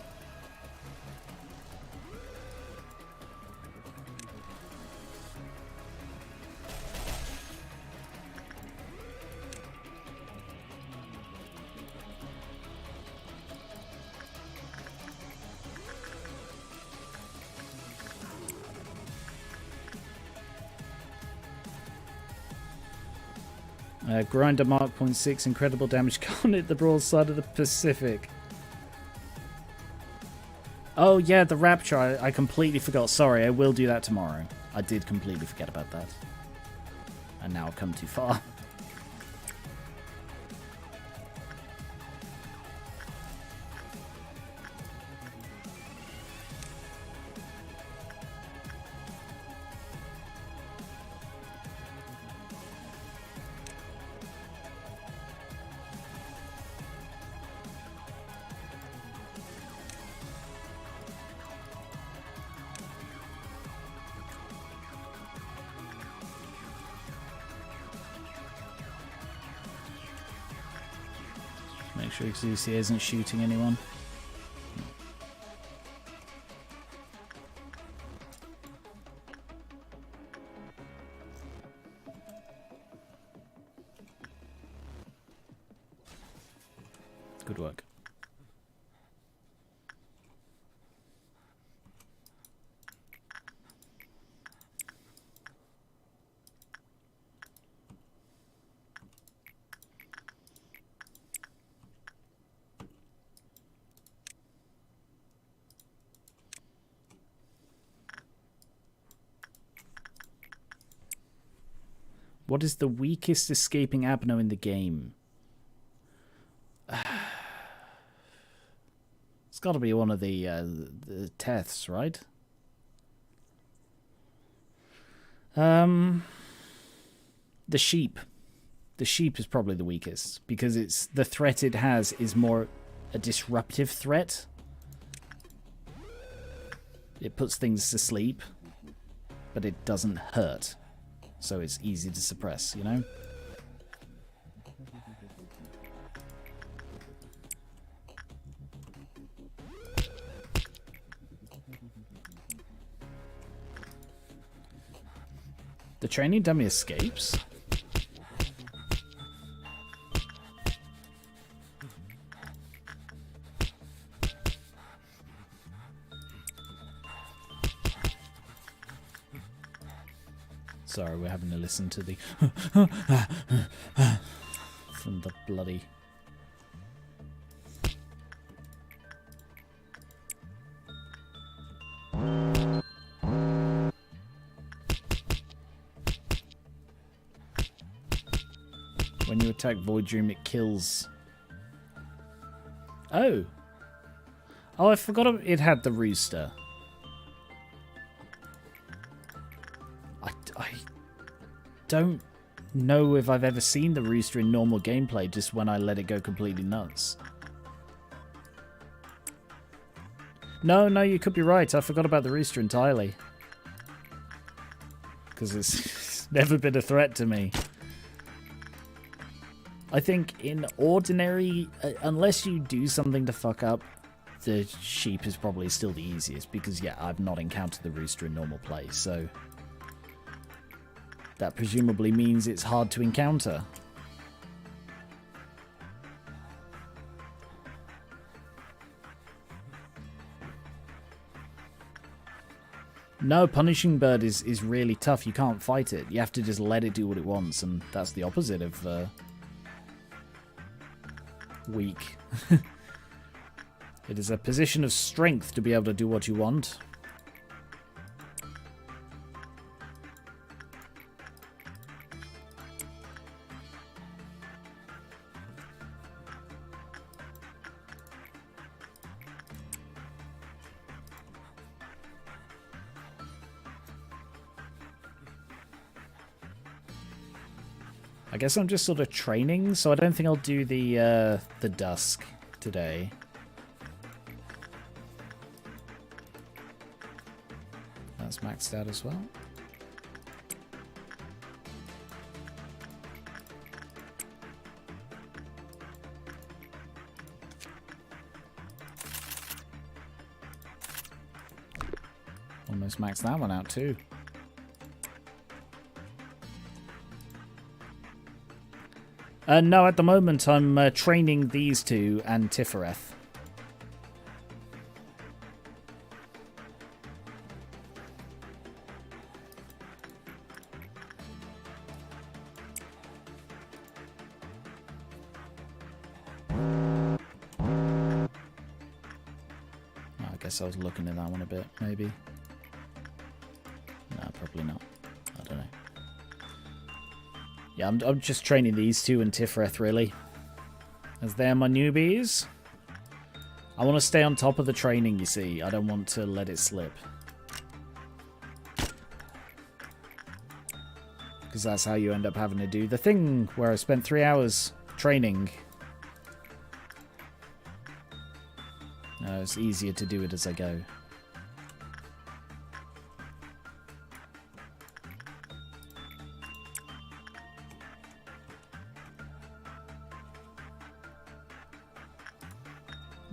Grinder Mark .6, incredible damage. Can't hit the broadside of the Pacific. Oh yeah, the Rapture. I completely forgot. Sorry, I will do that tomorrow. I did completely forget about that. And now I've come too far. Make sure Xusia isn't shooting anyone. Good work. What is the weakest escaping Abno in the game? It's got to be one of the Teths, right? The sheep. The sheep is probably the weakest, because it's the threat it has is more a disruptive threat. It puts things to sleep, but it doesn't hurt. So it's easy to suppress, you know? The training dummy escapes? Sorry, we're having to listen to the from the bloody... When you attack Void Dream, it kills... Oh! Oh, I forgot it had the rooster. I don't know if I've ever seen the rooster in normal gameplay, just when I let it go completely nuts. No, you could be right. I forgot about the rooster entirely. Because it's never been a threat to me. I think in ordinary, unless you do something to fuck up, the sheep is probably still the easiest. Because, yeah, I've not encountered the rooster in normal play, so... that presumably means it's hard to encounter. No, Punishing Bird is really tough. You can't fight it. You have to just let it do what it wants, and that's the opposite of weak. It is a position of strength to be able to do what you want. I guess I'm just sort of training, so I don't think I'll do the dusk today. That's maxed out as well. Almost maxed that one out too. No, at the moment I'm training these two and Tifereth. I guess I was looking at that one a bit, maybe. No, probably not. I don't know. Yeah, I'm just training these two and Tifereth, really. As they're my newbies. I want to stay on top of the training, you see. I don't want to let it slip. Because that's how you end up having to do the thing where I spent 3 hours training. No, it's easier to do it as I go.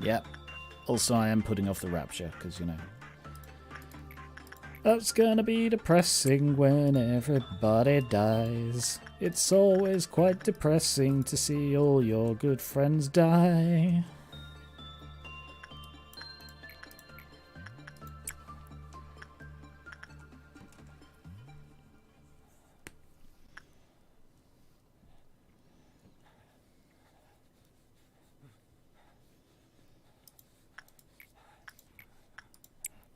Yep. Also, I am putting off the rapture, because, you know... That's gonna be depressing when everybody dies. It's always quite depressing to see all your good friends die.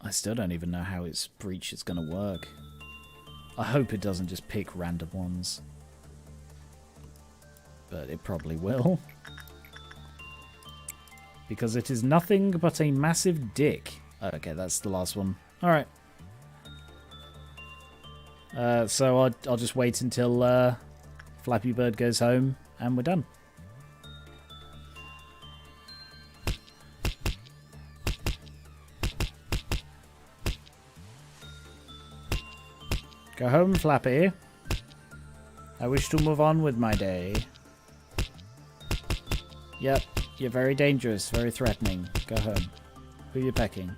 I still don't even know how its breach is going to work. I hope it doesn't just pick random ones. But it probably will. Because it is nothing but a massive dick. Okay, that's the last one. Alright. So I'll just wait until Flappy Bird goes home, and we're done. Go home, Flappy. I wish to move on with my day. Yep, you're very dangerous, very threatening. Go home. Who are you pecking?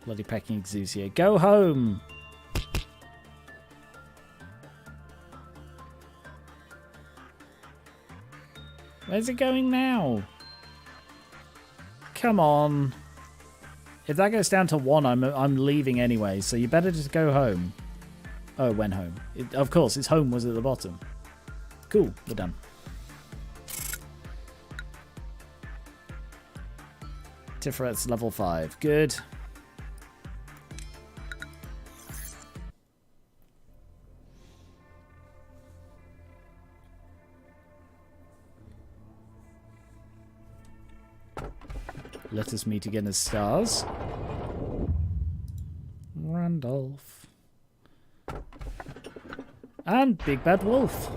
Bloody pecking exousia. Go home! Where's it going now? Come on. If that goes down to 1, I'm leaving anyway, so you better just go home. Oh, it went home. Of course, its home was at the bottom. Cool, we're done. Tifret's level 5. Good. Let us meet again as stars. Randolph. And Big Bad Wolf.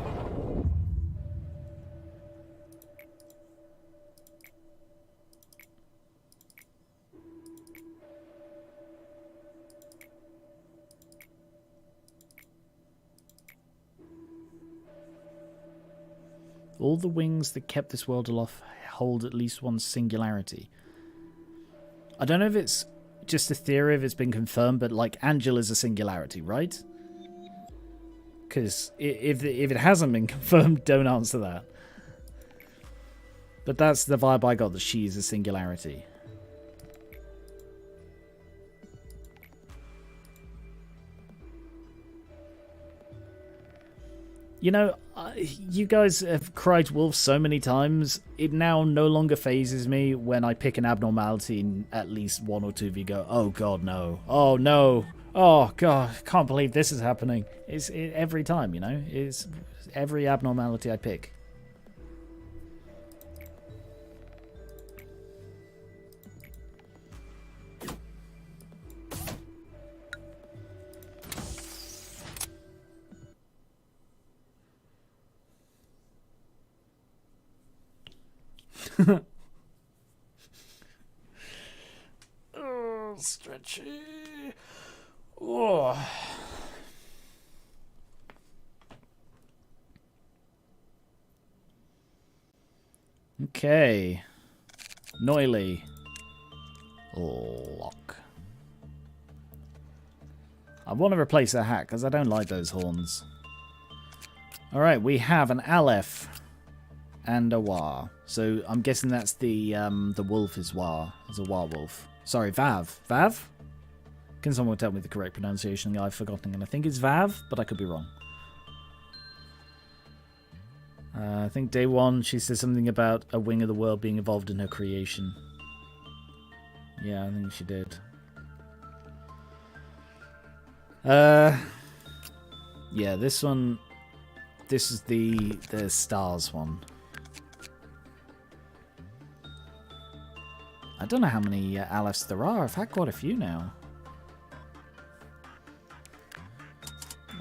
All the wings that kept this world aloft hold at least one singularity. I don't know if it's just a theory, if it's been confirmed, but like Angela's a singularity, right? Because if it hasn't been confirmed, don't answer that. But that's the vibe I got, that she is a singularity. You know, you guys have cried wolf so many times, it now no longer phases me when I pick an abnormality and at least 1 or 2 of you go, oh god, no. Oh no. Oh god, can't believe this is happening. It's every time, you know? It's every abnormality I pick. Oh, stretchy. Oh. Okay. Noily. Lock. I want to replace a hat because I don't like those horns. Alright, we have an Aleph and a Wa. So I'm guessing that's the wolf is Wa. It's a Wa wolf. Sorry, Vav. Vav? Can someone tell me the correct pronunciation? I've forgotten, and I think it's Vav, but I could be wrong. I think day 1 she says something about a wing of the world being evolved in her creation. Yeah, I think she did. Yeah, this one. This is the stars one. I don't know how many Alephs there are. I've had quite a few now.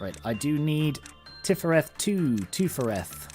Right, I do need Tifereth 2, Tufereth.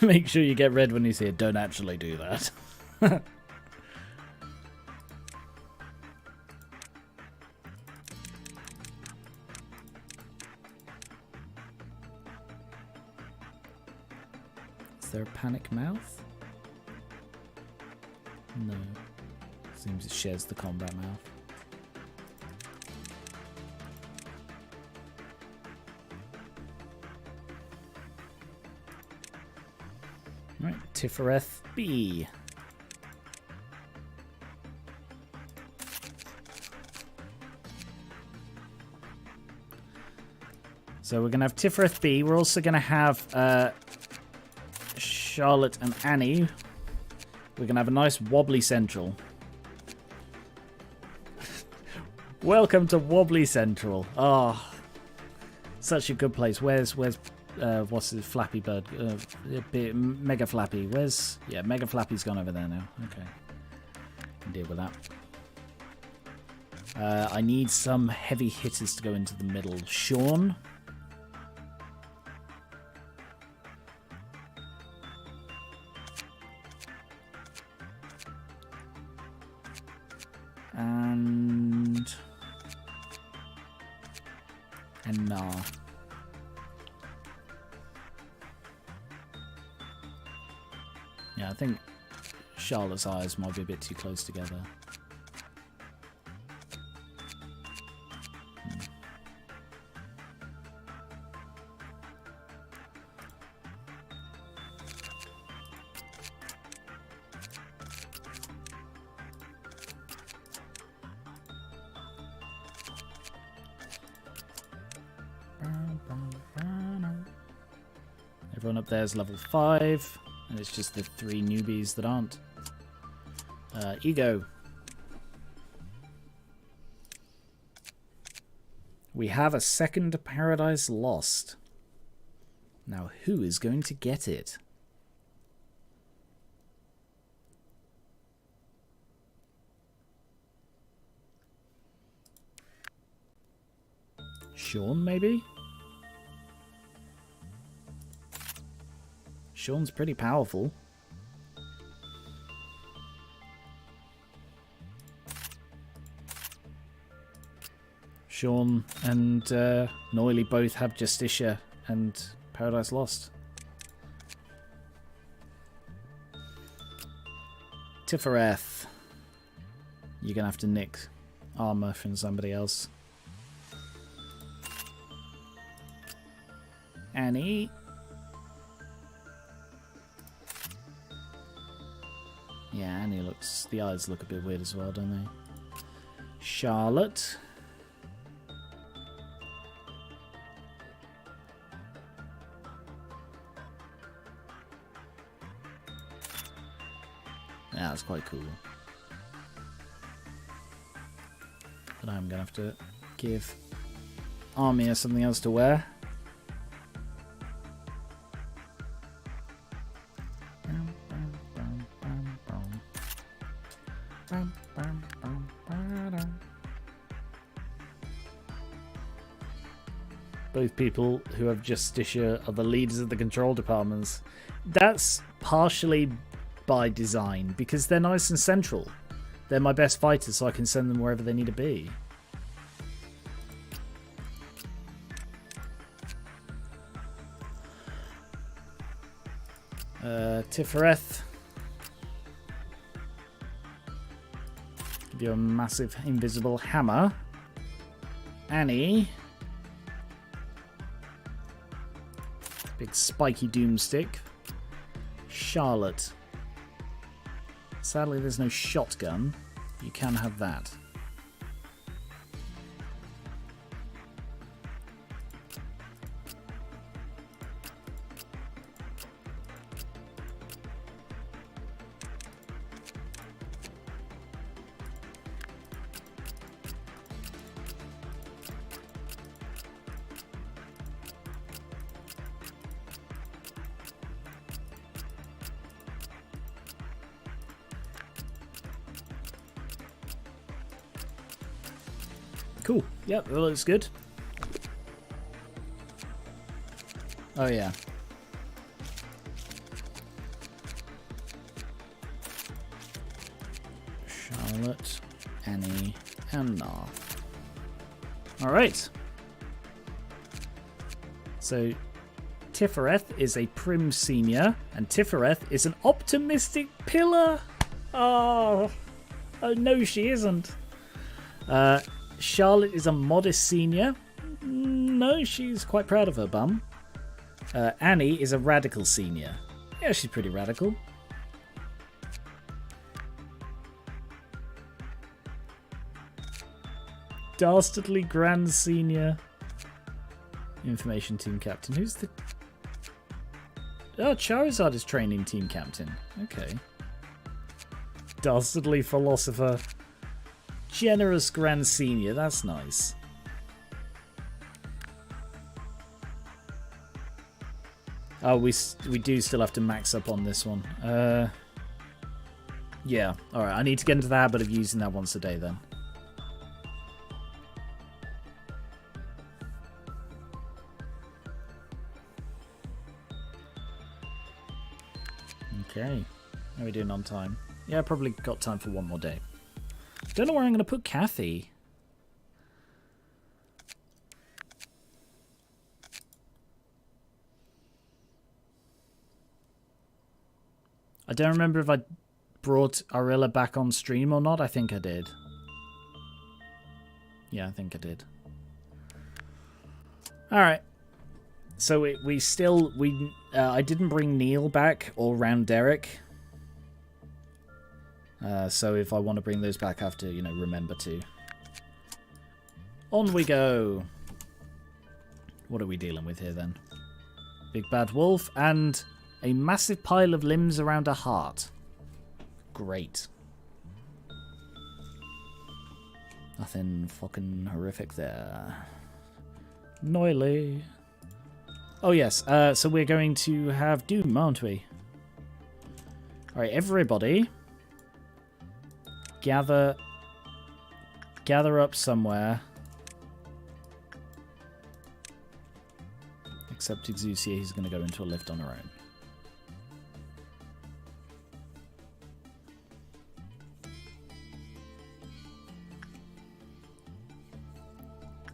Make sure you get red when you see it. Don't actually do that. Is there a panic mouth? No. Seems it shares the combat mouth. Right, Tifereth B. So we're going to have Tifereth B. We're also going to have Charlotte and Annie. We're going to have a nice wobbly central. Welcome to Wobbly Central. Oh, such a good place. Where's what's his Flappy Bird? Mega Flappy. Yeah, Mega Flappy's gone over there now. Okay, can deal with that. I need some heavy hitters to go into the middle. Sean. And nah. Yeah, I think Charlotte's eyes might be a bit too close together. Everyone up there is level 5, and it's just the 3 newbies that aren't. Ego. We have a second Paradise Lost. Now, who is going to get it? Sean, maybe? Sean's pretty powerful. Sean and Noily both have Justicia and Paradise Lost. Tifereth. You're going to have to nick armor from somebody else. Annie. Yeah, Annie looks... The eyes look a bit weird as well, don't they? Charlotte. Yeah, that's quite cool. But I'm going to have to give Armia something else to wear. Both people who have Justicia are the leaders of the control departments. That's partially by design, because they're nice and central. They're my best fighters, so I can send them wherever they need to be. Tifereth. Give you a massive invisible hammer. Annie. Big spiky doomstick. Charlotte. Sadly, there's no shotgun. You can have that. Cool. Yep, that looks good. Oh, yeah. Charlotte, Annie, and Nah. Alright. So, Tifereth is a Prim Senior, and Tifereth is an Optimistic Pillar. Oh, Oh, no, she isn't. Charlotte is a modest senior. No, she's quite proud of her bum. Annie is a radical senior. Yeah, she's pretty radical. Dastardly Grand Senior. Information Team Captain. Who's the... Oh, Charizard is training Team Captain. Okay. Dastardly Philosopher. Generous Grand Senior. That's nice. Oh, we do still have to max up on this one. Yeah. Alright, I need to get into the habit of using that once a day then. Okay. How are we doing on time? Yeah, probably got time for one more day. Don't know where I'm going to put Kathy. I don't remember if I brought Arilla back on stream or not. I think I did. Yeah, I think I did. Alright. So I didn't bring Neil back or Round Derek. So if I want to bring those back, I have to, remember to. On we go. What are we dealing with here then? Big bad wolf and a massive pile of limbs around a heart. Great. Nothing fucking horrific there. Noily. Oh yes, so we're going to have Doom, aren't we? Alright, everybody. Gather up somewhere. Except Exusia, he's going to go into a lift on her own.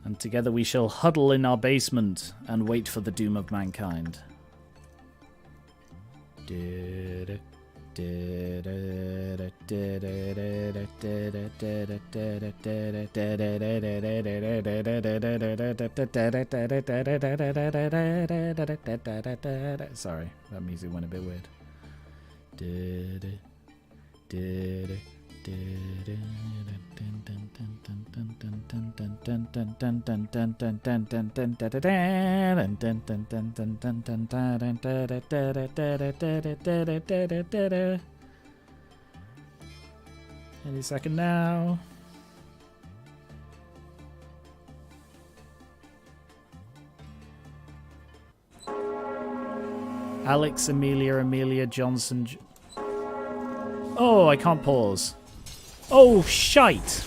And together we shall huddle in our basement and wait for the doom of mankind. Sorry, that music went a bit weird. Any second now. Alex, Amelia Johnson. Oh, I can't pause. Oh, shite!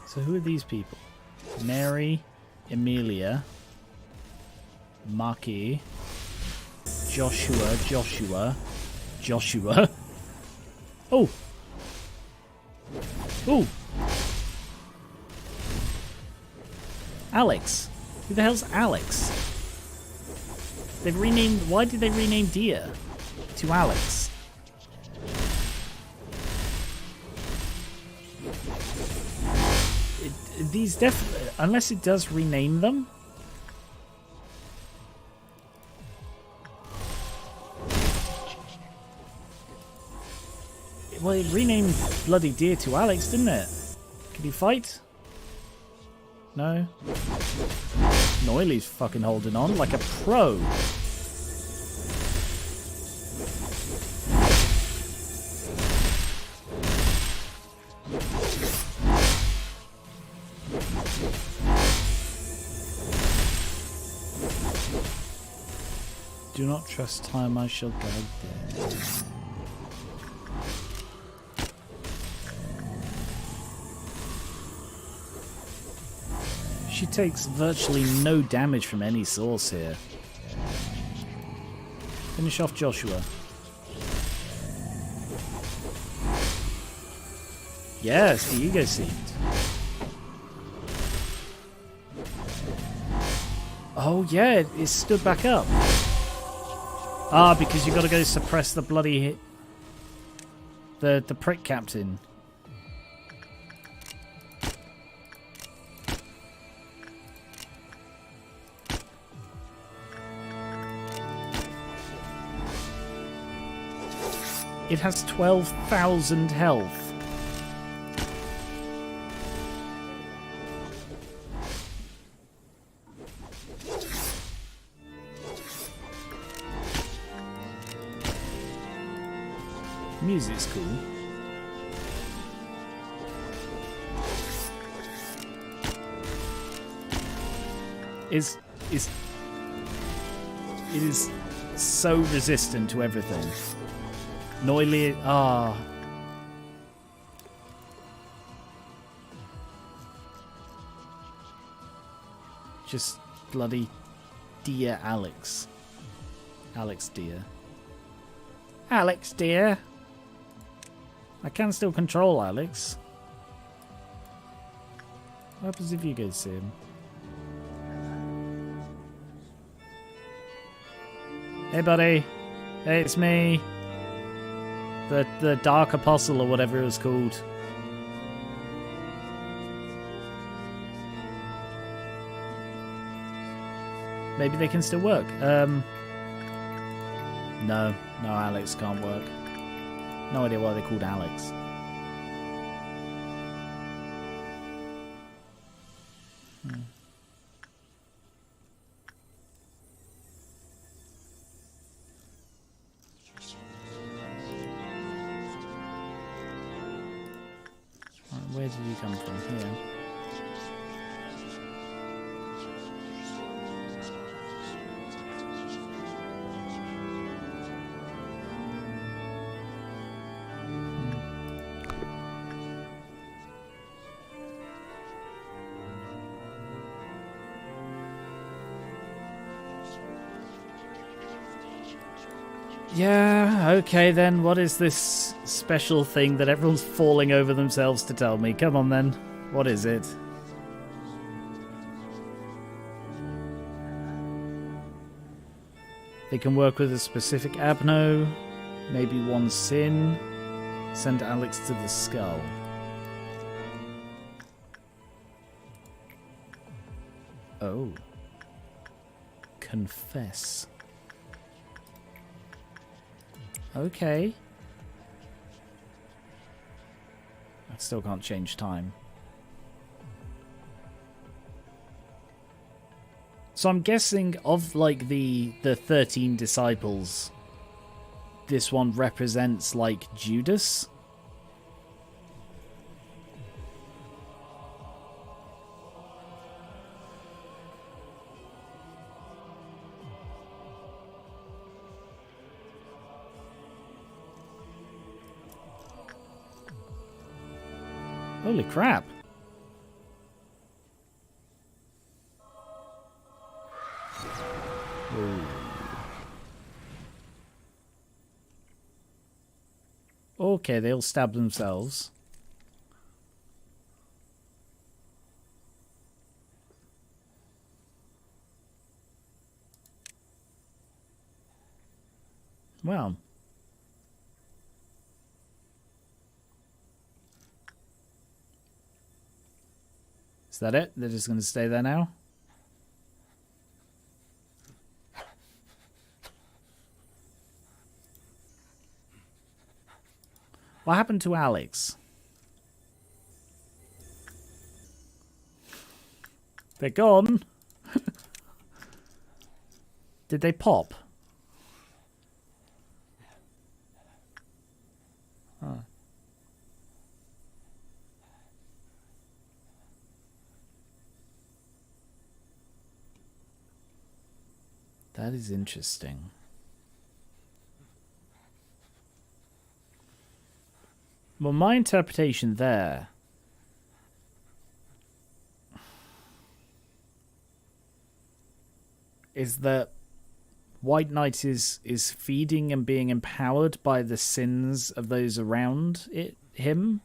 So who are these people? Mary, Amelia, Maki, Joshua. Oh! Oh! Alex. Who the hell's Alex? They've renamed... Why did they rename Dia to Alex? These definitely... Unless it does rename them... Well, it renamed bloody Deer to Alex, didn't it? Can he fight? No? Noiley's fucking holding on like a pro. Do not trust time, I shall guide there. She takes virtually no damage from any source here. Finish off Joshua. Yes, the ego seed. Oh yeah, it stood back up. Ah, because you got to go suppress the bloody hit. The prick captain. It has 12,000 health. Music's cool. It is so resistant to everything. Noily, just bloody dear Alex. Alex dear. Alex dear. I can still control Alex. What happens if you go see him? Hey buddy. Hey, it's me. The Dark Apostle or whatever it was called. Maybe they can still work. No, Alex can't work. No idea why they're called Alex. Where did you come from? Here. Yeah, okay then, what is this special thing that everyone's falling over themselves to tell me? Come on then, what is it? They can work with a specific abno, maybe one sin, send Alex to the skull. Oh. Confess. Okay. I still can't change time. So I'm guessing of like the 13 disciples, this one represents like Judas. Holy crap. Ooh. Okay, they all stab themselves. Well. Is that it? They're just going to stay there now? What happened to Alex? They're gone. Did they pop? Huh. That is interesting. Well, my interpretation there is that White Knight is feeding and being empowered by the sins of those around him.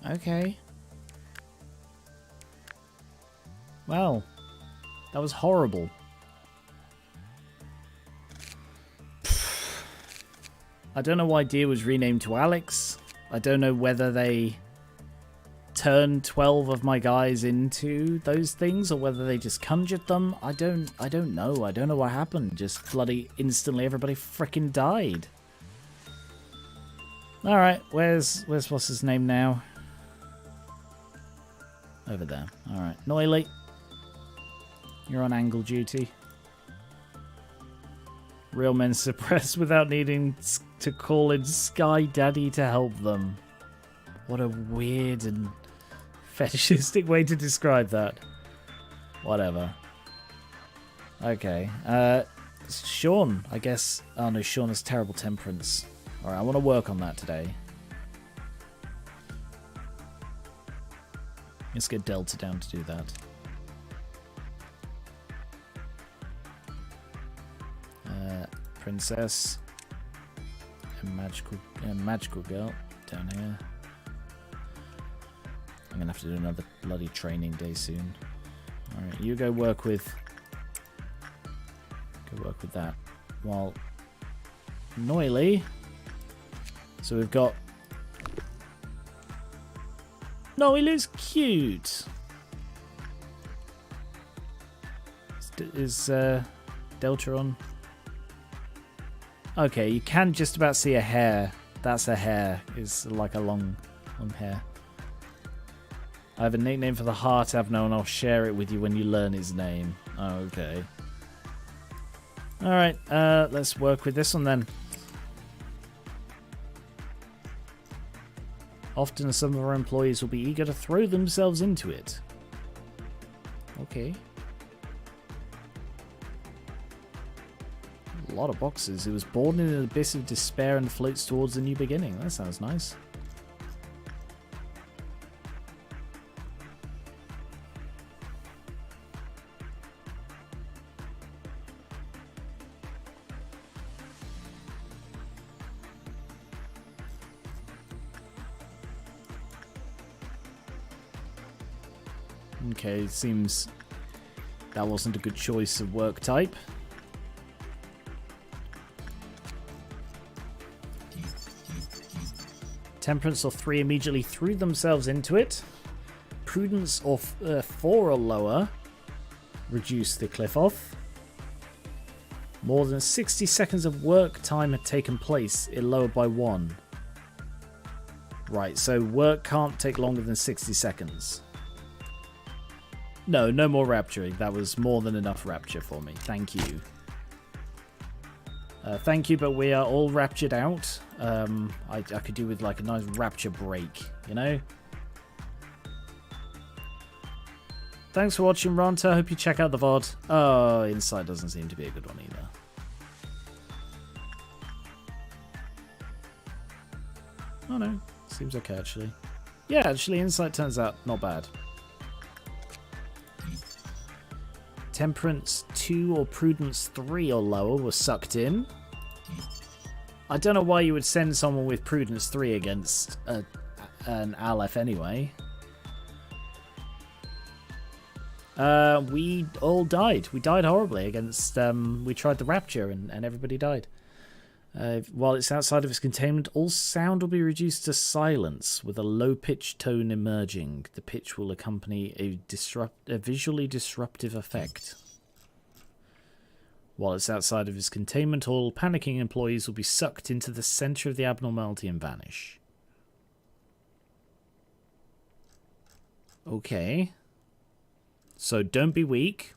Okay. Well, that was horrible. I don't know why Deer was renamed to Alex. I don't know whether they turned 12 of my guys into those things or whether they just conjured them. I don't know. I don't know what happened. Just bloody instantly everybody freaking died. Alright, where's what's his name now? Over there. Alright. Noily, you're on angle duty. Real men suppressed without needing to call in Sky Daddy to help them. What a weird and fetishistic way to describe that. Whatever. Okay. Sean, I guess. Oh no, Sean has terrible temperance. Alright, I want to work on that today. Let's get Delta down to do that. Princess. And magical girl down here. I'm gonna have to do another bloody training day soon. Alright, you go work with that. While Noily. So we've got Noily's cute. Is Delta on? Okay, you can just about see a hair. That's a hair. It's like a long hair. I have a nickname for the heart, Avno, and I'll share it with you when you learn his name. Oh, okay. Alright, let's work with this one then. Often some of our employees will be eager to throw themselves into it. Okay. A lot of boxes. It was born in an abyss of despair and floats towards a new beginning. That sounds nice. Okay, seems that wasn't a good choice of work type. Temperance or 3 immediately threw themselves into it. Prudence or 4 or lower reduced the cliff off. More than 60 seconds of work time had taken place. It lowered by 1. Right, so work can't take longer than 60 seconds. No more rapturing. That was more than enough rapture for me. Thank you. Thank you, but we are all raptured out. I could do with like a nice rapture break, you know? Thanks for watching, Ronta. Hope you check out the VOD. Oh, Insight doesn't seem to be a good one either. Oh no, seems okay actually. Yeah, actually Insight turns out not bad. Temperance 2 or Prudence 3 or lower was sucked in. I don't know why you would send someone with Prudence 3 against an Aleph anyway. We all died. We died horribly against... we tried the Rapture and everybody died. While it's outside of its containment, all sound will be reduced to silence with a low-pitched tone emerging. The pitch will accompany a visually disruptive effect. While it's outside of his containment, all panicking employees will be sucked into the center of the abnormality and vanish. Okay. So don't be weak.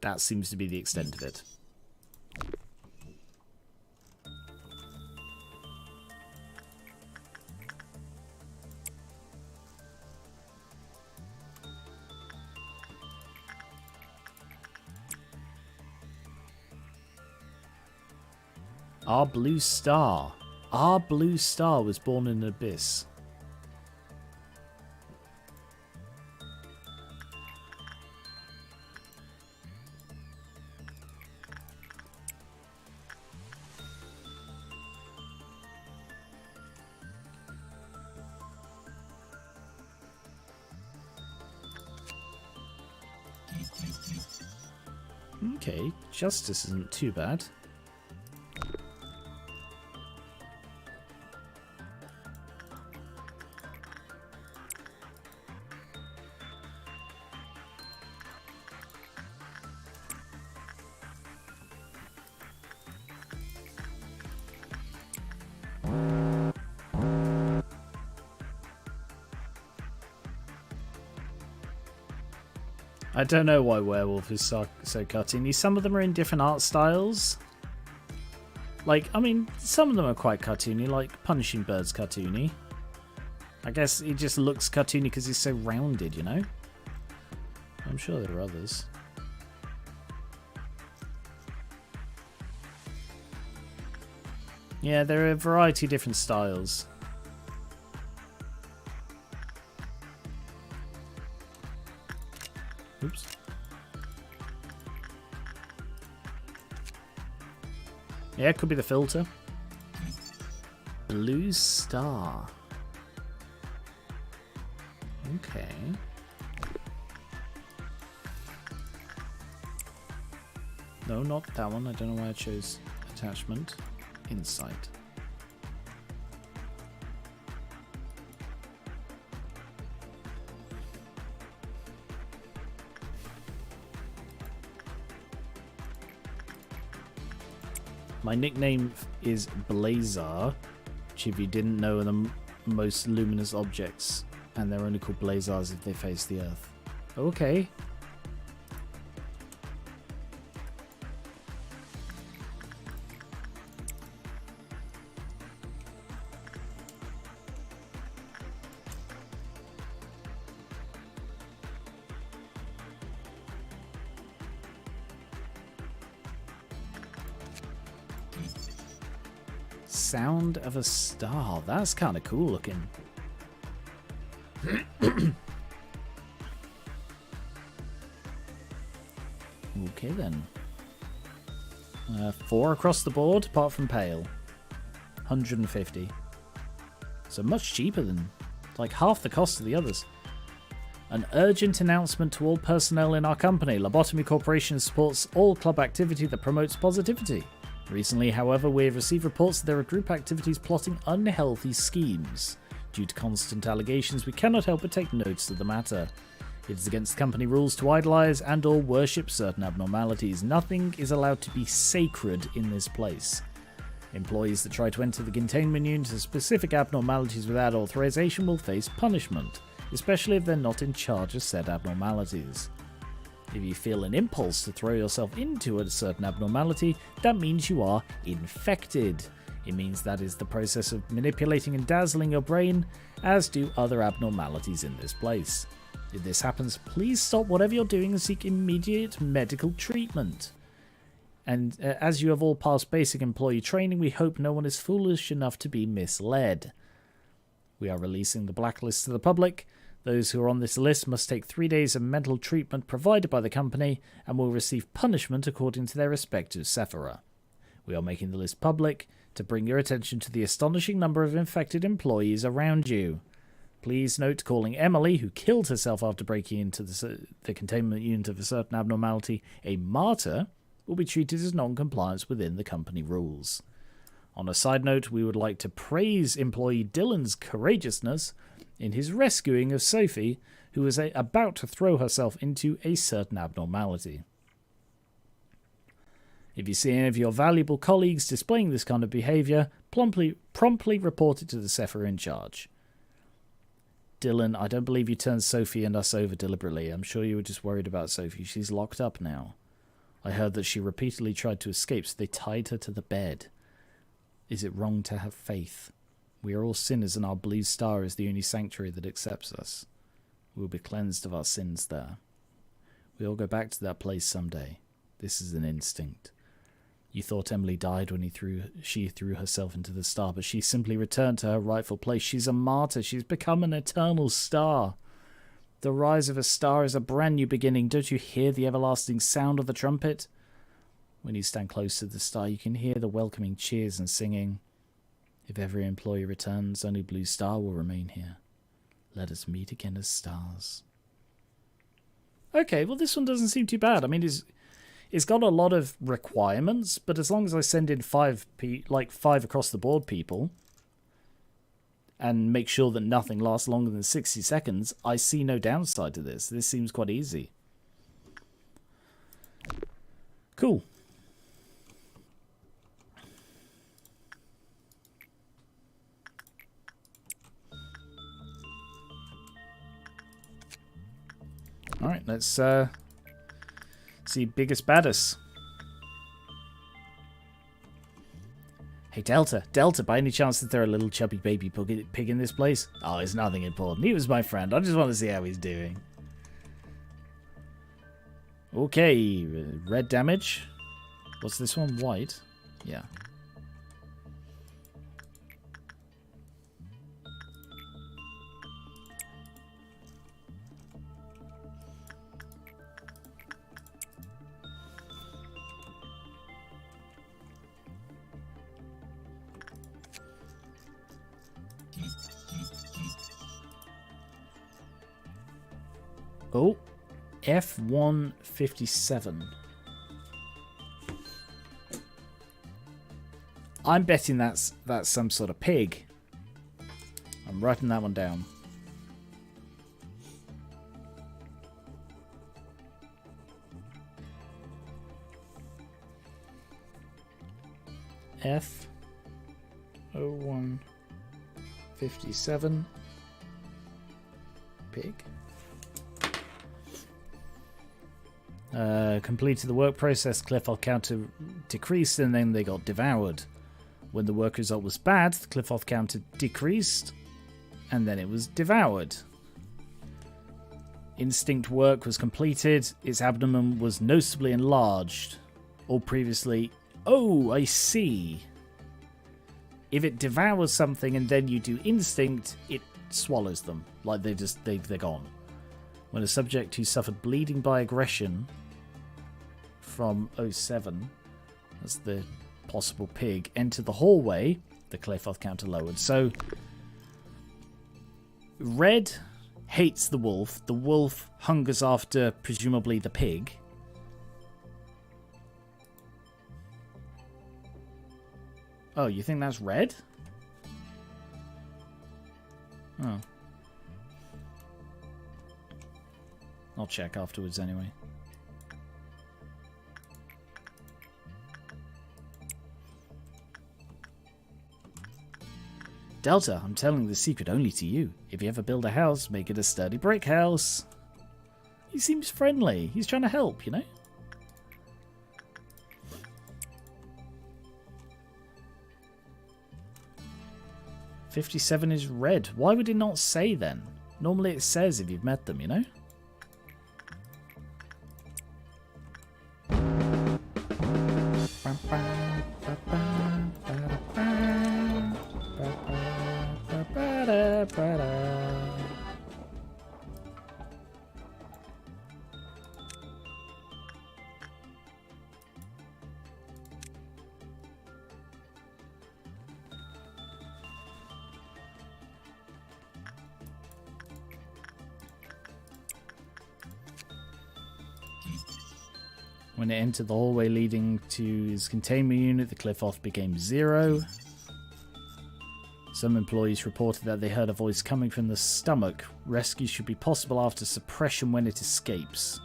That seems to be the extent of it. Our blue star. Our blue star was born in an abyss. Okay, justice isn't too bad. I don't know why Werewolf is so cartoony. Some of them are in different art styles. Like, I mean, some of them are quite cartoony, like Punishing Bird's cartoony. I guess he just looks cartoony because he's so rounded, you know? I'm sure there are others. Yeah, there are a variety of different styles. Oops. Yeah, it could be the filter. Blue star. Okay. No, not that one. I don't know why I chose attachment. Insight. My nickname is Blazar, which if you didn't know are the most luminous objects, and they're only called Blazars if they face the Earth. Okay. Sound of a star. That's kind of cool looking. Okay then. 4 across the board, apart from pale. 150. So much cheaper than, like, half the cost of the others. An urgent announcement to all personnel in our company. Lobotomy Corporation supports all club activity that promotes positivity. Recently, however, we have received reports that there are group activities plotting unhealthy schemes. Due to constant allegations, we cannot help but take notice of the matter. It is against company rules to idolize and or worship certain abnormalities. Nothing is allowed to be sacred in this place. Employees that try to enter the containment unit to specific abnormalities without authorization will face punishment, especially if they're not in charge of said abnormalities. If you feel an impulse to throw yourself into a certain abnormality, that means you are infected. It means that is the process of manipulating and dazzling your brain, as do other abnormalities in this place. If this happens, please stop whatever you're doing and seek immediate medical treatment. And as you have all passed basic employee training, we hope no one is foolish enough to be misled. We are releasing the blacklist to the public. Those who are on this list must take 3 days of mental treatment provided by the company and will receive punishment according to their respective sephora. We are making the list public to bring your attention to the astonishing number of infected employees around you. Please note calling Emily, who killed herself after breaking into the containment unit of a certain abnormality, a martyr, will be treated as non-compliance within the company rules. On a side note, we would like to praise employee Dylan's courageousness in his rescuing of Sophie, who was about to throw herself into a certain abnormality. If you see any of your valuable colleagues displaying this kind of behavior, promptly report it to the Sephir in charge. Dylan, I don't believe you turned Sophie and us over deliberately. I'm sure you were just worried about Sophie. She's locked up now. I heard that she repeatedly tried to escape, so they tied her to the bed. Is it wrong to have faith? We are all sinners, and our blue star is the only sanctuary that accepts us. We will be cleansed of our sins there. We all go back to that place someday. This is an instinct. You thought Emily died when she threw herself into the star, but she simply returned to her rightful place. She's a martyr. She's become an eternal star. The rise of a star is a brand new beginning. Don't you hear the everlasting sound of the trumpet? When you stand close to the star, you can hear the welcoming cheers and singing. If every employee returns, only Blue Star will remain here. Let us meet again as stars. Okay, well this one doesn't seem too bad. I mean, it's got a lot of requirements, but as long as I send in five across the board people and make sure that nothing lasts longer than 60 seconds, I see no downside to this. This seems quite easy. Cool. Alright, let's see biggest baddest. Hey Delta, by any chance is there a little chubby baby pig in this place? Oh, it's nothing important. He was my friend. I just want to see how he's doing. Okay, red damage. What's this one? White? Yeah. Oh, F157. I'm betting that's some sort of pig. I'm writing that one down. F0157. Pig. Completed the work process, cliff off counter decreased, and then they got devoured. When the work result was bad, the cliff off counter decreased, and then it was devoured. Instinct work was completed, its abdomen was noticeably enlarged. All previously... Oh, I see. If it devours something and then you do instinct, it swallows them. Like they're gone. When a subject who suffered bleeding by aggression from 07, that's the possible pig, entered the hallway, the Clayfoth counter lowered. So, red hates the wolf hungers after, presumably, the pig. Oh, you think that's red? Oh. I'll check afterwards anyway. Delta, I'm telling the secret only to you. If you ever build a house, make it a sturdy brick house. He seems friendly. He's trying to help, you know? $57 is red. Why would it not say then? Normally it says if you've met them, you know? When it entered the hallway leading to his containment unit, the cliff-off became 0. Some employees reported that they heard a voice coming from the stomach. Rescue should be possible after suppression when it escapes.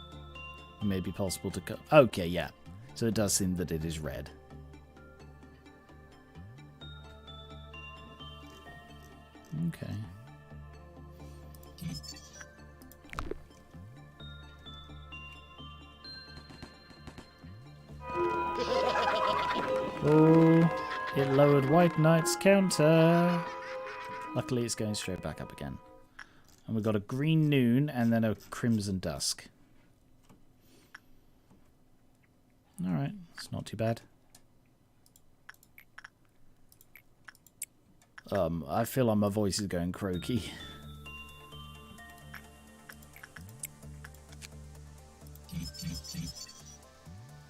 It may be possible to... Okay, yeah. So it does seem that it is red. Okay. Oh, it lowered White Knight's counter. Luckily, it's going straight back up again. And we've got a green noon and then a crimson dusk. Alright, it's not too bad. I feel like my voice is going croaky.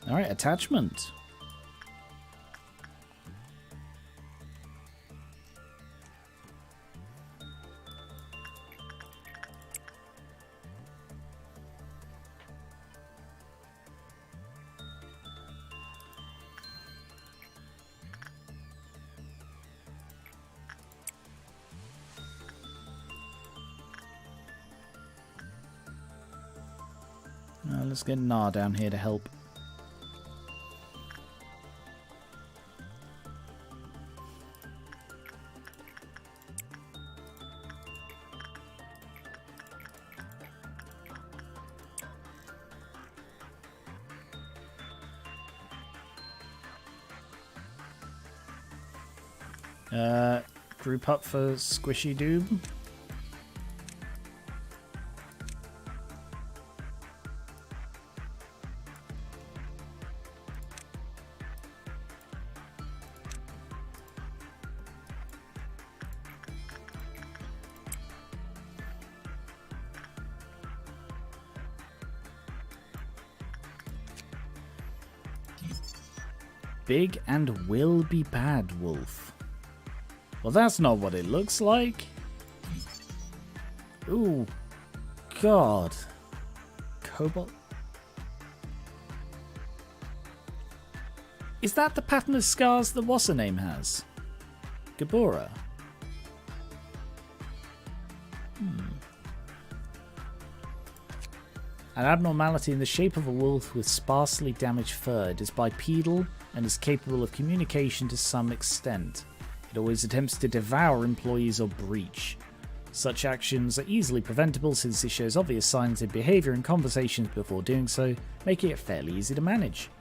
Alright, attachment. Let's get Nar down here to help. Group up for Squishy Doob. Big and will be bad wolf. Well, that's not what it looks like. Ooh, God. Cobalt. Is that the pattern of scars that what's-her-name has? Gabora. An abnormality in the shape of a wolf with sparsely damaged fur. It is bipedal and is capable of communication to some extent. It always attempts to devour employees or breach. Such actions are easily preventable since it shows obvious signs of behaviour and conversations before doing so, making it fairly easy to manage.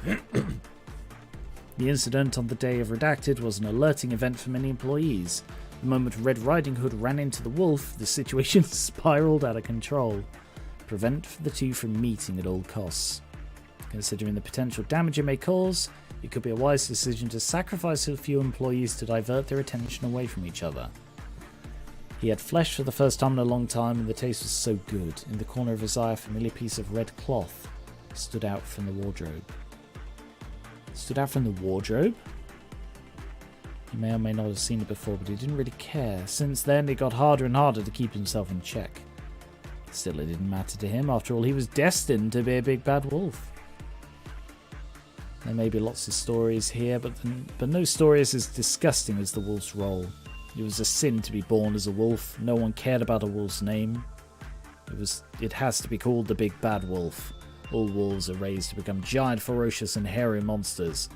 The incident on the day of Redacted was an alerting event for many employees. The moment Red Riding Hood ran into the wolf, the situation spiralled out of control. Prevent the two from meeting at all costs. Considering the potential damage it may cause, it could be a wise decision to sacrifice a few employees to divert their attention away from each other. He had flesh for the first time in a long time, and the taste was so good. In the corner of his eye, a familiar piece of red cloth stood out from the wardrobe. Stood out from the wardrobe? He may or may not have seen it before, but he didn't really care. Since then, it got harder and harder to keep himself in check. Still, it didn't matter to him. After all, he was destined to be a big bad wolf. There may be lots of stories here, but no story is as disgusting as the wolf's role. It was a sin to be born as a wolf. No one cared about a wolf's name. It has to be called the Big Bad Wolf. All wolves are raised to become giant, ferocious, and hairy monsters.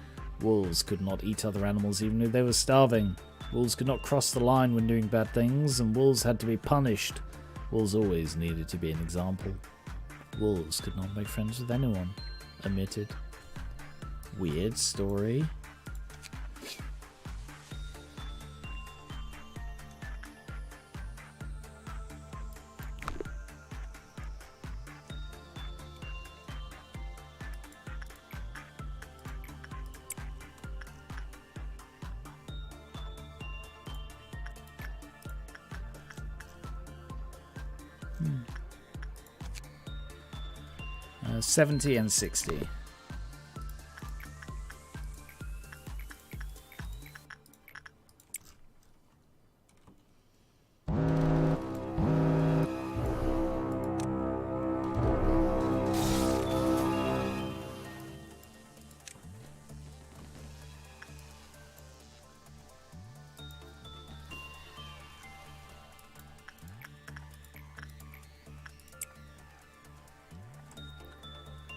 Wolves could not eat other animals even if they were starving. Wolves could not cross the line when doing bad things, and wolves had to be punished. Wolves always needed to be an example. Wolves could not make friends with anyone. Omitted. Weird story. Hmm. 70 and 60.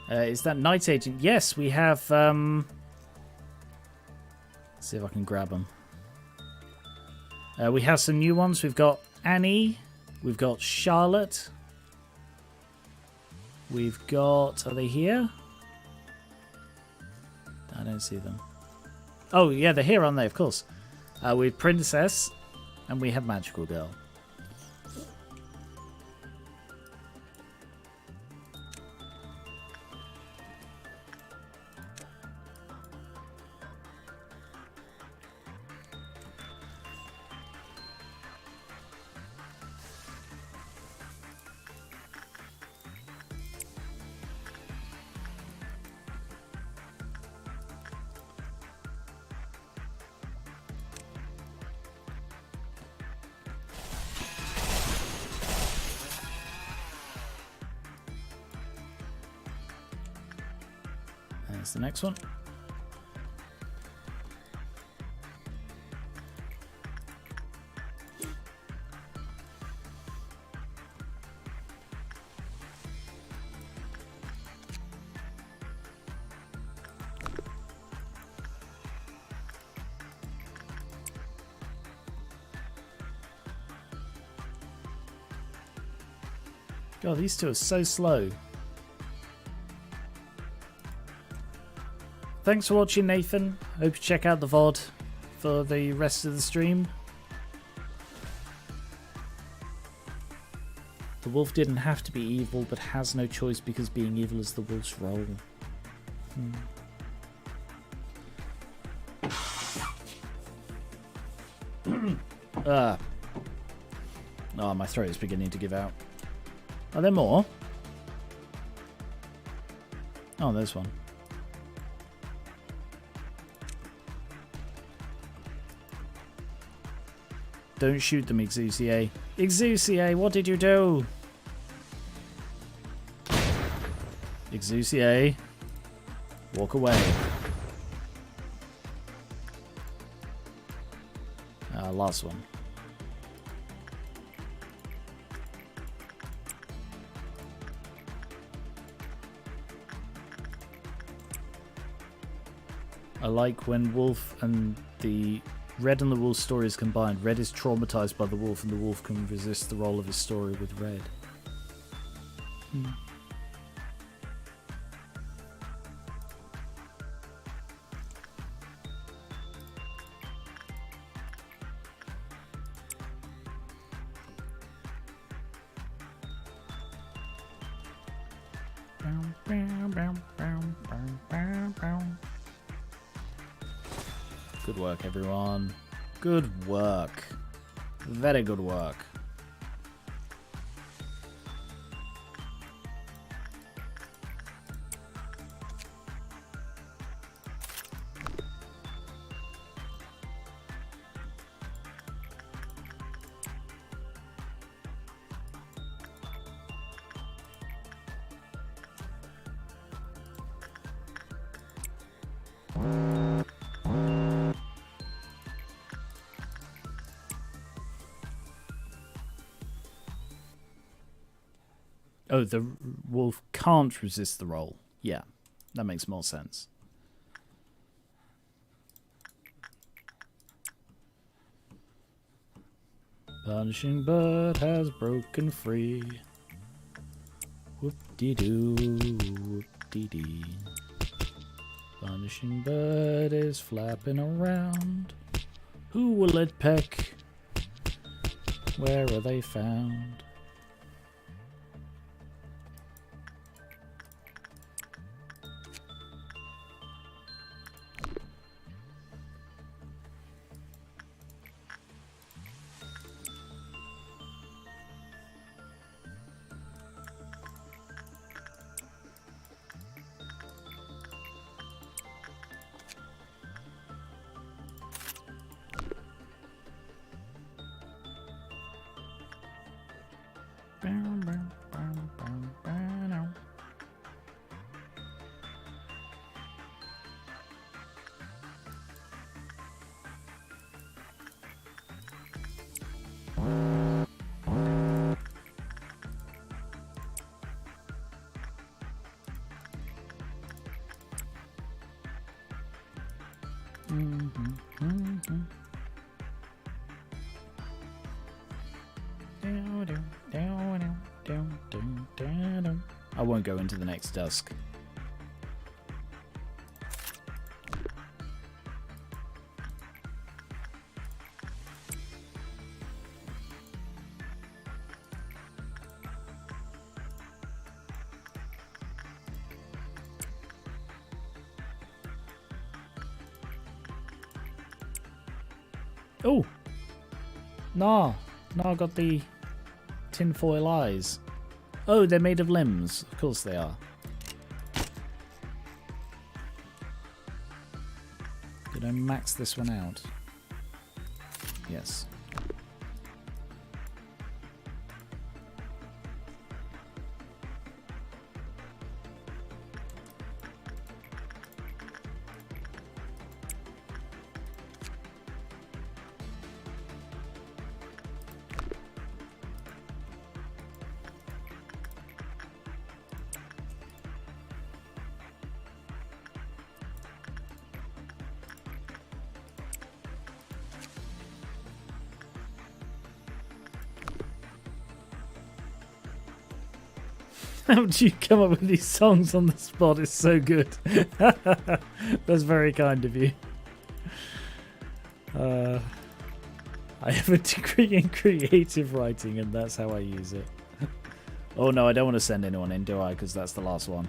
Is that Night Agent? Yes, we have... Let's see if I can grab them. We have some new ones. We've got Annie. We've got Charlotte. We've got... Are they here? I don't see them. Oh, yeah, they're here, aren't they? Of course. We have Princess. And we have Magical Girl. There's the next one. God, these two are so slow. Thanks for watching, Nathan. Hope you check out the VOD for the rest of the stream. The wolf didn't have to be evil, but has no choice because being evil is the wolf's role. Oh, my throat is beginning to give out. Are there more? Oh, there's one. Don't shoot them, Exusier. Exusier, what did you do? Exusier, walk away. Last one. I like when Wolf and the Red and the Wolf story is combined. Red is traumatized by the Wolf and the Wolf can resist the role of his story with Red. Good work, everyone. Good work. Very good work. Oh, the wolf can't resist the roll. Yeah, that makes more sense. Punishing bird has broken free. Whoop-dee-doo, whoop-dee-dee. Punishing bird is flapping around. Who will it peck? Where are they found? I won't go into the next dusk. Oh! No, I got the tinfoil eyes. Oh, they're made of limbs. Of course they are. Did I max this one out? Yes. How do you come up with these songs on the spot? It's so good. That's very kind of you. I have a degree in creative writing and that's how I use it. Oh no, I don't want to send anyone in, do I? Because that's the last one.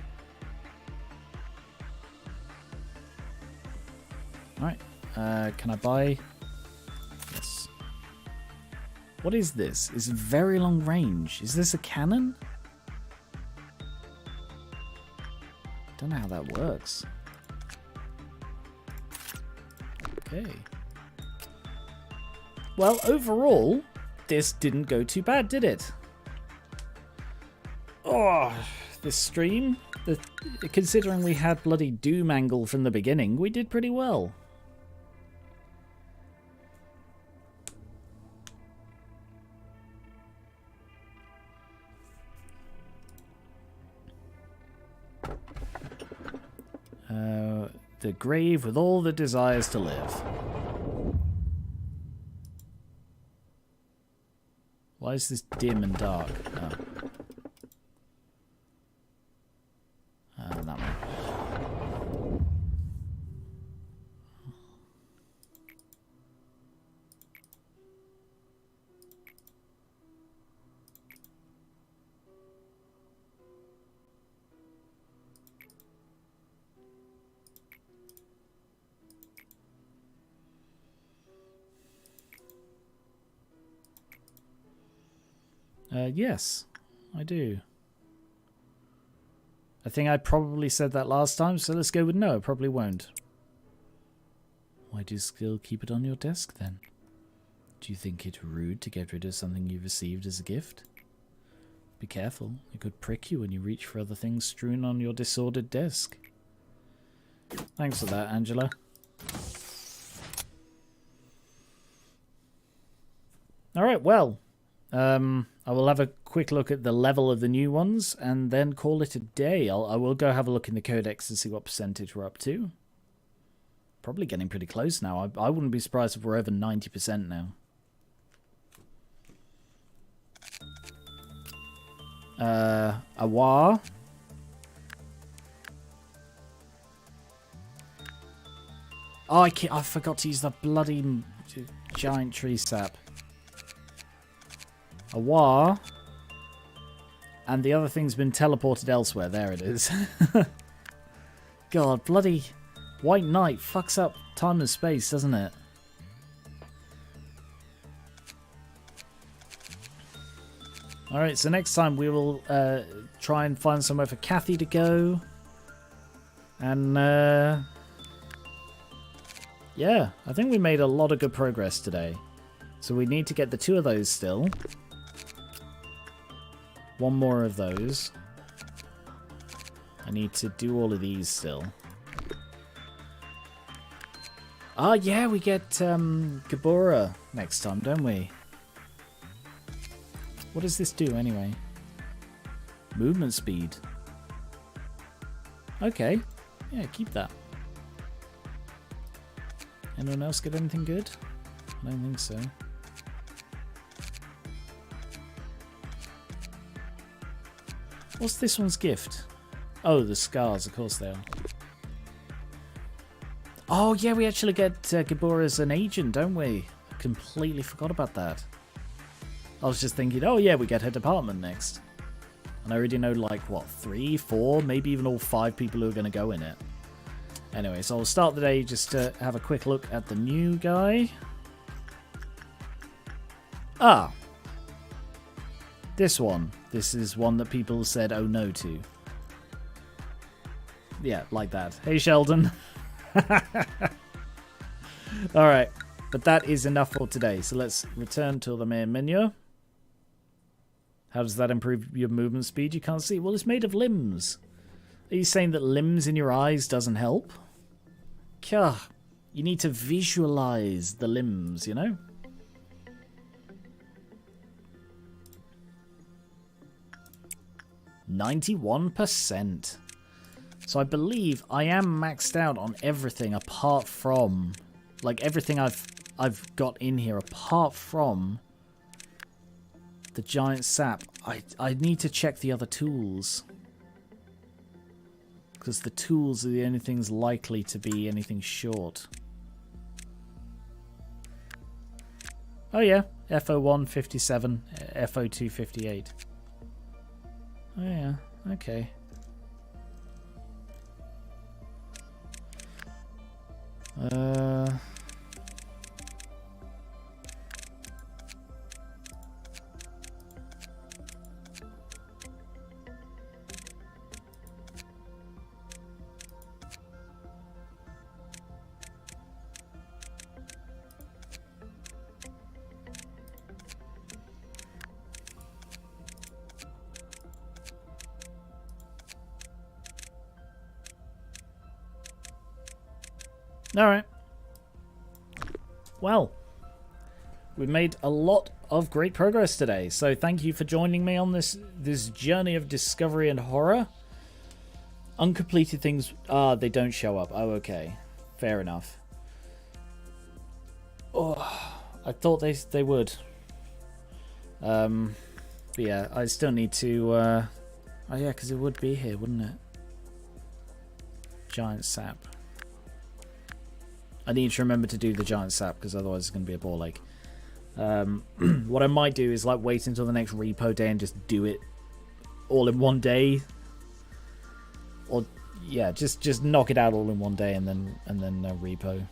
Alright. Can I buy? Yes. What is this? It's very long range. Is this a cannon? Don't know how that works. Okay. Well, overall, this didn't go too bad, did it? Oh, this stream, considering we had bloody Doom angle from the beginning, we did pretty well. The grave with all the desires to live. Why is this dim and dark? Oh. That one. Yes, I do. I think I probably said that last time, so let's go with no, I probably won't. Why do you still keep it on your desk then? Do you think it rude to get rid of something you received as a gift? Be careful, it could prick you when you reach for other things strewn on your disordered desk. Thanks for that, Angela. Alright, well. I will have a quick look at the level of the new ones and then call it a day. I will go have a look in the codex to see what percentage we're up to. Probably getting pretty close now. I wouldn't be surprised if we're over 90% now. Awa. Oh, I forgot to use the bloody giant tree sap. Awa. And the other thing's been teleported elsewhere. There it is. God, bloody White Knight fucks up time and space, doesn't it? Alright, so next time we will try and find somewhere for Kathy to go. And, yeah, I think we made a lot of good progress today. So we need to get the 2 of those still. 1 more of those. I need to do all of these still. Ah, yeah, we get Gabora next time, don't we? What does this do anyway? Movement speed. Okay. Yeah, keep that. Anyone else get anything good? I don't think so. What's this one's gift? Oh, the scars, of course they are. Oh, yeah, we actually get Gabor as an agent, don't we? I completely forgot about that. I was just thinking, oh, yeah, we get her department next. And I already know, like, what, 3, 4, maybe even all 5 people who are going to go in it. Anyway, so I'll start the day just to have a quick look at the new guy. Ah. This one. This is one that people said oh no to. Yeah, like that. Hey, Sheldon. Alright, but that is enough for today. So let's return to the main menu. How does that improve your movement speed? You can't see. Well, it's made of limbs. Are you saying that limbs in your eyes doesn't help? Kah, you need to visualize the limbs, you know? %91%. So I believe I am maxed out on everything apart from, like, everything I've got in here apart from the giant sap. I need to check the other tools, because the tools are the only things likely to be anything short. Oh yeah, FO1 57, FO2 58. Oh yeah, okay. Alright. Well, we made a lot of great progress today, so thank you for joining me on this journey of discovery and horror. Uncompleted things, they don't show up. Oh, okay. Fair enough. Oh, I thought they would. But yeah, I still need to, oh yeah, because it would be here, wouldn't it? Giant sap. I need to remember to do the giant sap, because otherwise it's going to be a ball ache. What I might do is like wait until the next repo day and just do it all in one day. Or yeah, just knock it out all in one day and then repo.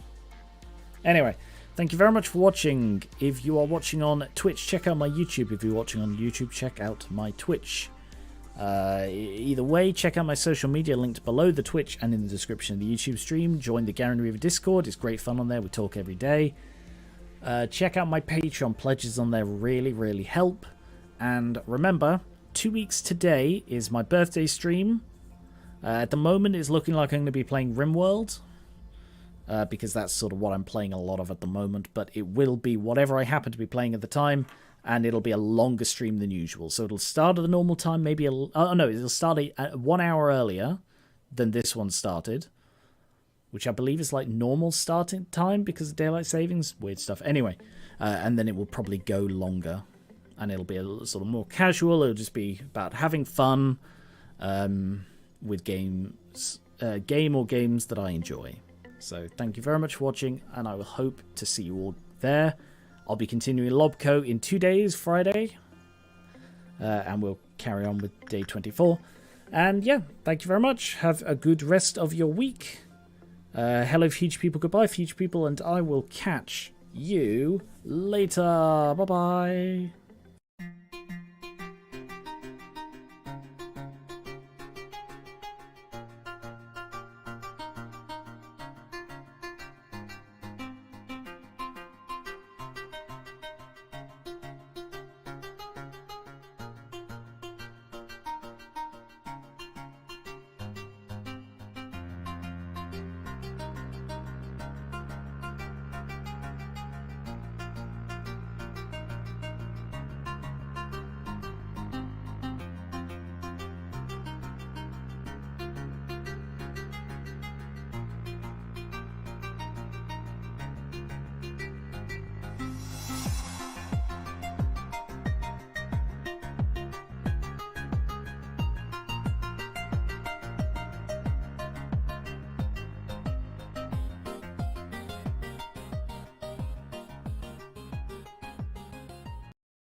Anyway, thank you very much for watching. If you are watching on Twitch, check out my YouTube. If you're watching on YouTube, check out my Twitch. Either way, check out my social media linked below the Twitch and in the description of the YouTube stream. Join the Garen Reaver Discord. It's great fun on there. We talk every day. Check out my Patreon. Pledges on there really help. And remember, 2 weeks today is my birthday stream. At the moment, it's looking like I'm going to be playing RimWorld. Because that's sort of what I'm playing a lot of at the moment. But it will be whatever I happen to be playing at the time. And it'll be a longer stream than usual. So it'll start at the normal time, maybe it'll start 1 hour earlier than this one started. Which I believe is like normal starting time because of daylight savings. Weird stuff. Anyway, and then it will probably go longer. And it'll be a little, sort of more casual. It'll just be about having fun with games, game or games that I enjoy. So thank you very much for watching, and I will hope to see you all there. I'll be continuing Lobco in 2 days, Friday. And we'll carry on with day 24. And yeah, thank you very much. Have a good rest of your week. Hello, future people. Goodbye, future people. And I will catch you later. Bye-bye.